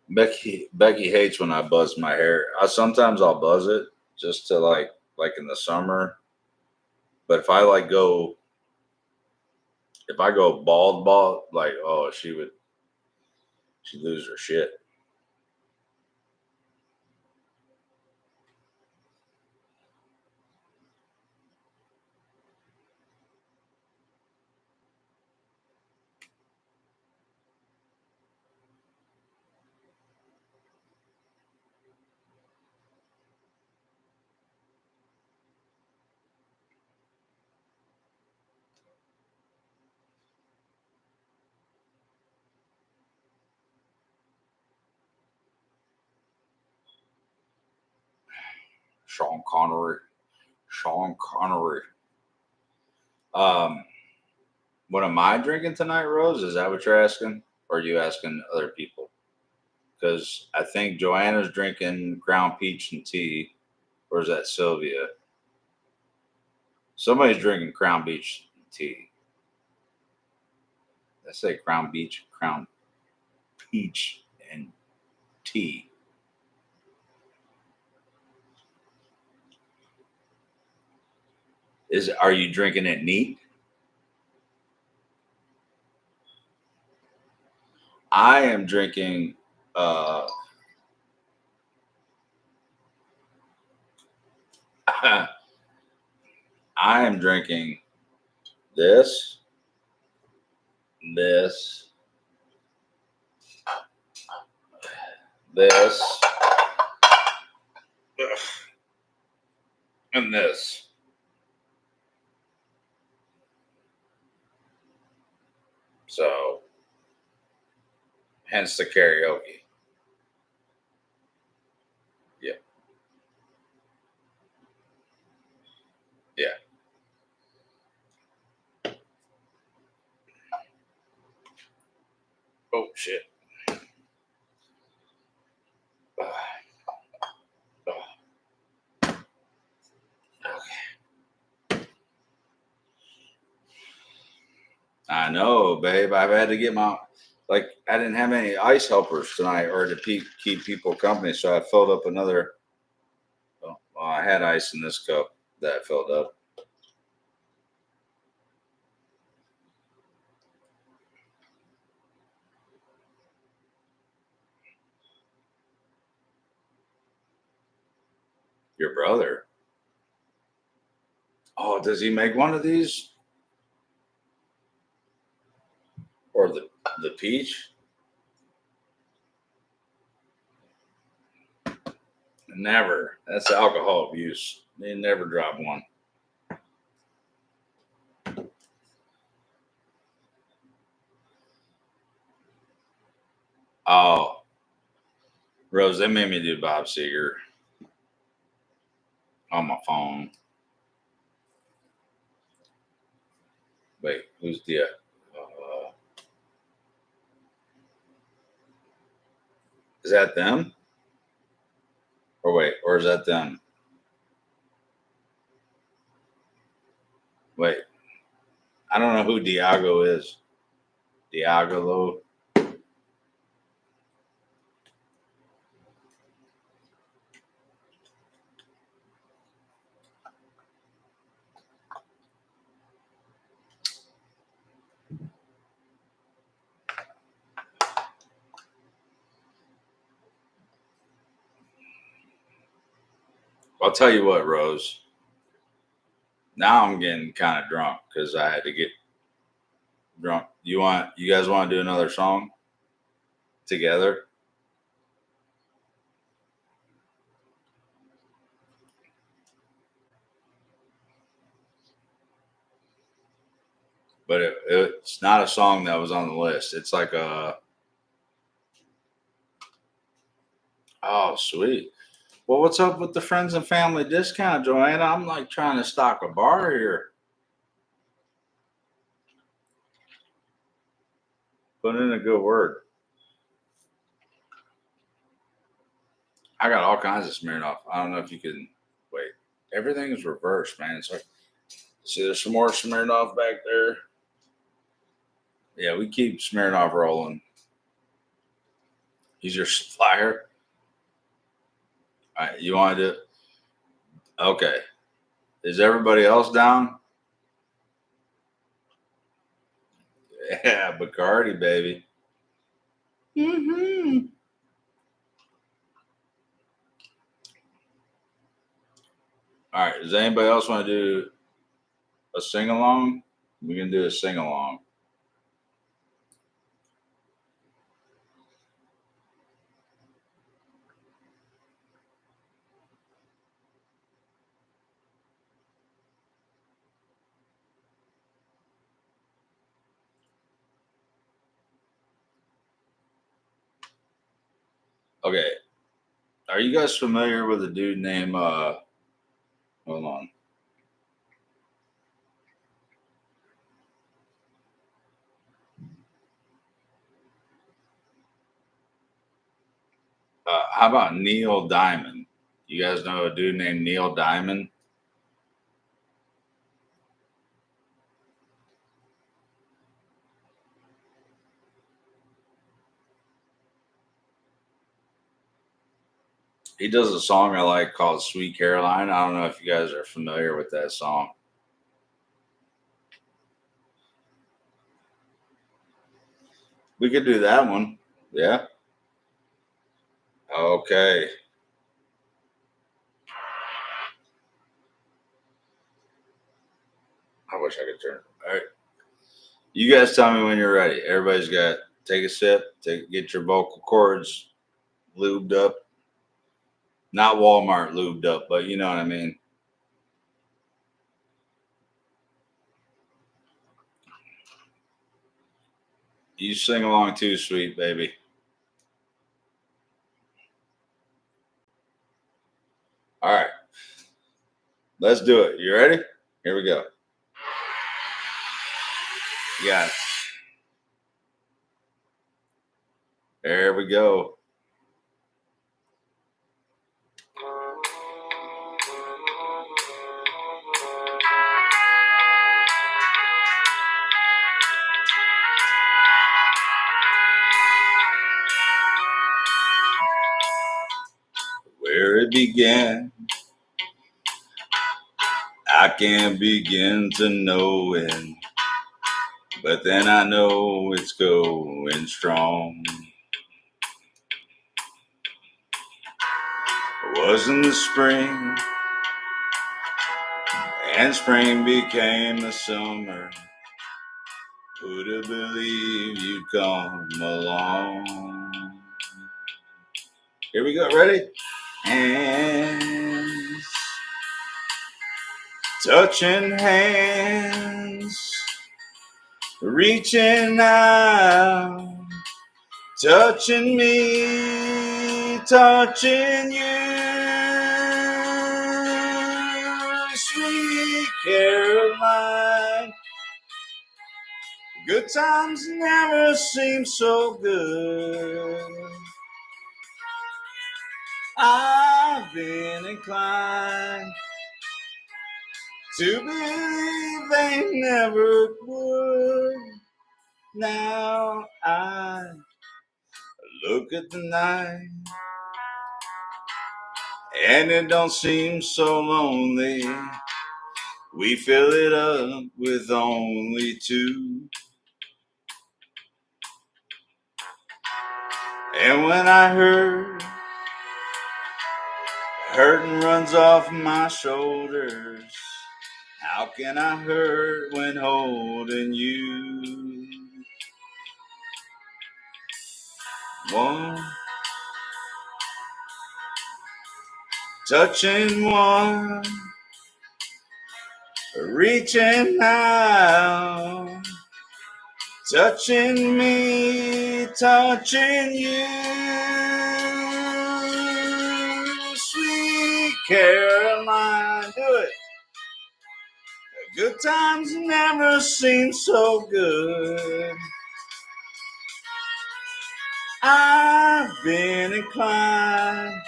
Becky hates when I buzz my hair. Sometimes I'll buzz it just to like in the summer. But if I go bald, like oh she'd lose her shit. Sean Connery. Sean Connery. Um, what am I drinking tonight, Rose? Is that what you're asking? Or are you asking other people? Because I think Joanna's drinking ground peach and tea. Or is that Sylvia? Somebody's drinking Crown Beach tea. I say Crown Beach, Crown Peach, and tea. Are you drinking it neat? I am drinking. Uh, I am drinking this, this, this, and this. So, hence the karaoke. Yeah, yeah. Oh shit. I know, babe. I've had to get I didn't have any ice helpers tonight or to keep people company, so I filled up another. Well, I had ice in this cup that I filled up. Your brother. Oh, does he make one of these or the peach? Never. That's alcohol abuse. They never drop one. Oh, Rose, they made me do Bob Seger on my phone. Wait, who's the? Is that them? Or wait, or is that them? Wait, I don't know who Diago is. Diagolo. I'll tell you what, Rose. Now I'm getting kind of drunk because I had to get drunk. You guys want to do another song together? But it's not a song that was on the list. It's like oh sweet. Well, what's up with the friends and family discount, Joanna? I'm like trying to stock a bar here. Put in a good word. I got all kinds of Smirnoff. I don't know if you can wait. Everything is reversed, man. It's like, see, there's some more Smirnoff back there. Yeah, we keep Smirnoff rolling. He's your supplier. All right, you want to do? Okay. Is everybody else down? Yeah, Bacardi, baby. Mm-hmm. All right. Does anybody else want to do a sing along? We can do a sing along. Okay. Are you guys familiar with a dude named hold on. How about Neil Diamond? You guys know a dude named Neil Diamond? He does a song I like called Sweet Caroline. I don't know if you guys are familiar with that song. We could do that one. Yeah. Okay. I wish I could turn. All right. You guys tell me when you're ready. Everybody's got take a sip, get your vocal cords lubed up. Not Walmart lubed up, but you know what I mean. You sing along too, sweet baby. All right. Let's do it. You ready? Here we go. You got it. There we go. Where it began, I can't begin to know it, but then I know it's going strong. It was in the spring, and spring became the summer. Who'd have believed you'd come along? Here we go, ready? Hands, touching hands, reaching out, touching me, touching you, sweet Caroline. Good times never seem so good. I've been inclined to believe they never would. Now I look at the night and it don't seem so lonely. We fill it up with only two. And when I hurting runs off my shoulders. How can I hurt when holding you? One, touching one, reaching out, touching me, touching you, sweet Caroline. Do it. Good times never seem so good. I've been inclined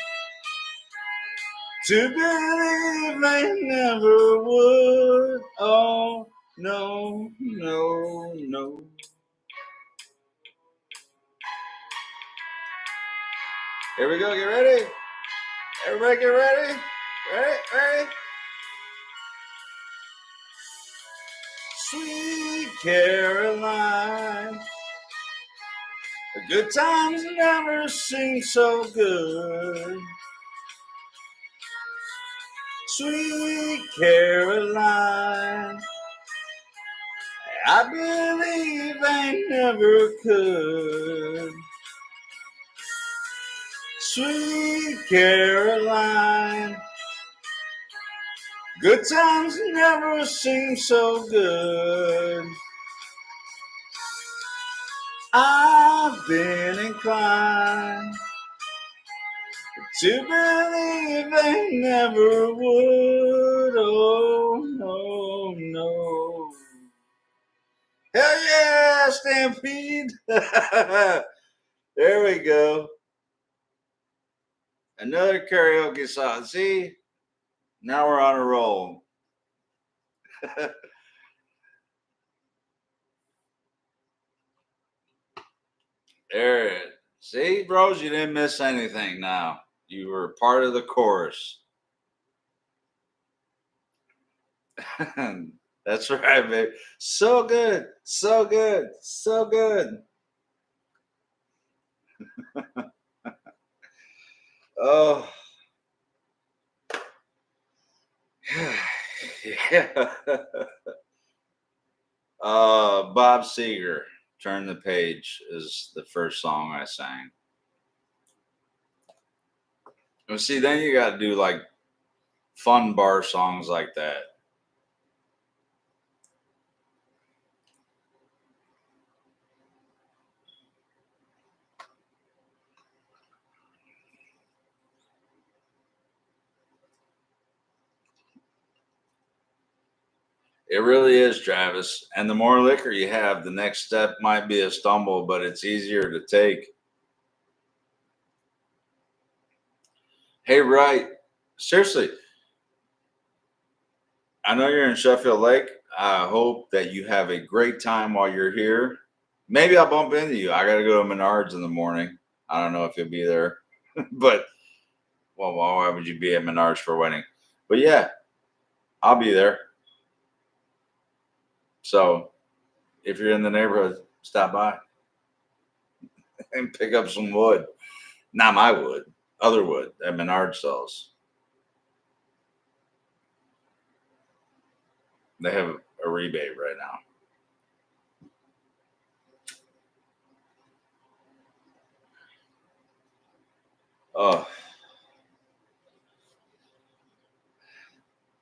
To believe they never would. Oh, no, no, no. Here we go. Get ready. Everybody get ready. Ready? Ready? Sweet Caroline. The good times never seem so good. Sweet Caroline. I believe they never could. Sweet Caroline. Good times never seem so good. I've been inclined to believe they never would. Oh, no, no. Hell yeah, Stampede. There we go. Another karaoke song. See, now we're on a roll. There it is. See, bros, you didn't miss anything now. You were part of the chorus. That's right, babe. So good. So good. So good. Oh. Yeah. Bob Seger, Turn the Page is the first song I sang. Well, see, then you got to do like fun bar songs like that. It really is, Travis. And the more liquor you have, the next step might be a stumble, but it's easier to take. Hey, right. Seriously, I know you're in Sheffield Lake. I hope that you have a great time while you're here. Maybe I'll bump into you. I got to go to Menards in the morning. I don't know if you'll be there, but well, why would you be at Menards for a wedding? But yeah, I'll be there. So if you're in the neighborhood, stop by and pick up some wood. Not my wood, other wood that Menards sells. They have a rebate right now. Oh,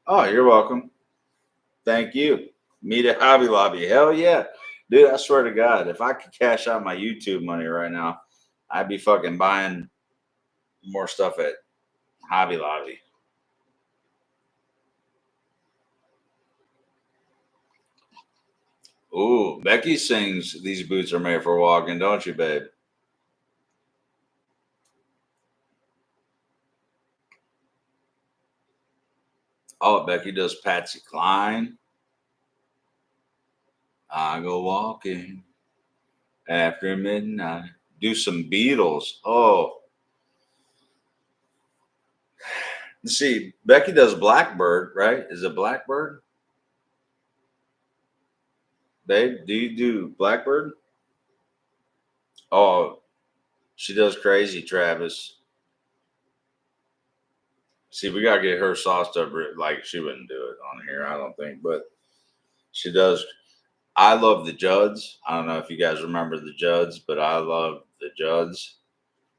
oh, you're welcome. Thank you. Meet at Hobby Lobby. Hell yeah. Dude, I swear to God, if I could cash out my YouTube money right now, I'd be fucking buying more stuff at Hobby Lobby. Ooh, Becky sings These Boots Are Made for Walking, don't you, babe? Oh, Becky does Patsy Cline. I go walking after midnight. Do some Beatles. Oh, see, Becky does Blackbird, right? Is it Blackbird? Babe, do you do Blackbird? Oh, she does Crazy, Travis. See, we gotta get her sauced up. Like she wouldn't do it on here, I don't think, but she does. I love the Judds. I don't know if you guys remember the Judds, but I love the Judds.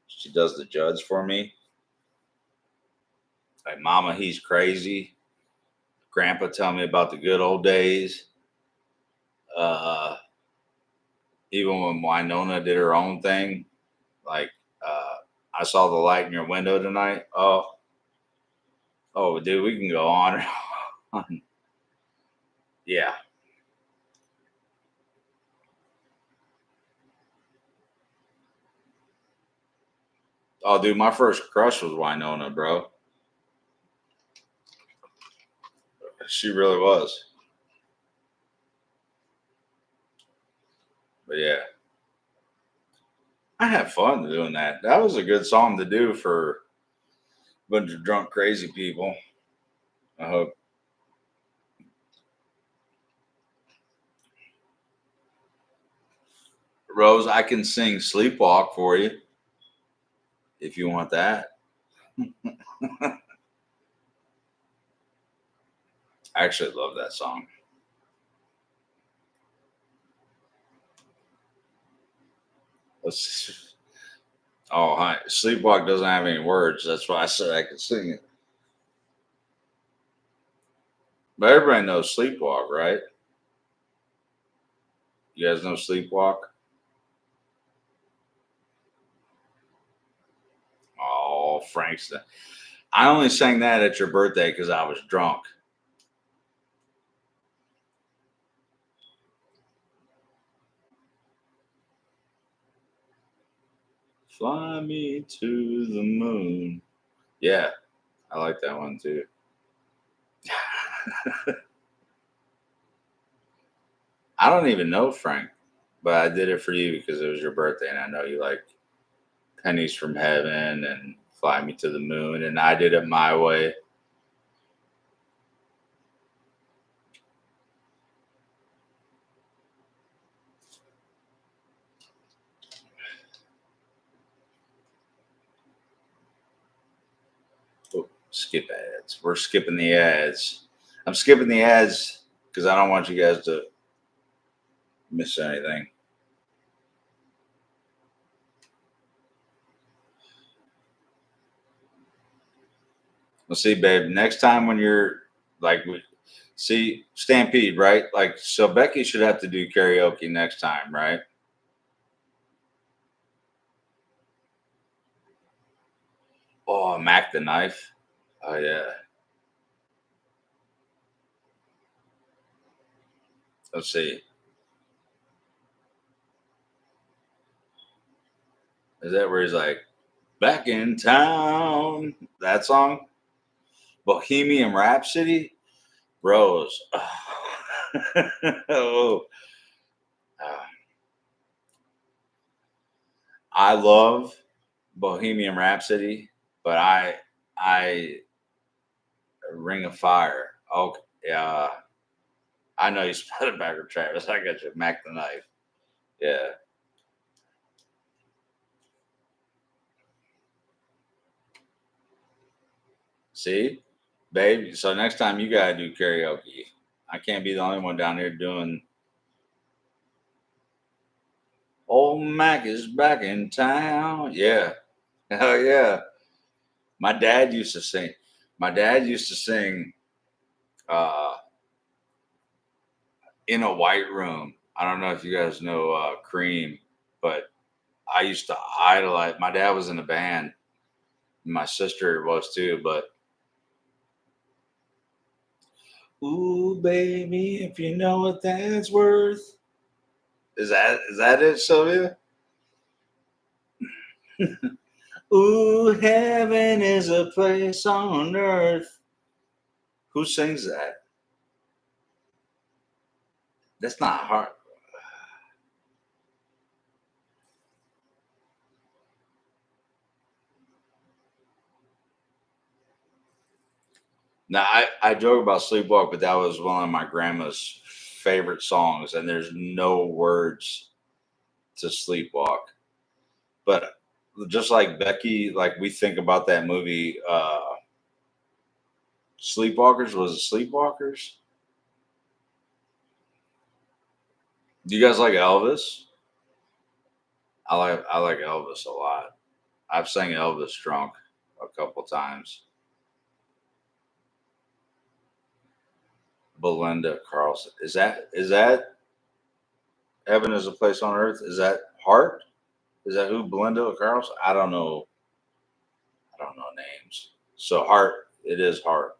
She does the Judds for me. Like Mama, he's crazy. Grandpa, tell me about the good old days. Uh, Even when Winona did her own thing, like I saw the light in your window tonight. Oh, oh, dude, we can go on and on. Yeah. Oh, dude, my first crush was Winona, bro. She really was. But yeah, I had fun doing that. That was a good song to do for a bunch of drunk, crazy people. I hope. Rose, I can sing Sleepwalk for you if you want that. I actually love that song. Let's, oh, hi. Sleepwalk doesn't have any words. That's why I said I could sing it. But everybody knows Sleepwalk, right? You guys know Sleepwalk? Oh, Frankston. I only sang that at your birthday because I was drunk. Fly me to the moon. Yeah, I like that one too. I don't even know Frank, but I did it for you because it was your birthday, and I know you like Pennies from Heaven and Fly Me to the Moon, and I did it my way. Oh, skip ads. We're skipping the ads. I'm skipping the ads because I don't want you guys to miss anything. Well, see, babe, next time when you're like, see, Stampede, right? Like, so Becky should have to do karaoke next time, right? Oh, Mac the Knife. Oh, yeah. Let's see. Is that where he's like, back in town? That song? Bohemian Rhapsody? Rose. Oh, uh, I love Bohemian Rhapsody, but I Ring of Fire. Okay, yeah, I know you spelled it backward, Travis. I got you. Mac the Knife. Yeah. See, babe. So next time you gotta do karaoke. I can't be the only one down here doing. Old Mac is back in town. Yeah. Hell yeah. My dad used to sing. My dad used to sing uh, in a white room. I don't know if you guys know Cream, but I used to idolize. My dad was in a band. My sister was too. But ooh, baby, if you know what that's worth. Is that it, Sylvia? Ooh, heaven is a place on earth. Who sings that? That's not hard. Now I joke about Sleepwalk, but that was one of my grandma's favorite songs, and there's no words to Sleepwalk. But just like Becky, like we think about that movie, Sleepwalkers. Was it Sleepwalkers? Do you guys like Elvis? I like Elvis a lot. I've sang Elvis drunk a couple times. Belinda Carlson. Is that Heaven is a Place on Earth? Is that Heart? Is that who Belinda Carlson? I don't know. I don't know names. So Heart. It is Heart.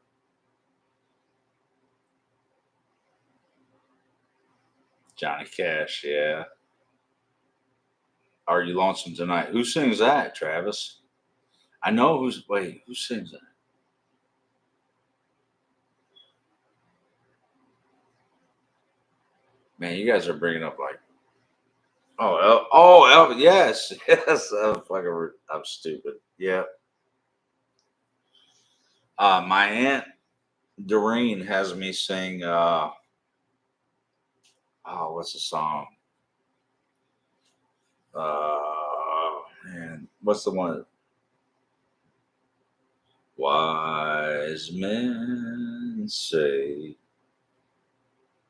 Johnny Cash. Yeah. Are you lonesome tonight? Who sings that, Travis? I know who's. Wait, who sings that? Man, you guys are bringing up like, oh, Elvis, yes, yes. I'm stupid. Yeah. My aunt Doreen has me sing. Oh, what's the song? Man, what's the one? Wise men say.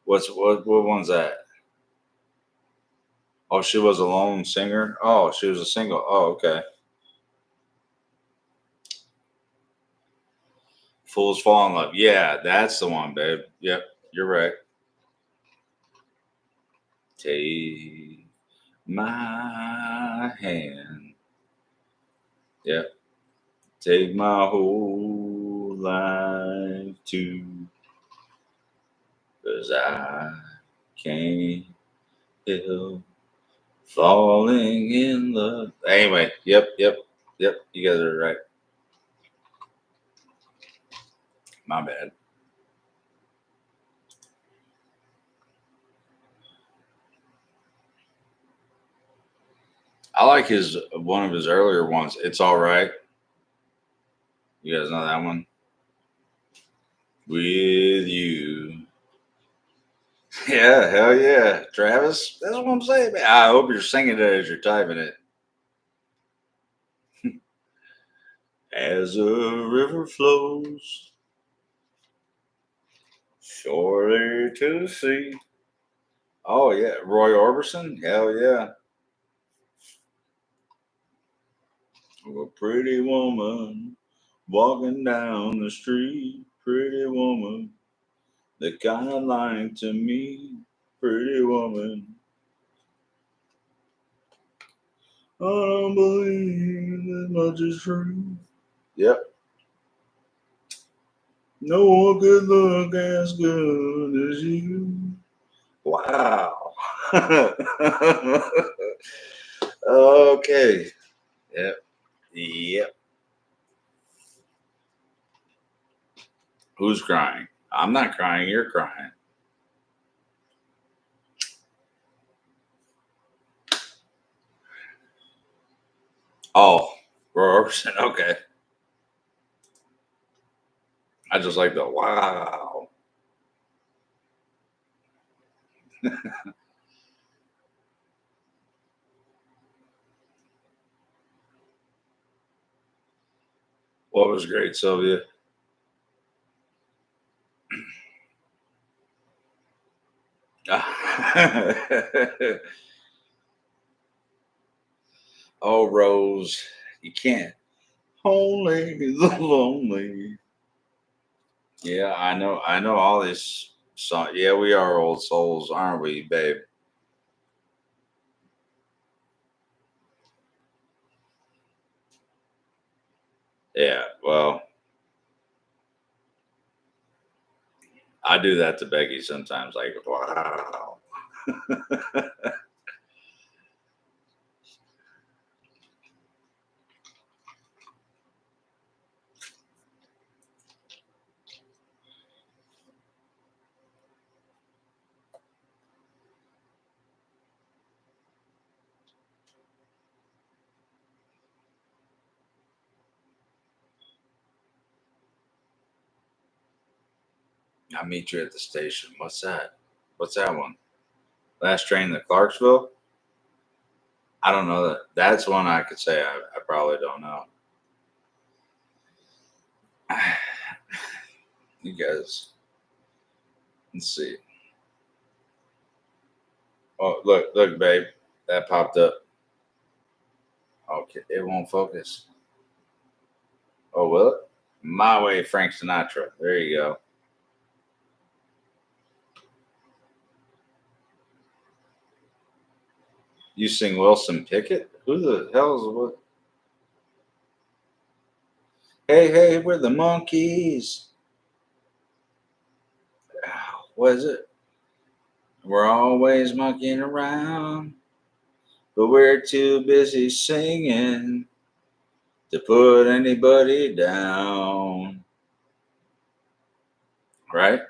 What one's that? Oh, she was a lone singer. Oh, she was a single. Oh, okay. Fools fall in love. Yeah, that's the one, babe. Yep, you're right. Take my hand. Yep. Take my whole life too, 'cause I can't help falling in love. Anyway, yep. You guys are right. My bad. I like his one of his earlier ones. It's all right. You guys know that one? With you. Yeah, hell yeah. Travis, that's what I'm saying, man. I hope you're singing it as you're typing it. As a river flows surely to the sea. Oh yeah, Roy Orbison. Hell yeah. A pretty woman walking down the street. Pretty woman, the kind of lying to me. Pretty woman, I don't believe that much is true. Yep. No one could look as good as you. Wow. Okay. Yep. Yep. Who's crying? I'm not crying. You're crying. Oh, Roy Orbison. Okay. I just like the wow. What was great, Sylvia? Oh, Rose, you can't. Only the lonely. Yeah, I know. I know all these songs. Yeah, we are old souls, aren't we, babe? Yeah. Well, I do that to Becky sometimes. Like, wow. I'll meet you at the station. What's that? What's that one? Last train to Clarksville? I don't know that. That's one I could say I probably don't know. You guys, let's see. Oh, look, babe. That popped up. Okay, it won't focus. Oh, will it? My Way, Frank Sinatra. There you go. You sing Wilson Pickett? Who the hell is what? Hey, we're the monkeys. What is it? We're always monkeying around, but we're too busy singing to put anybody down. Right?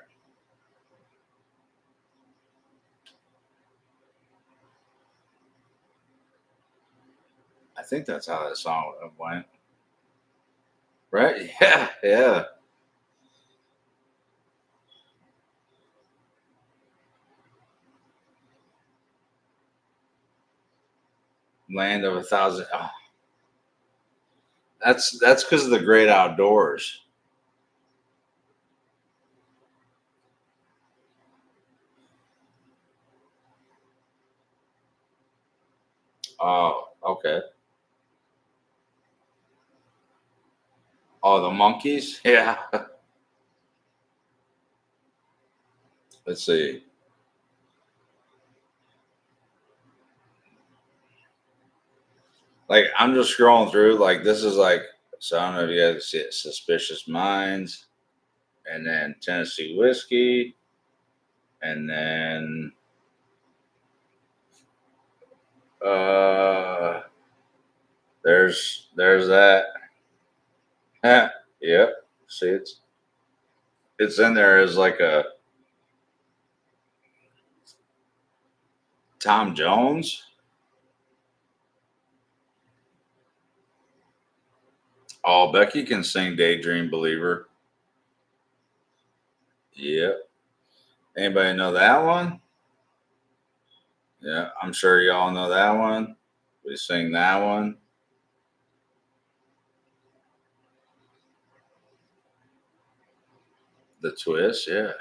I think that's how that song went. Right? Yeah, yeah. Land of a thousand. Oh, that's because of the great outdoors. Oh, okay. Oh, the monkeys. Yeah. Let's see. Like I'm just scrolling through. Like this is like. So I don't know if you guys see it. Suspicious Minds, and then Tennessee Whiskey, and then uh, there's that. Yep. See, it's in there as like a Tom Jones. Oh, Becky can sing Daydream Believer. Yep. Anybody know that one? Yeah, I'm sure y'all know that one. We sing that one. The Twist, yeah.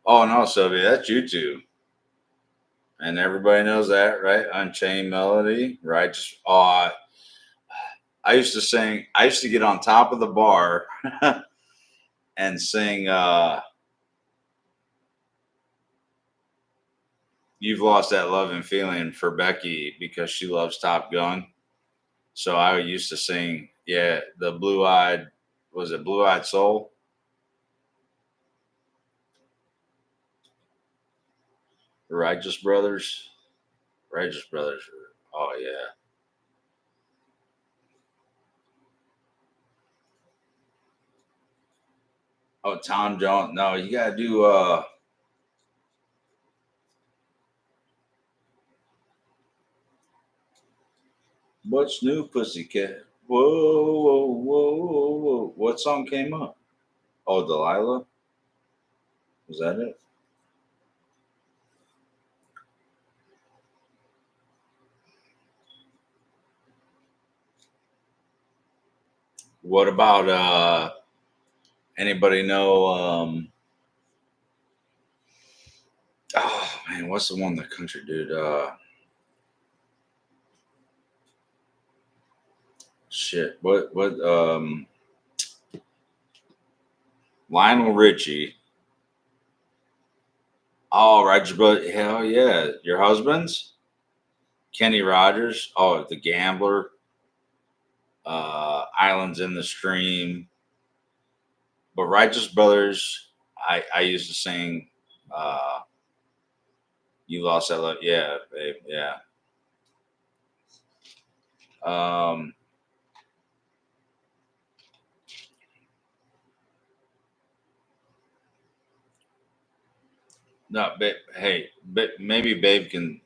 Oh no, Sylvia, that's you two. And everybody knows that, right? Unchained Melody, right? Just I used to sing, I used to get on top of the bar and sing You've Lost That Love and Feeling for Becky because she loves Top Gun. So I used to sing, yeah, the Blue Eyed, was it Blue Eyed Soul? Righteous Brothers. Righteous Brothers. Oh yeah. Oh, Tom Jones. No, you gotta do What's New Pussycat? Whoa, whoa, whoa, whoa, whoa. What song came up? Oh, Delilah? Was that it? What about anybody know oh man, what's the one the country dude? Shit. What Lionel Richie. Oh, Roger, but hell yeah. Your husband's? Kenny Rogers. Oh, The Gambler. Islands in the Stream. But Righteous Brothers, I used to sing You Lost That Love. Yeah, babe. Yeah. Um, no, babe. Hey, maybe Babe can.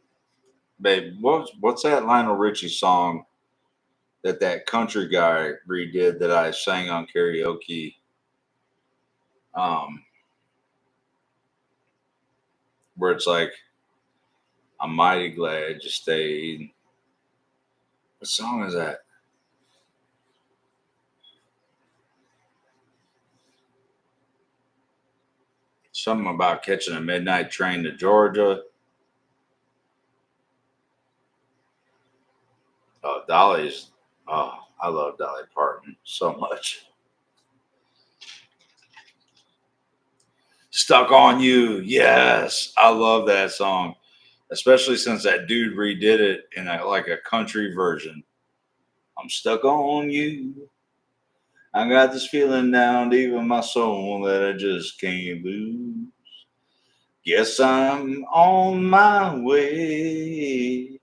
Babe, what's that Lionel Richie song that country guy redid that I sang on karaoke? Um, where it's like, I'm mighty glad you stayed. What song is that? Something about catching a midnight train to Georgia. Oh, Dolly's. Oh, I love Dolly Parton so much. Stuck on You. Yes, I love that song, especially since that dude redid it in like a country version. I'm stuck on you. I got this feeling down deep in my soul that I just can't lose. Guess I'm on my way.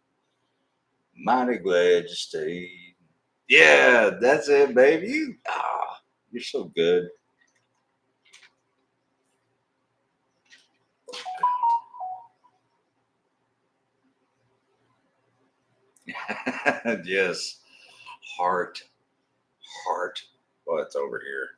Mighty glad you stayed. Yeah, that's it, baby. You're so good. Yes. Heart. Heart. Well, it's over here.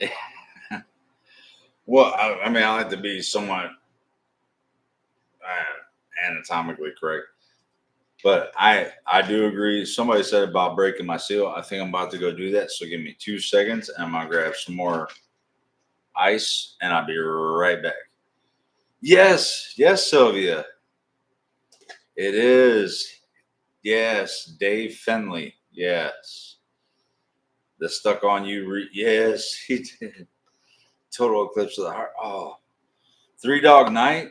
Yeah. Well, I mean, I like to be somewhat anatomically correct, but I do agree. Somebody said about breaking my seal. I think I'm about to go do that. So give me 2 seconds, and I'm gonna grab some more ice, and I'll be right back. Yes, yes, Sylvia, it is. Yes, Dave Finley. Yes, the stuck on you. Yes, he did. Total eclipse of the heart. Oh, Three Dog Night.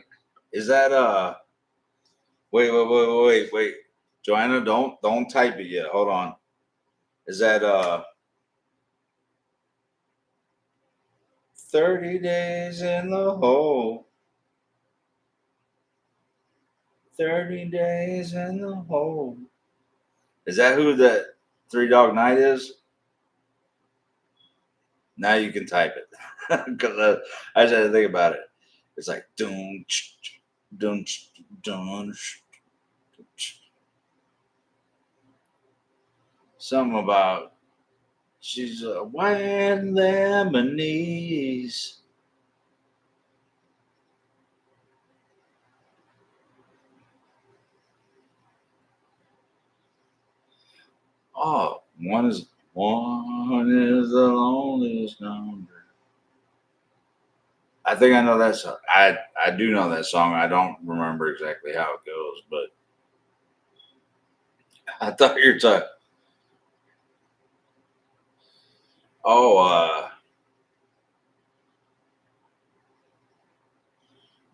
Is that wait. Joanna, don't type it yet. Hold on. Is that 30 days in the hole? 30 days in the hole. Is that who that Three Dog Night is? Now you can type it. Because I just had to think about it. It's like dun dun dun. Something about she's a white Lebanese. Oh, one is the loneliest number. I think I know that song. I do know that song. I don't remember exactly how it goes, but I thought you were talking. Oh,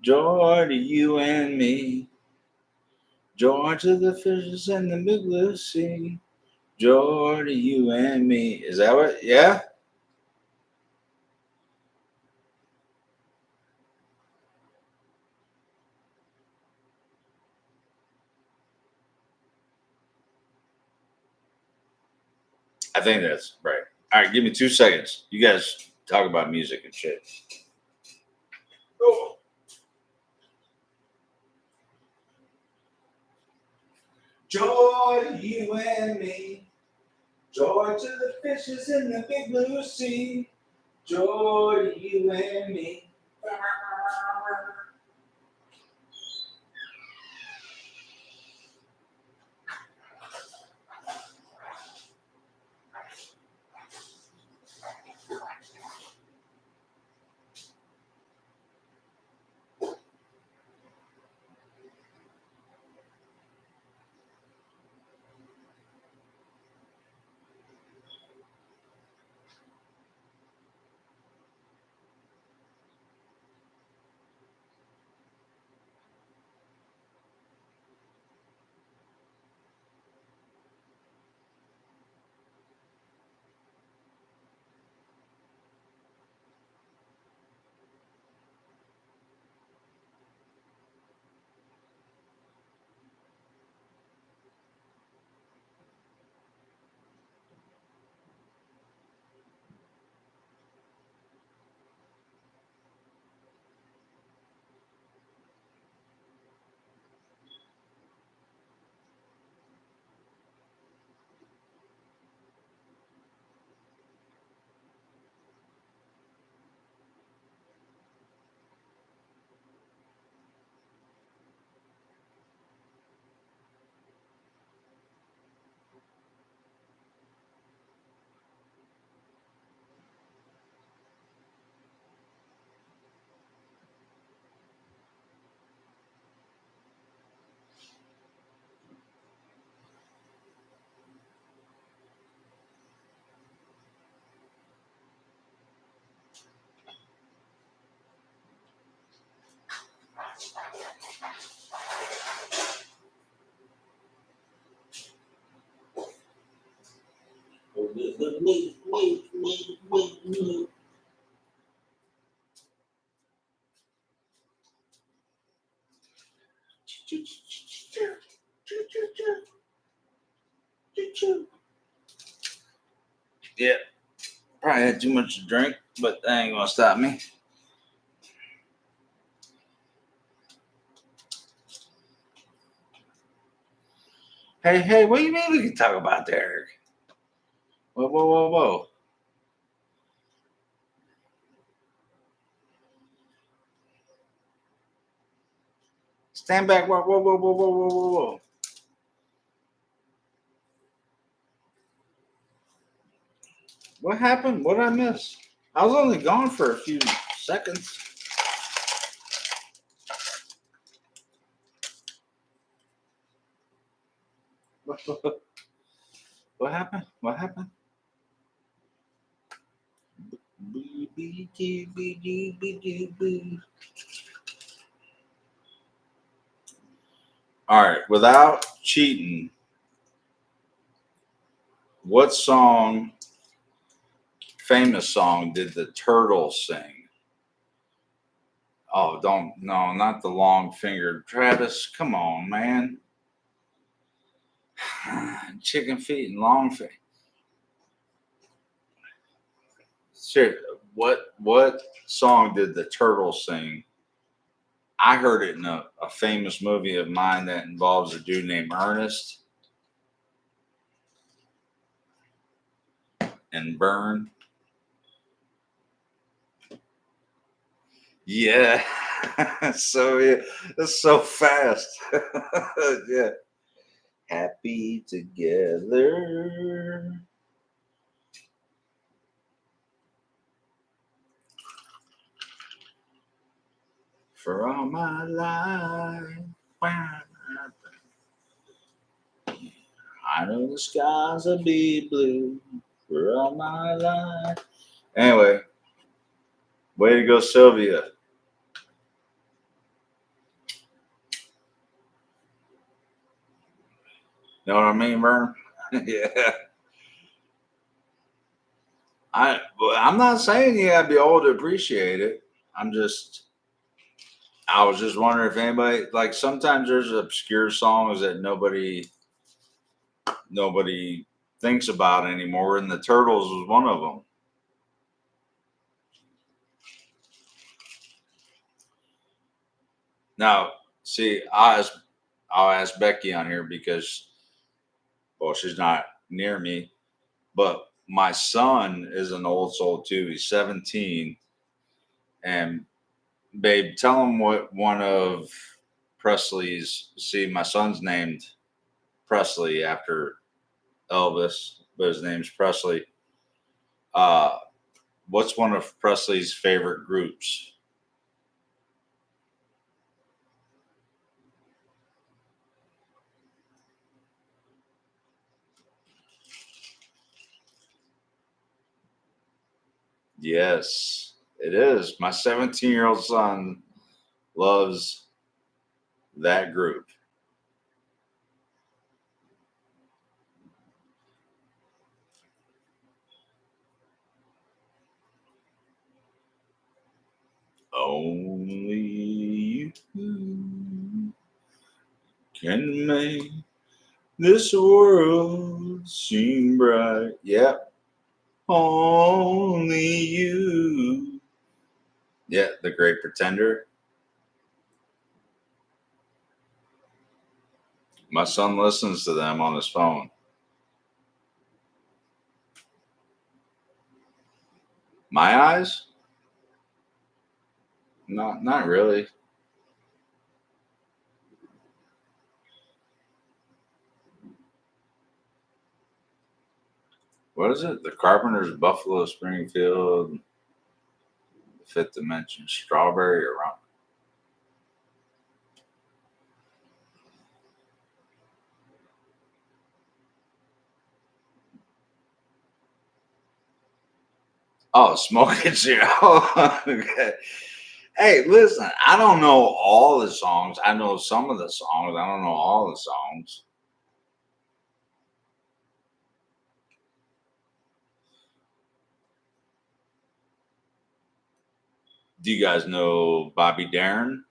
Joy to you and me. Joy to the fishes in the big blue sea. Joy to you and me. Is that what? Yeah, I think that's right. All right, give me 2 seconds. You guys talk about music and shit. Oh. Joy to you and me. Joy to the fishes in the big blue sea. Joy to you and me. Yeah, probably had too much to drink, but that ain't gonna stop me. Hey, what do you mean we can talk about that, Eric? Whoa. Stand back. Whoa. What happened? What did I miss? I was only gone for a few seconds. What happened? What happened? All right, without cheating, what song, famous song, did the Turtles sing? Oh, no, not the long fingered Travis. Come on, man. Chicken feet and long feet. Sure. What song did the Turtles sing? I heard it in a famous movie of mine that involves a dude named Ernest and Burn. Yeah. So yeah, it's so fast. Yeah. Happy together. For all my life. I know the skies will be blue for all my life. Anyway, way to go, Sylvia. Know what I mean, Vern? Yeah. I'm not saying you gotta be old to appreciate it. I was just wondering if anybody, like, sometimes there's obscure songs that nobody thinks about anymore, and the Turtles was one of them. Now, see, I'll ask Becky on here because, well, she's not near me, but my son is an old soul too. He's 17, and babe, tell him what one of Presley's. See, my son's named Presley after Elvis, but his name's Presley. Uh, what's one of Presley's favorite groups? Yes, it is. My 17-year-old son loves that group. Only you can make this world seem bright. Yep. Only you. Yeah, the great pretender. My son listens to them on his phone. My eyes? Not really. What is it? The Carpenters, Buffalo Springfield, Fifth Dimension, Strawberry or Rum. Oh, Smoking Joe. Okay. Hey, listen, I don't know all the songs. I know some of the songs. I don't know all the songs. Do you guys know Bobby Darin?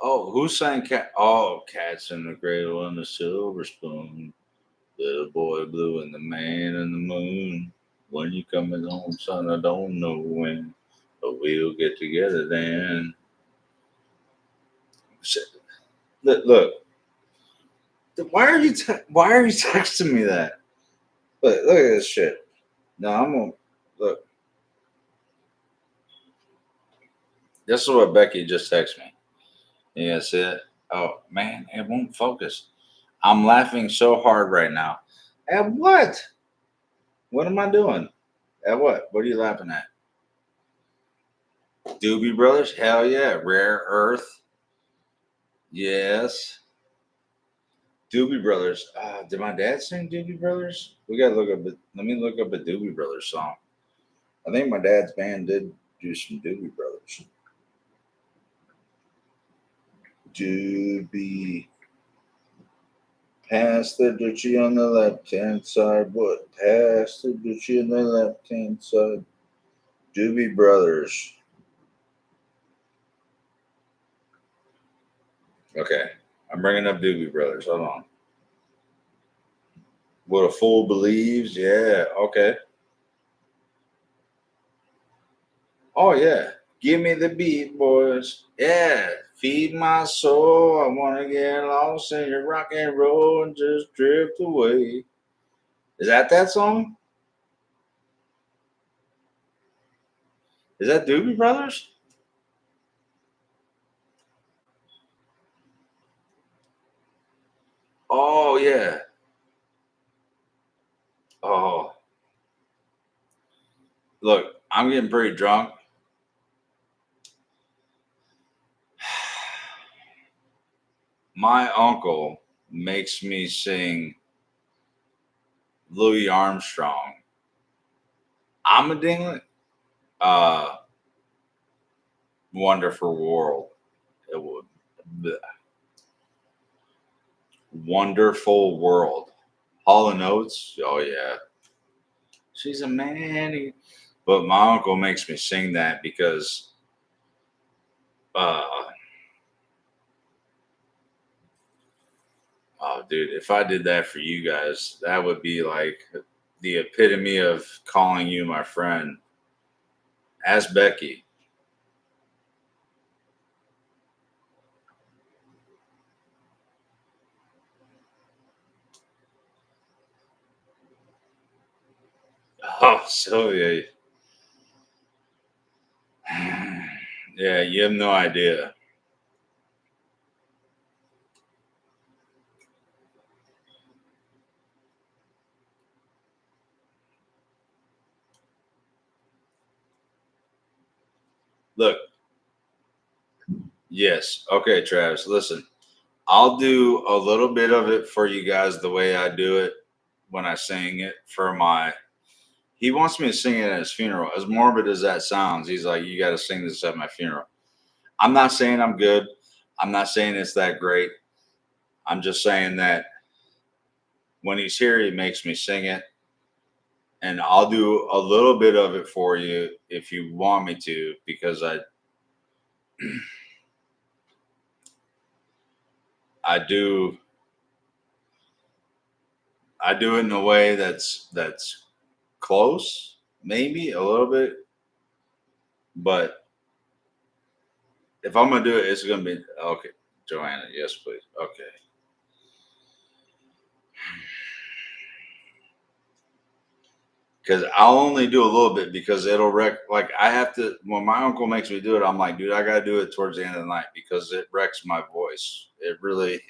Oh, who sang Cat? Oh, Cats in the Cradle and the Silver Spoon. Little boy blue and the man in the moon. When you coming home, son, I don't know when, but we'll get together then. Shit. Look, why are you texting me that? Look at this shit. No, I'm gonna look. This is what Becky just texted me. Yeah, see it? Oh man, it won't focus. I'm laughing so hard right now. At what? What am I doing? At what? What are you laughing at? Doobie Brothers? Hell yeah. Rare Earth? Yes. Doobie Brothers. Did my dad sing Doobie Brothers? We gotta look up. Let me look up a Doobie Brothers song. I think my dad's band did do some Doobie Brothers. Doobie. Pass the Dutchie on the left hand side. What? Pass the Dutchie on the left hand side. Doobie Brothers. Okay. I'm bringing up Doobie Brothers. Hold on. What a Fool Believes. Yeah. Okay. Oh, yeah. Give me the beat, boys. Yeah. Feed my soul. I want to get lost in your rock and roll and just drift away. Is that song? Is that Doobie Brothers? Oh, yeah. Oh, look, I'm getting pretty drunk. My uncle makes me sing Louis Armstrong. I'm a dinglet. Uh, Wonderful World. It would. Bleh. Wonderful World. Hall and Oates. Oh yeah, she's a man. But my uncle makes me sing that because, uh, oh dude, if I did that for you guys, that would be like the epitome of calling you my friend. Ask Becky. Oh, so yeah, yeah. You have no idea. Look, yes, okay, Travis. Listen, I'll do a little bit of it for you guys the way I do it when I sing it for my. He wants me to sing it at his funeral. As morbid as that sounds, he's like, "You got to sing this at my funeral." I'm not saying I'm good. I'm not saying it's that great. I'm just saying that when he's here, he makes me sing it, and I'll do a little bit of it for you if you want me to, because I do I do it in a way that's close, maybe a little bit, but if I'm gonna do it, it's gonna be okay. Joanna, yes, please. Okay. Because I'll only do a little bit because it'll wreck. Like I have to when my uncle makes me do it, I'm like, dude, I gotta do it towards the end of the night because it wrecks my voice. It really.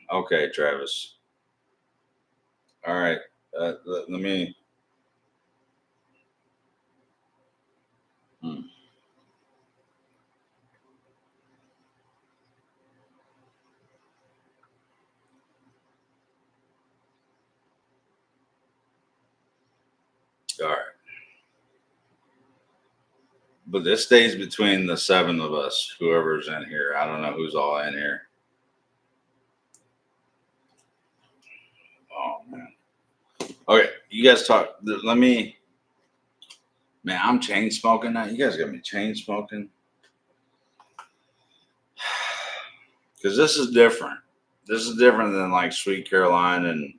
Okay, Travis. All right. Let me. Hmm. All right. But this stays between the seven of us, whoever's in here. I don't know who's all in here. Okay, you guys talk. Let me. Man, I'm chain smoking now. You guys got me chain smoking. Because this is different. This is different than like Sweet Caroline and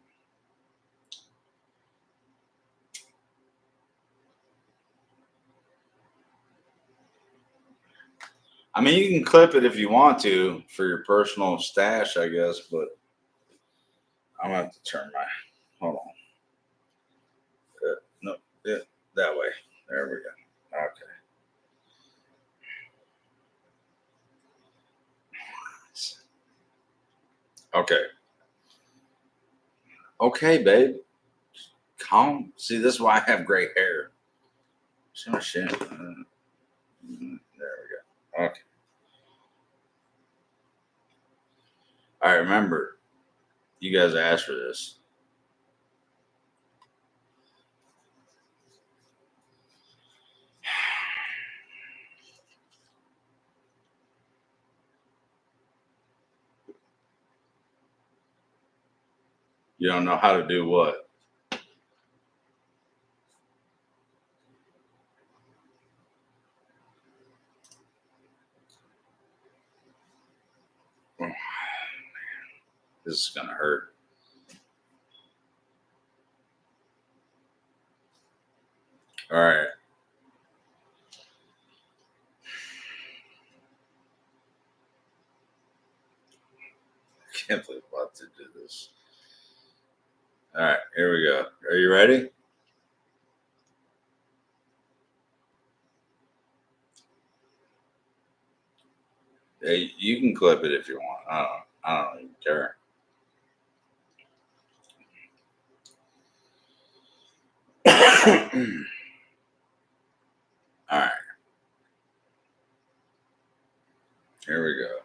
I mean, you can clip it if you want to for your personal stash, I guess, but I'm gonna have to turn my. Hold on. No, yeah, that way. There we go. Okay. Okay. Okay, babe. Calm. See, this is why I have gray hair. So shit. There we go. Okay. All right. Remember, you guys asked for this. You don't know how to do what? This is gonna hurt. All right. I can't believe I'm about to do this. All right, here we go. Are you ready? Hey, you can clip it if you want. I don't even care. All right, here we go.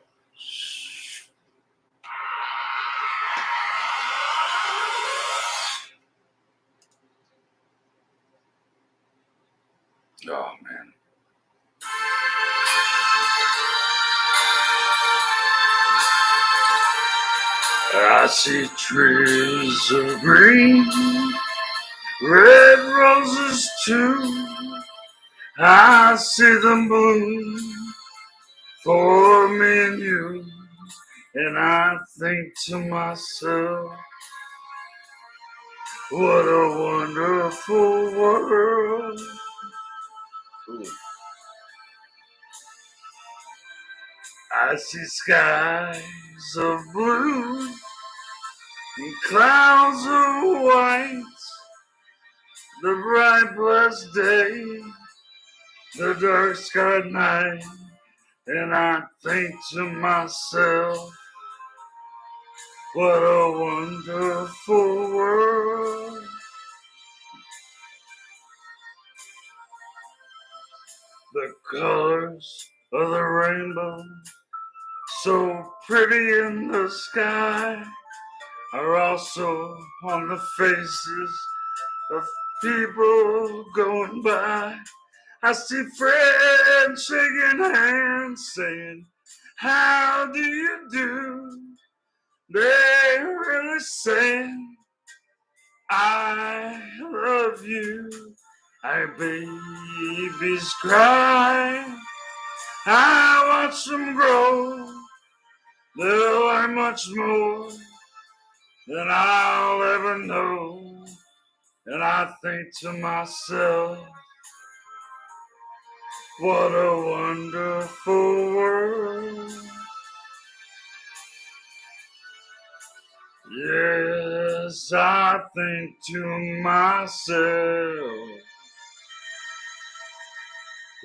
Oh man. I see trees of green, red roses too. I see them bloom for me and you. And I think to myself, what a wonderful world. Ooh. I see skies of blue and clouds of white, the bright blessed day, the dark sky night, and I think to myself, what a wonderful world. The colors of the rainbow, so pretty in the sky, are also on the faces of people going by. I see friends shaking hands, saying, how do you do? They really saying, I love you. Our babies cry. I watch them grow. They'll learn much more than I'll ever know. And I think to myself, what a wonderful world. Yes, I think to myself,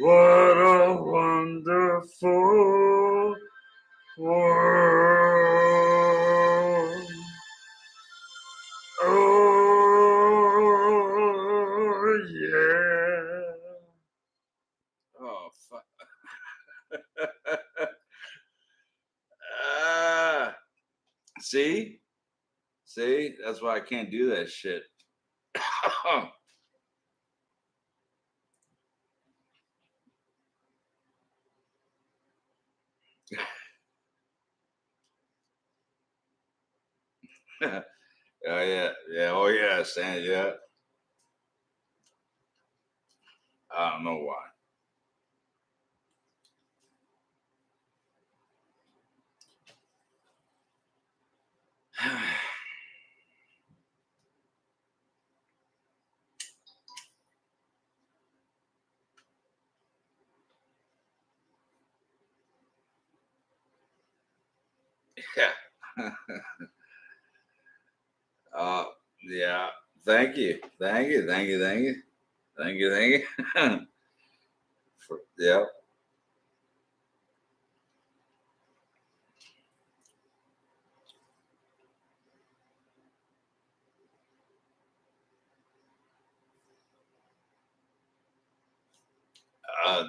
what a wonderful world. Oh, yeah. Oh, fuck. See? See? That's why I can't do that shit. Oh yeah, yeah, oh yeah, stand, yeah. I don't know why. Yeah. uh, yeah. Thank you, thank you, thank you, thank you, thank you, thank you. Yeah.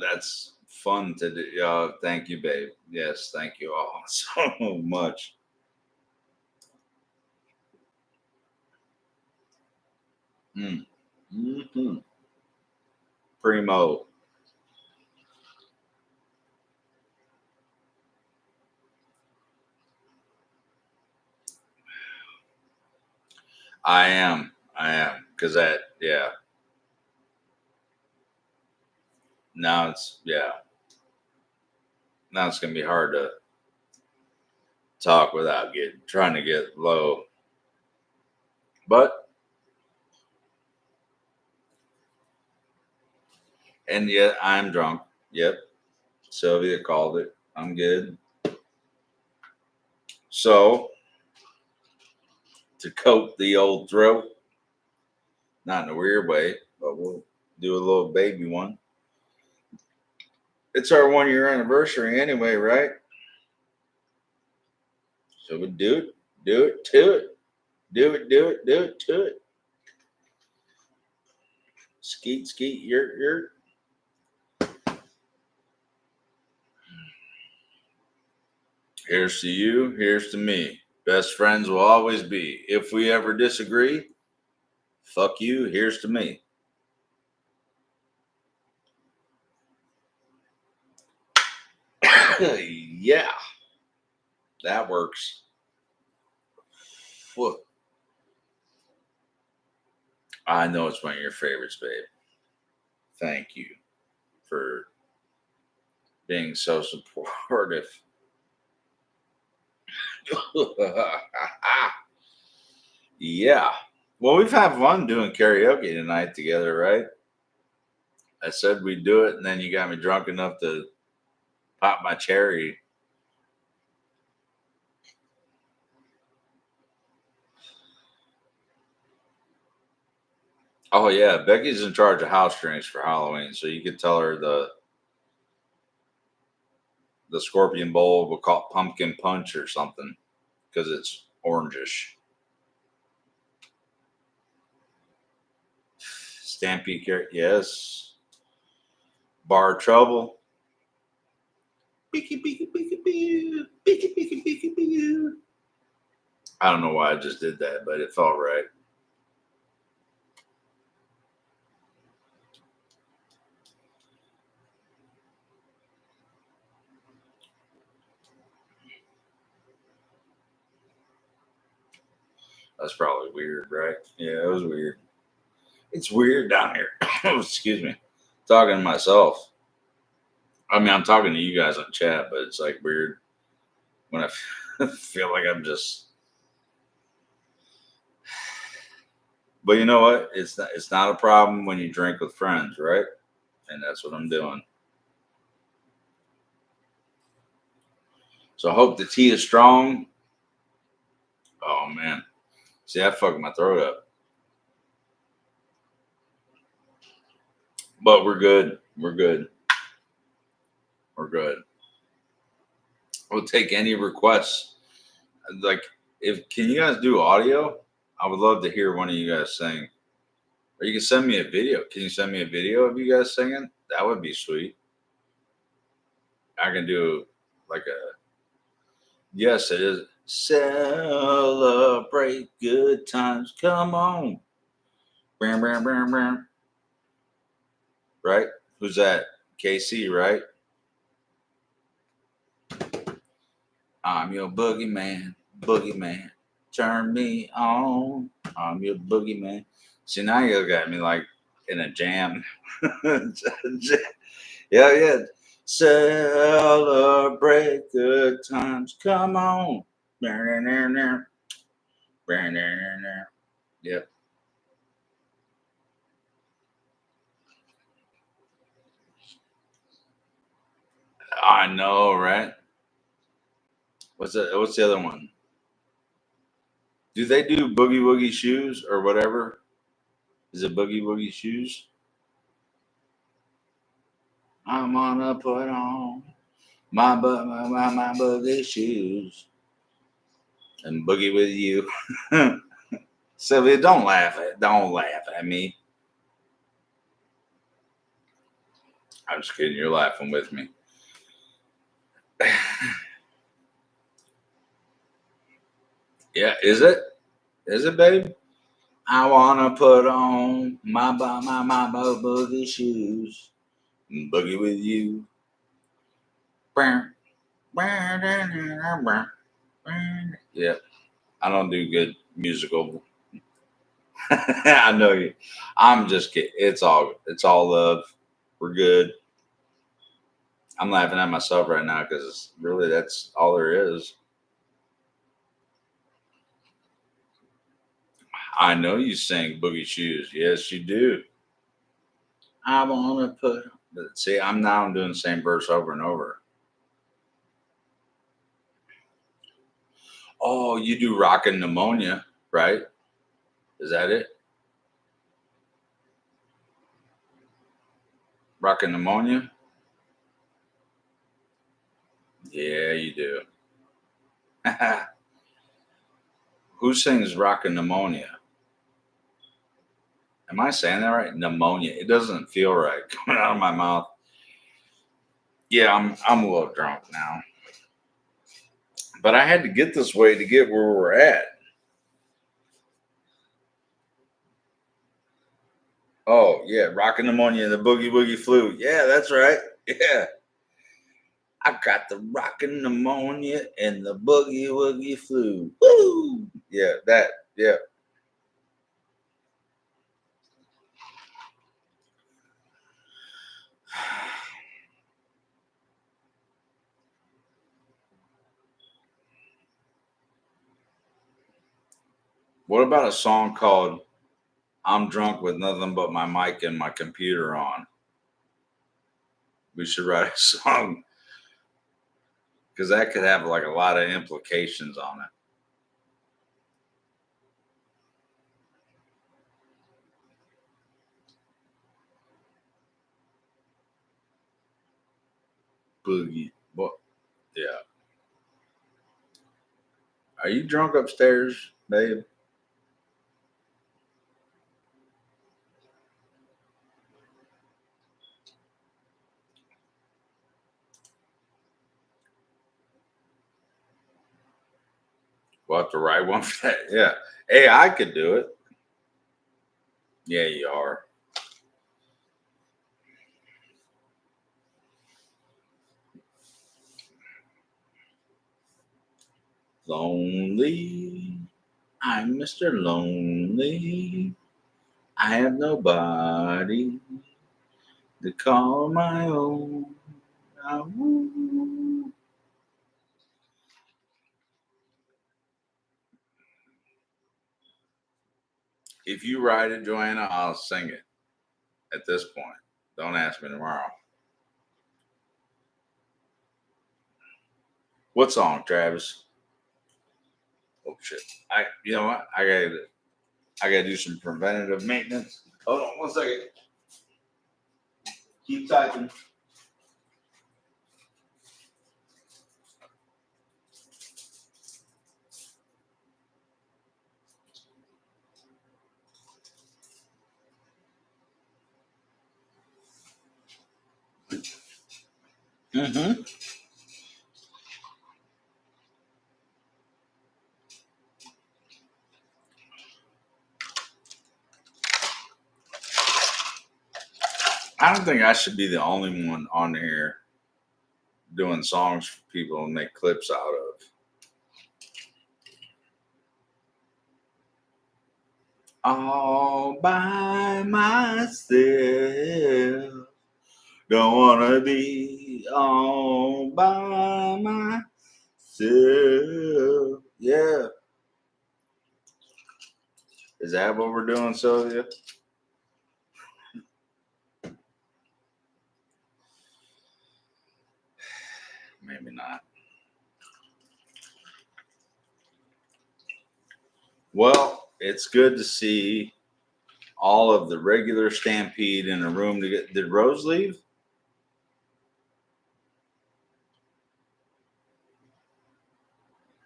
That's fun to do. Thank you, babe. Yes, thank you all so much. Mm. Hmm. Primo. I am. I am. Because that, yeah. Now it's, yeah. Now it's going to be hard to talk without trying to get low. But, and yet I'm drunk. Yep. Sylvia called it. I'm good. So, to coat the old throat, not in a weird way, but we'll do a little baby one. It's our 1 year anniversary anyway, right? So we do it to it, do it to it. Skeet, skeet, yurt, yurt. Here's to you, here's to me. Best friends will always be. If we ever disagree, fuck you, here's to me. Yeah, that works. Whew. I know it's one of your favorites, babe. Thank you for being so supportive. Yeah. Well, we've had fun doing karaoke tonight together, right? I said we'd do it, and then you got me drunk enough to pop my cherry. Oh yeah, Becky's in charge of house drinks for Halloween, so you could tell her the Scorpion Bowl will call it pumpkin punch or something because it's orangish. Stampede carrot, yes. Bar trouble. Beaky, beaky, beaky, beaky, beaky, beaky, beaky, beaky. I don't know why I just did that, but it felt right. That's probably weird, right? Yeah, it was weird. It's weird down here. Excuse me. Talking to myself. I mean, I'm talking to you guys on chat, but it's like weird when I feel like I'm just. But you know what? It's not a problem when you drink with friends, right? And that's what I'm doing. So I hope the tea is strong. Oh man, see, I fucked my throat up, but we're good. We're good. We're good. We'll take any requests. Like, if can you guys do audio? I would love to hear one of you guys sing. Or you can send me a video. Can you send me a video of you guys singing? That would be sweet. I can do like a yes, it is. Celebrate good times. Come on. Bam, bam, bam, bam. Right? Who's that? KC, right? I'm your boogeyman. Boogeyman. turn me on. I'm your boogeyman. See, now you got me like in a jam. Yeah, yeah. Celebrate good times. Come on. Yep. I know, right? What's the other one? Do they do boogie woogie shoes or whatever? Is it boogie woogie shoes? I'm gonna put on my boogie shoes and boogie with you. Sylvia, don't laugh at me. I'm just kidding. You're laughing with me. Yeah, is it? Is it, babe? I wanna put on my boogie shoes and boogie with you. Yep, I don't do good musical. I know you. I'm just kidding. It's all love. We're good. I'm laughing at myself right now because really that's all there is. I know you sing Boogie Shoes. Yes, you do. I wanna put. But see, I'm doing the same verse over and over. Oh, you do Rockin' Pneumonia, right? Is that it? Rockin' Pneumonia? Yeah, you do. Who sings Rockin' Pneumonia? Am I saying that right? Pneumonia. It doesn't feel right coming out of my mouth. Yeah, I'm a little drunk now. But I had to get this way to get where we're at. Oh, yeah, Rockin' Pneumonia and the Boogie Woogie Flu. Yeah, that's right. Yeah. I got the Rockin' Pneumonia and the Boogie Woogie Flu. Woo! Yeah, that. Yeah. What about a song called I'm Drunk with Nothing But My Mic and My Computer On? We should write a song because that could have like a lot of implications on it. Boogie. What? Yeah. Are you drunk upstairs, babe? We'll have to write one for that. Yeah. Hey, I could do it. Yeah, you are. Lonely. I'm Mr. Lonely. I have nobody to call my own. Ah, woo. If you write it, Joanna, I'll sing it at this point. Don't ask me tomorrow. What song, Travis? Oh shit. You know what? I gotta do some preventative maintenance. Hold on 1 second. Keep typing. Mm-hmm. I don't think I should be the only one on here doing songs for people and make clips out of. all by myself. Don't wanna be all by myself. Yeah. Is that what we're doing, Sylvia? Maybe not. Well, it's good to see all of the regular Stampede in a room to get. Did Rose leave?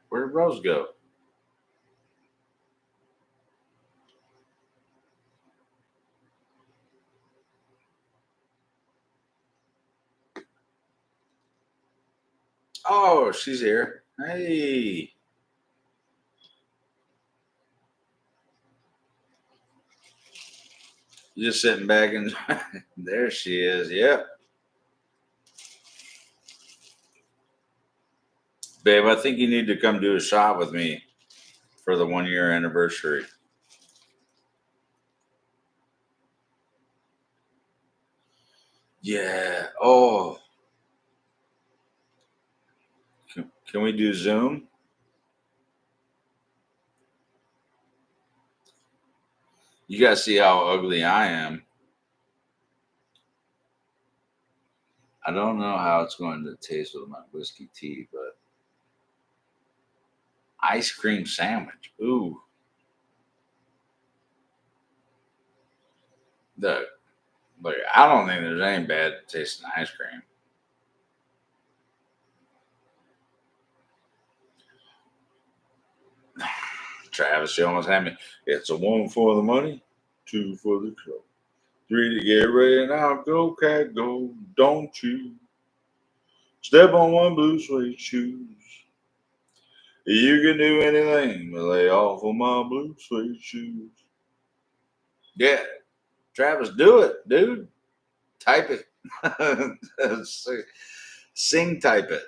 Where did Rose go? Oh, she's here. Hey. Just sitting back and there she is. Yep. Babe, I think you need to come do a shot with me for the 1 year anniversary. Yeah. Oh, can we do Zoom? You guys see how ugly I am. I don't know how it's going to taste with my whiskey tea, but ice cream sandwich. Ooh. Look, I don't think there's any bad tasting ice cream. Travis, you almost had me. It's a 1 for the money, 2 for the club, 3 to get ready. Now go, cat, go. Don't you step on one blue suede shoes. You can do anything but lay off of my blue suede shoes. Yeah, Travis, do it, dude. Type it. Sing type it.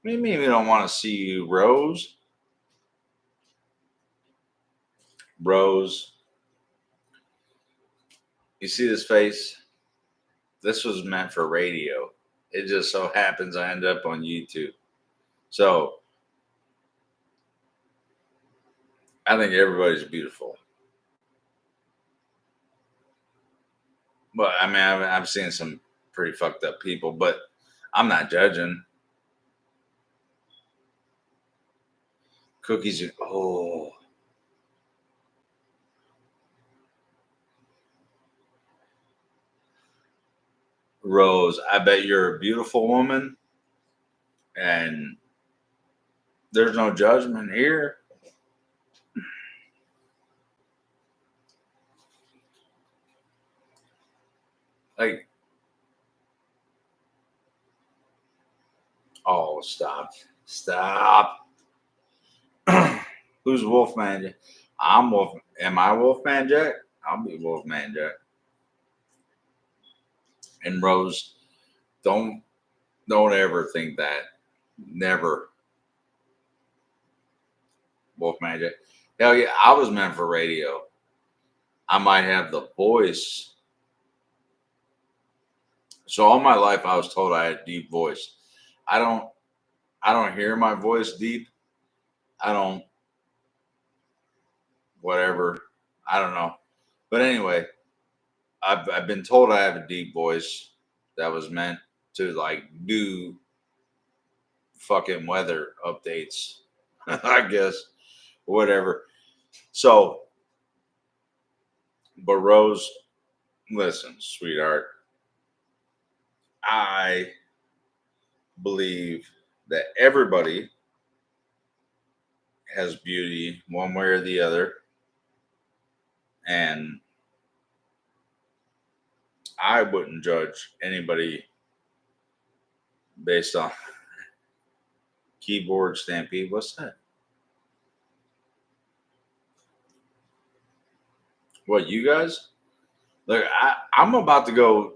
What do you mean we don't want to see you, Rose? Rose, you see this face? This was meant for radio. It just so happens I end up on YouTube. So I think everybody's beautiful. But I mean, I've seen some pretty fucked up people, but I'm not judging. Cookies, oh, Rose, I bet you're a beautiful woman and there's no judgment here. Like, oh, stop. Stop. Who's Wolfman Jack? I'm Wolf. Am I Wolfman Jack? I'll be Wolfman Jack. And Rose, don't don't ever think that. Never Wolfman Jack. Hell yeah, I was meant for radio. I might have the voice. So all my life I was told I had a deep voice. I don't I don't hear my voice deep. I don't whatever. I don't know. But anyway, I've been told I have a deep voice that was meant to like do fucking weather updates. I guess whatever. So, but Rose, listen, sweetheart, I believe that everybody has beauty one way or the other, and I wouldn't judge anybody based on keyboard stampede. What's that? What, you guys? Look, I'm about to go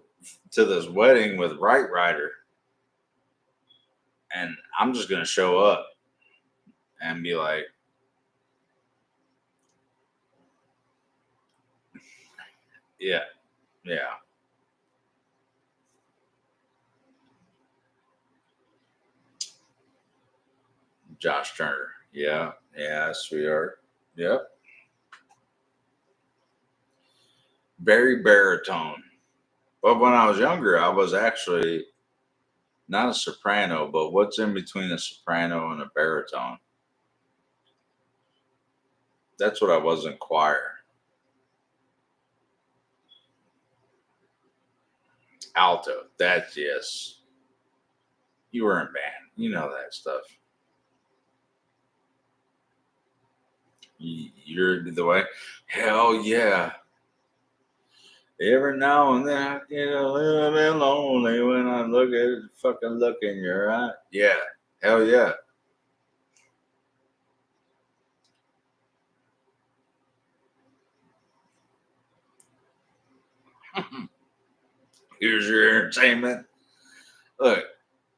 to this wedding with Right Rider, and I'm just gonna show up and be like, Yeah. Yeah. Josh Turner. Yeah. Yeah, sweetheart. Yep. Very baritone. But when I was younger, I was actually not a soprano, but what's in between a soprano and a baritone? That's what I was in choir. Alto. That's yes. You were in band. You know that stuff. You're the way. Hell yeah. Every now and then I get a little bit lonely when I look at fucking look in your eye. Yeah. Hell yeah. Here's your entertainment. Look,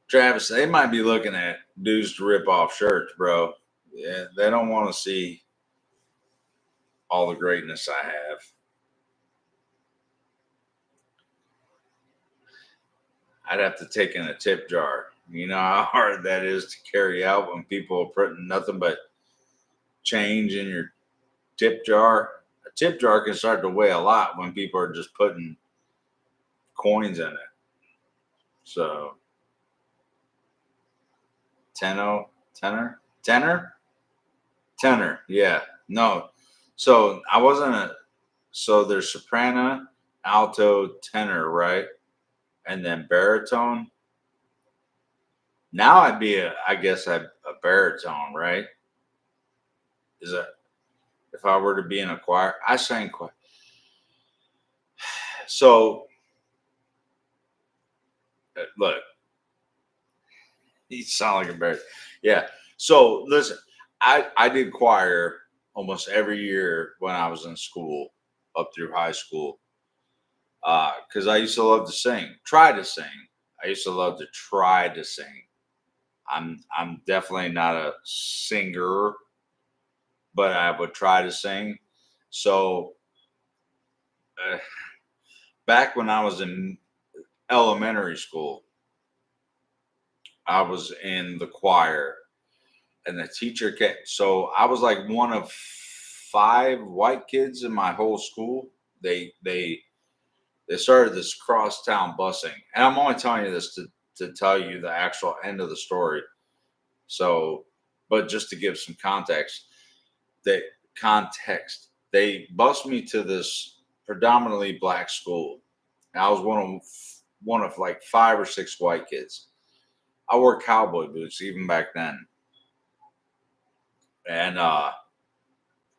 Travis, they might be looking at dudes to rip off shirts, bro. Yeah, they don't want to see all the greatness I have. I'd have to take in a tip jar. You know how hard that is to carry out when people are putting nothing but change in your tip jar. A tip jar can start to weigh a lot when people are just putting coins in it. So, tenor, tenor. Yeah, no. So I wasn't a. So there's soprano, alto, tenor, right? And then baritone. Now I'd be a. I guess I'd a baritone, right? Is that if I were to be in a choir? I sang choir. So look, you sound like a baritone. Yeah. So listen, I did choir almost every year when I was in school up through high school because I used to love to sing, try to sing. I used to love to try to sing. I'm definitely not a singer, but I would try to sing. So uh, back when I was in elementary school, I was in the choir, and the teacher kept. So I was like one of five white kids in my whole school. They started this crosstown busing, and I'm only telling you this to tell you the actual end of the story. So, but just to give some they they bused me to this predominantly black school. And I was one of like five or six white kids. I wore cowboy boots even back then, and I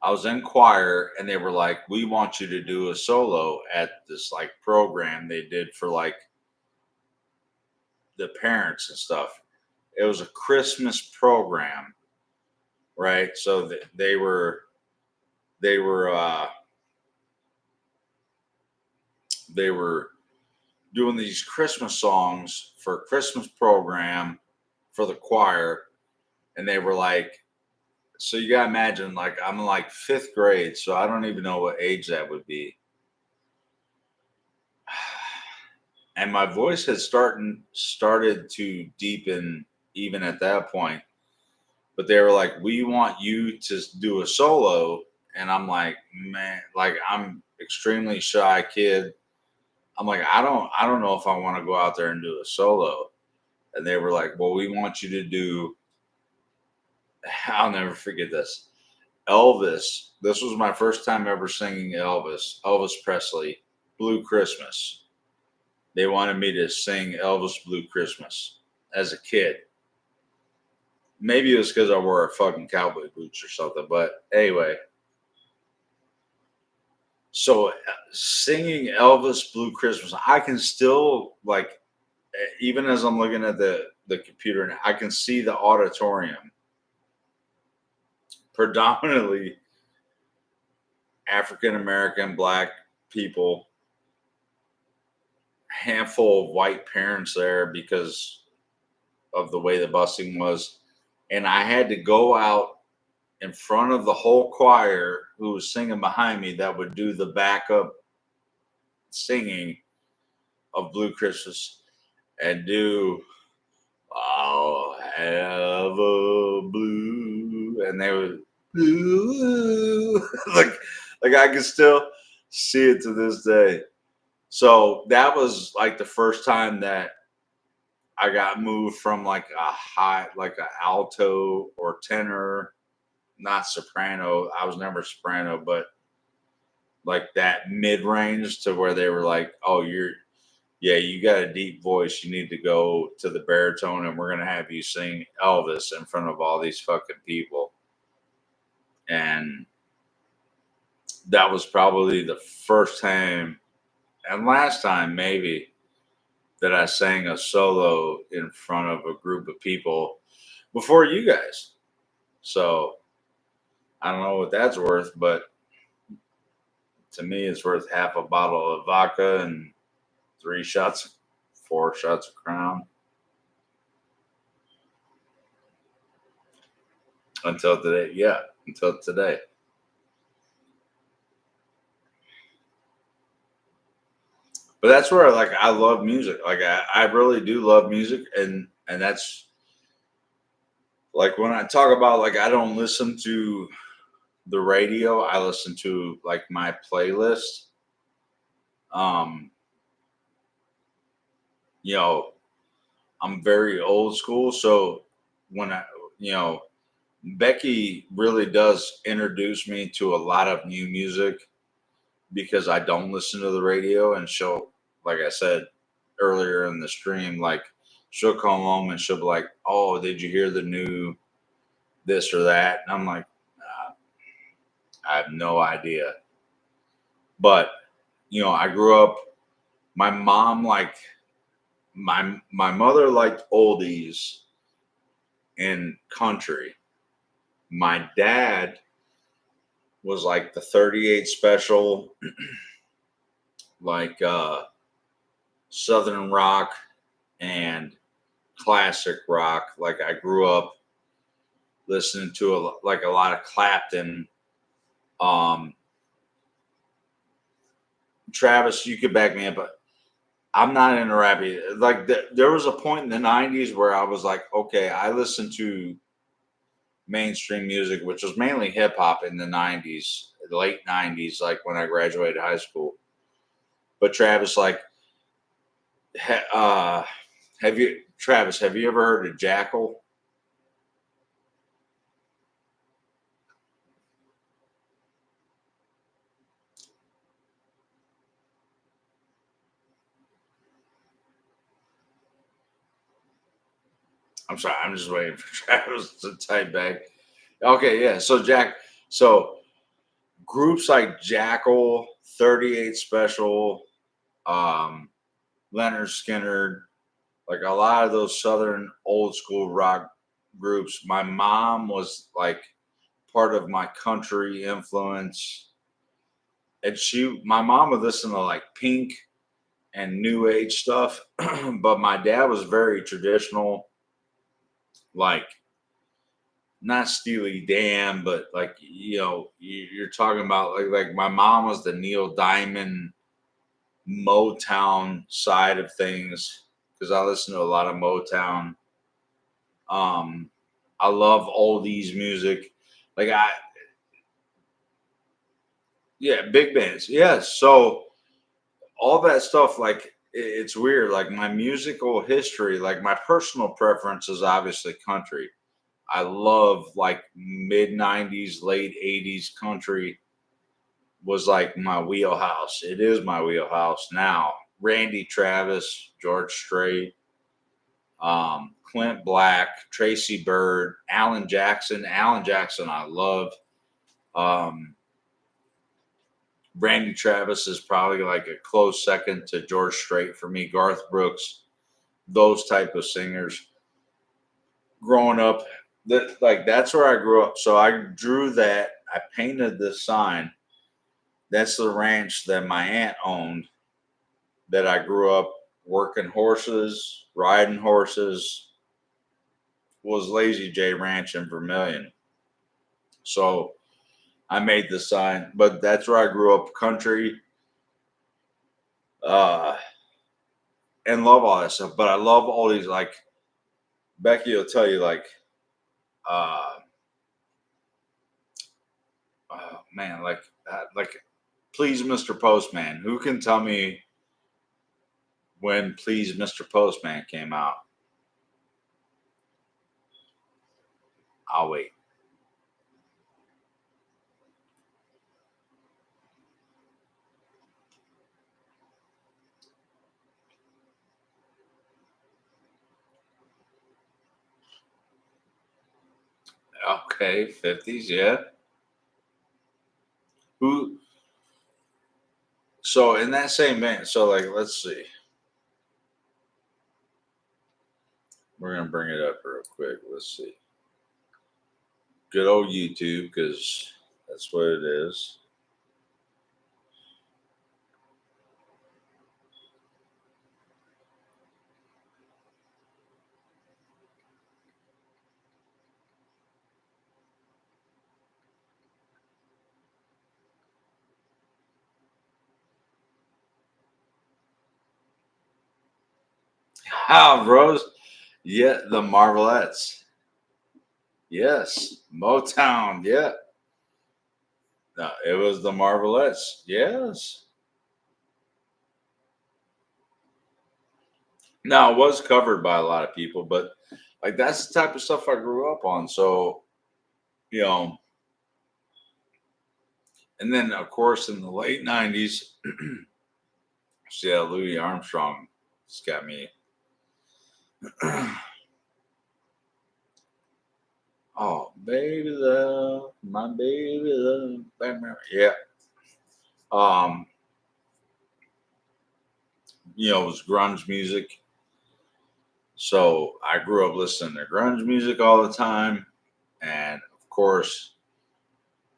was in choir, and they were like, "We want you to do a solo at this like program they did for like the parents and stuff." It was a Christmas program, right? So they were they were doing these Christmas songs for a Christmas program for the choir, and they were like, so you gotta imagine, like I'm in like fifth grade, so I don't even know what age that would be, and my voice had started to deepen even at that point. But they were like, "We want you to do a solo," and I'm like, "Man, like I'm extremely shy kid. I'm like, I don't know if I want to go out there and do a solo." And they were like, "Well, we want you to do." I'll never forget this. Elvis. This was my first time ever singing Elvis. Elvis Presley, Blue Christmas. They wanted me to sing Elvis Blue Christmas as a kid. Maybe it was because I wore a fucking cowboy boots or something. But anyway, so singing Elvis Blue Christmas, I can still like, even as I'm looking at the computer, and I can see the auditorium, predominantly African American, black people, handful of white parents there because of the way the busing was. And I had to go out in front of the whole choir who was singing behind me that would do the backup singing of Blue Christmas and do I'll have a blue, and they would blue like I can still see it to this day. So that was like the first time that I got moved from like a high, like a alto or tenor, not soprano. I was never soprano, but like that mid range to where they were like, "Oh, yeah, you got a deep voice. You need to go to the baritone, and we're gonna have you sing Elvis in front of all these fucking people." And that was probably the first time and last time, maybe, that I sang a solo in front of a group of people before you guys. So I don't know what that's worth, but to me, it's worth half a bottle of vodka and 4 shots of Crown. Until today, yeah, until today. But that's where like I love music. Like I really do love music, and that's like when I talk about like I don't listen to the radio, I listen to like my playlist. Um, you know, I'm very old school, so when I, you know, Becky really does introduce me to a lot of new music because I don't listen to the radio, and she'll, like I said earlier in the stream, like she'll come home and she'll be like, "Oh, did you hear the new this or that?" And I'm like, I have no idea. But I grew up. My mom like my mother liked oldies and country. My dad was like the 38 special, like southern rock and classic rock. Like I grew up listening to like a lot of Clapton. Um, Travis, you could back me up, but I'm not into rap either. Like there was a point in the '90s where I was like, okay, I listened to mainstream music, which was mainly hip hop in the '90s, the late '90s, like when I graduated high school. But Travis, like, Travis, have you ever heard of Jackal? I'm sorry, I'm just waiting for Travis to type back. Okay, yeah. So groups like Jackal, 38 Special, um, Leonard Skinner, like a lot of those southern old school rock groups. My mom was like part of my country influence. And my mom would listen to like Pink and New Age stuff, but my dad was very traditional, like not Steely Dan, but like you're talking about like my mom was the Neil Diamond Motown side of things because I listen to a lot of Motown. Um, I love oldies music, like yeah, big bands, yeah. So all that stuff, like it's weird. Like my musical history, like my personal preference is obviously country. I love like mid '90s, late '80s country was like my wheelhouse. It is my wheelhouse now. Randy Travis, George Strait, Clint Black, Tracy Byrd, Alan Jackson. Alan Jackson, I love. Um, Randy Travis is probably like a close second to George Strait for me. Garth Brooks, those type of singers. Growing up, that's where I grew up. So I drew that. I painted this sign. That's the ranch that my aunt owned. That I grew up working horses, riding horses. Was Lazy J Ranch in Vermilion. So I made the sign, but that's where I grew up. Country. uh, and love all that stuff. But I love all these, like Becky will tell you, uh, oh man, like Please Mr. Postman. Who can tell me when Please Mr. Postman came out? I'll wait. Okay, 50s, yeah. Who So in that same vein, so like let's see. We're gonna bring it up real quick. Let's see. Good old YouTube, because that's what it is. Ah, Rose. Yeah, the Marvelettes. Yes. Motown. Yeah. No, it was the Marvelettes. Yes. Now it was covered by a lot of people, but like that's the type of stuff I grew up on. So, you know, and then of course in the late 90s, yeah, Louis Armstrong has got me. Oh, baby love, my baby love. Yeah. Um, it was grunge music. So I grew up listening to grunge music all the time. And of course,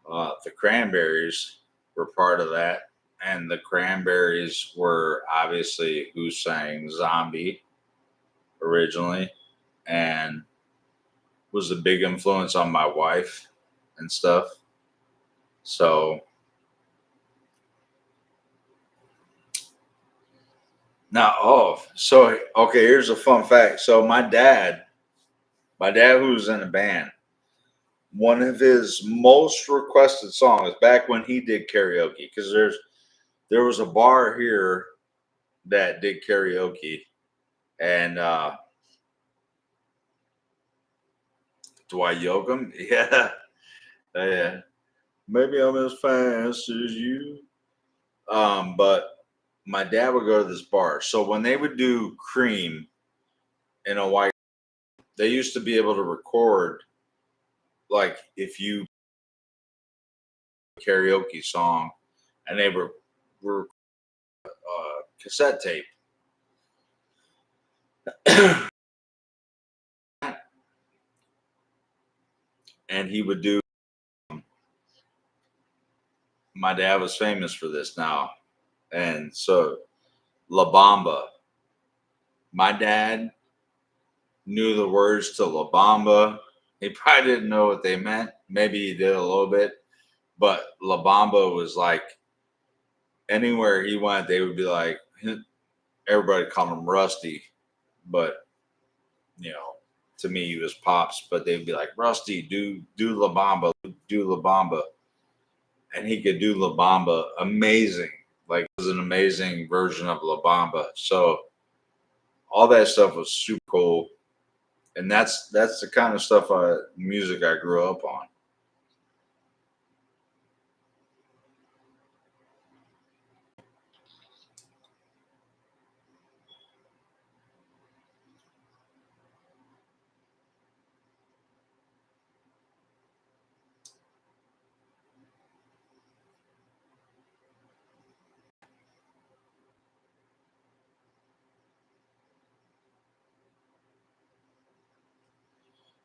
the Cranberries were part of that. And the Cranberries were obviously who sang Zombie originally and was a big influence on my wife and stuff. So now, so okay, here's a fun fact. So my dad who was in a band, one of his most requested songs back when he did karaoke, because there was a bar here that did karaoke, and Dwight Yoakam, yeah, yeah, maybe I'm as fast as you. But my dad would go to this bar, so when they would do Cream in a white, they used to be able to record, like if you karaoke song, and they were cassette tape. And he would do. My dad was famous for this now, and so La Bamba. My dad knew the words to La Bamba. He probably didn't know what they meant. Maybe he did a little bit, but La Bamba was like anywhere he went, they would be like everybody called him Rusty, but you know, to me he was Pops. But they'd be like Rusty, do La Bamba, do La Bamba, and he could do La Bamba amazing. Like it was an amazing version of La Bamba. So all that stuff was super cool, and that's the kind of stuff music I grew up on.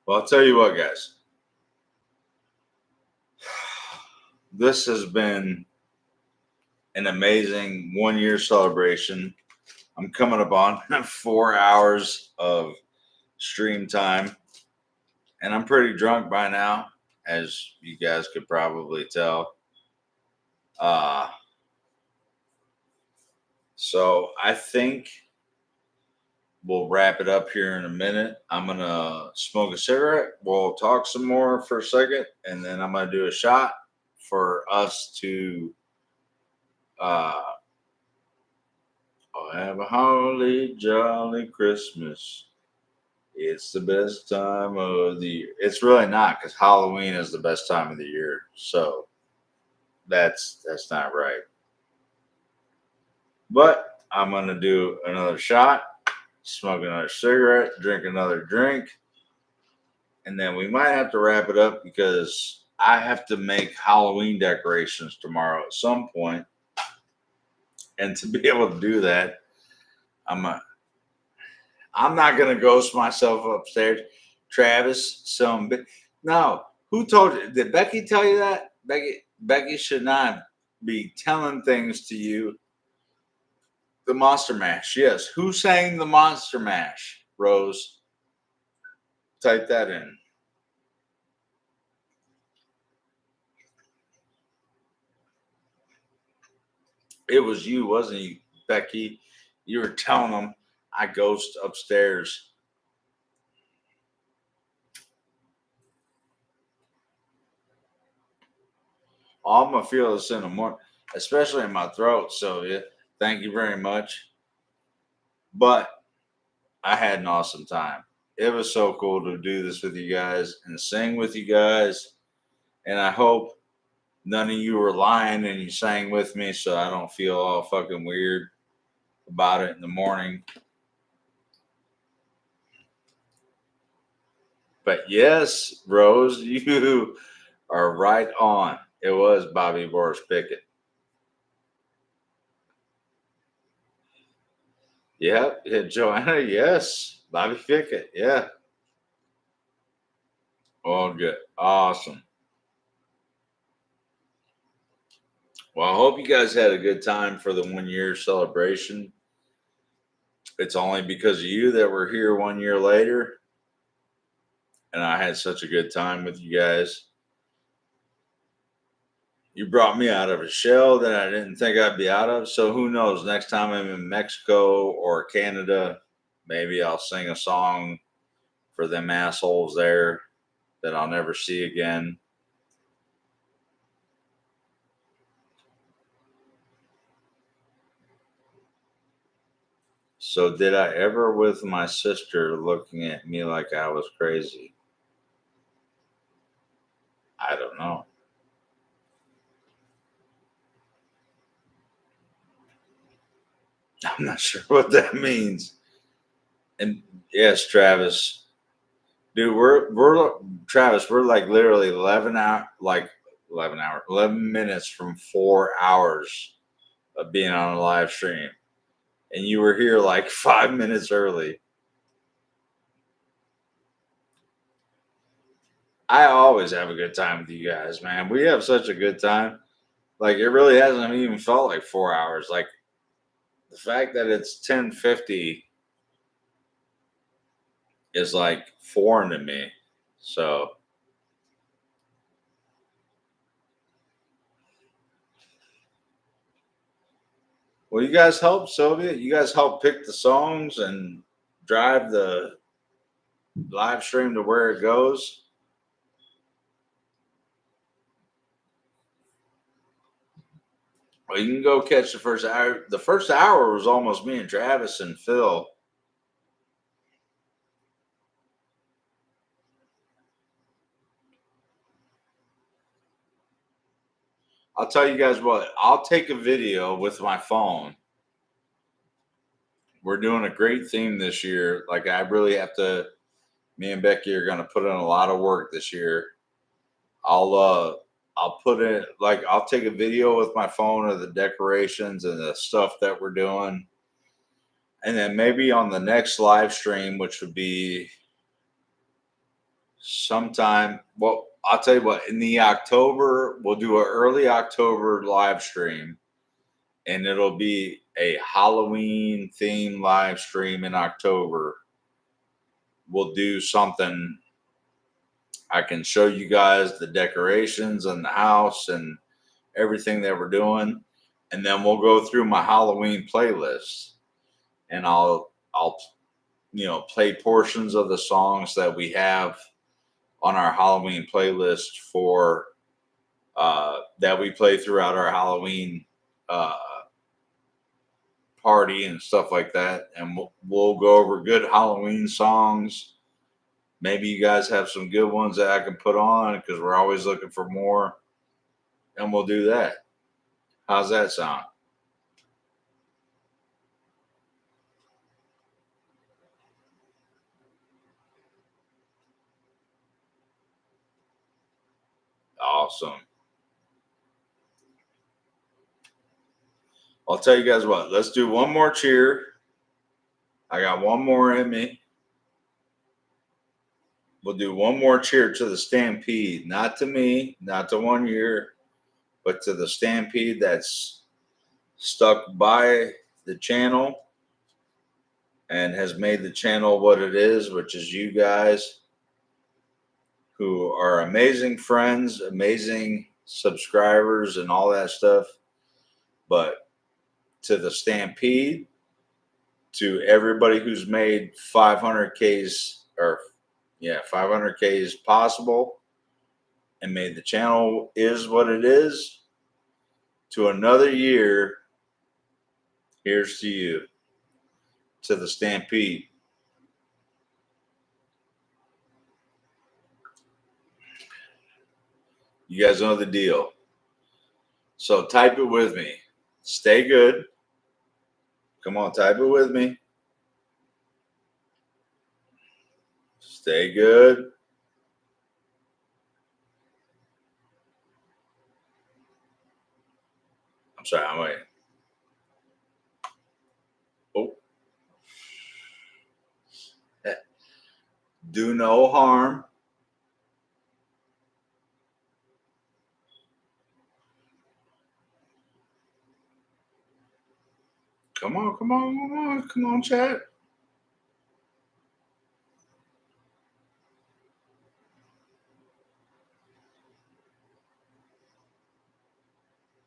Well, I'll tell you what, guys. This has been an amazing 1 year celebration. I'm coming up on 4 hours of stream time, and I'm pretty drunk by now, as you guys could probably tell. Uh, So I think we'll wrap it up here in a minute. I'm gonna smoke a cigarette. We'll talk some more for a second, and then I'm gonna do a shot for us to uh have a holly jolly Christmas. It's the best time of the year. It's really not, because Halloween is the best time of the year. So that's not right. But I'm gonna do another shot, smoke another cigarette, drink another drink, and then we might have to wrap it up because I have to make Halloween decorations tomorrow at some point. And to be able to do that, I'm a, I'm not gonna ghost myself upstairs, Travis. No. Who told you? Did Becky tell you that? Becky should not be telling things to you. The Monster Mash. Yes. Who sang the Monster Mash? Rose, type that in. It was you, wasn't you, Becky? You were telling them I ghost upstairs. I'm gonna feel this in the morning, especially in my throat. So yeah, thank you very much. But I had an awesome time. It was so cool to do this with you guys and sing with you guys. And I hope none of you were lying and you sang with me so I don't feel all fucking weird about it in the morning. But yes, Rose, you are right on. It was Bobby Boris Pickett. Yep, yeah, Joanna, yes. Bobby Pickett, yeah. All good. Awesome. Well, I hope you guys had a good time for the 1 year celebration. It's only because of you that we're here 1 year later. And I had such a good time with you guys. You brought me out of a shell that I didn't think I'd be out of. So who knows? Next time I'm in Mexico or Canada, maybe I'll sing a song for them assholes there that I'll never see again. So did I ever with my sister looking at me like I was crazy? I don't know. I'm not sure what that means. And yes, Travis, dude, we're Travis, we're like literally 11 minutes from 4 hours of being on a live stream, and you were here like 5 minutes early. I always have a good time with you guys, man. We have such a good time. Like it really hasn't even felt like 4 hours. Like the fact that it's 10:50 is like foreign to me. So, well, you guys help Sylvia. You guys help pick the songs and drive the live stream to where it goes. Well, you can go catch the first hour. The first hour was almost me and Travis and Phil. I'll tell you guys what, I'll take a video with my phone. We're doing a great theme this year. Like I really have to, me and Becky are gonna put in a lot of work this year. I'll put in like I'll take a video with my phone of the decorations and the stuff that we're doing. And then maybe on the next live stream, which would be sometime, well, I'll tell you what, in the October, we'll do an early October live stream, and it'll be a Halloween themed live stream in October. We'll do something. I can show you guys the decorations and the house and everything that we're doing. and then we'll go through my Halloween playlist, and I'll play portions of the songs that we have on our Halloween playlist for that we play throughout our Halloween uh, party and stuff like that, and we'll go over good Halloween songs. Maybe you guys have some good ones that I can put on because we're always looking for more, and we'll do that. How's that sound? Awesome. I'll tell you guys what, let's do one more cheer. I got one more in me. We'll do one more cheer to the Stampede, not to me, not to 1 year, but to the Stampede that's stuck by the channel and has made the channel what it is, which is you guys who are amazing friends, amazing subscribers, and all that stuff. But to the Stampede, to everybody who's made 500Ks or 500Ks possible and made the channel is what it is, to another year, here's to you. To the Stampede. You guys know the deal. So type it with me. Stay good. Come on, type it with me. Stay good. I'm sorry, I'm waiting. Oh. Do no harm. Come on, come on, come on, come on, chat.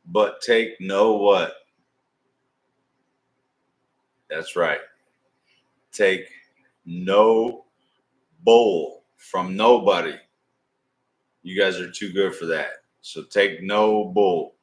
But take no what? That's right. Take no bull from nobody. You guys are too good for that. So take no bull.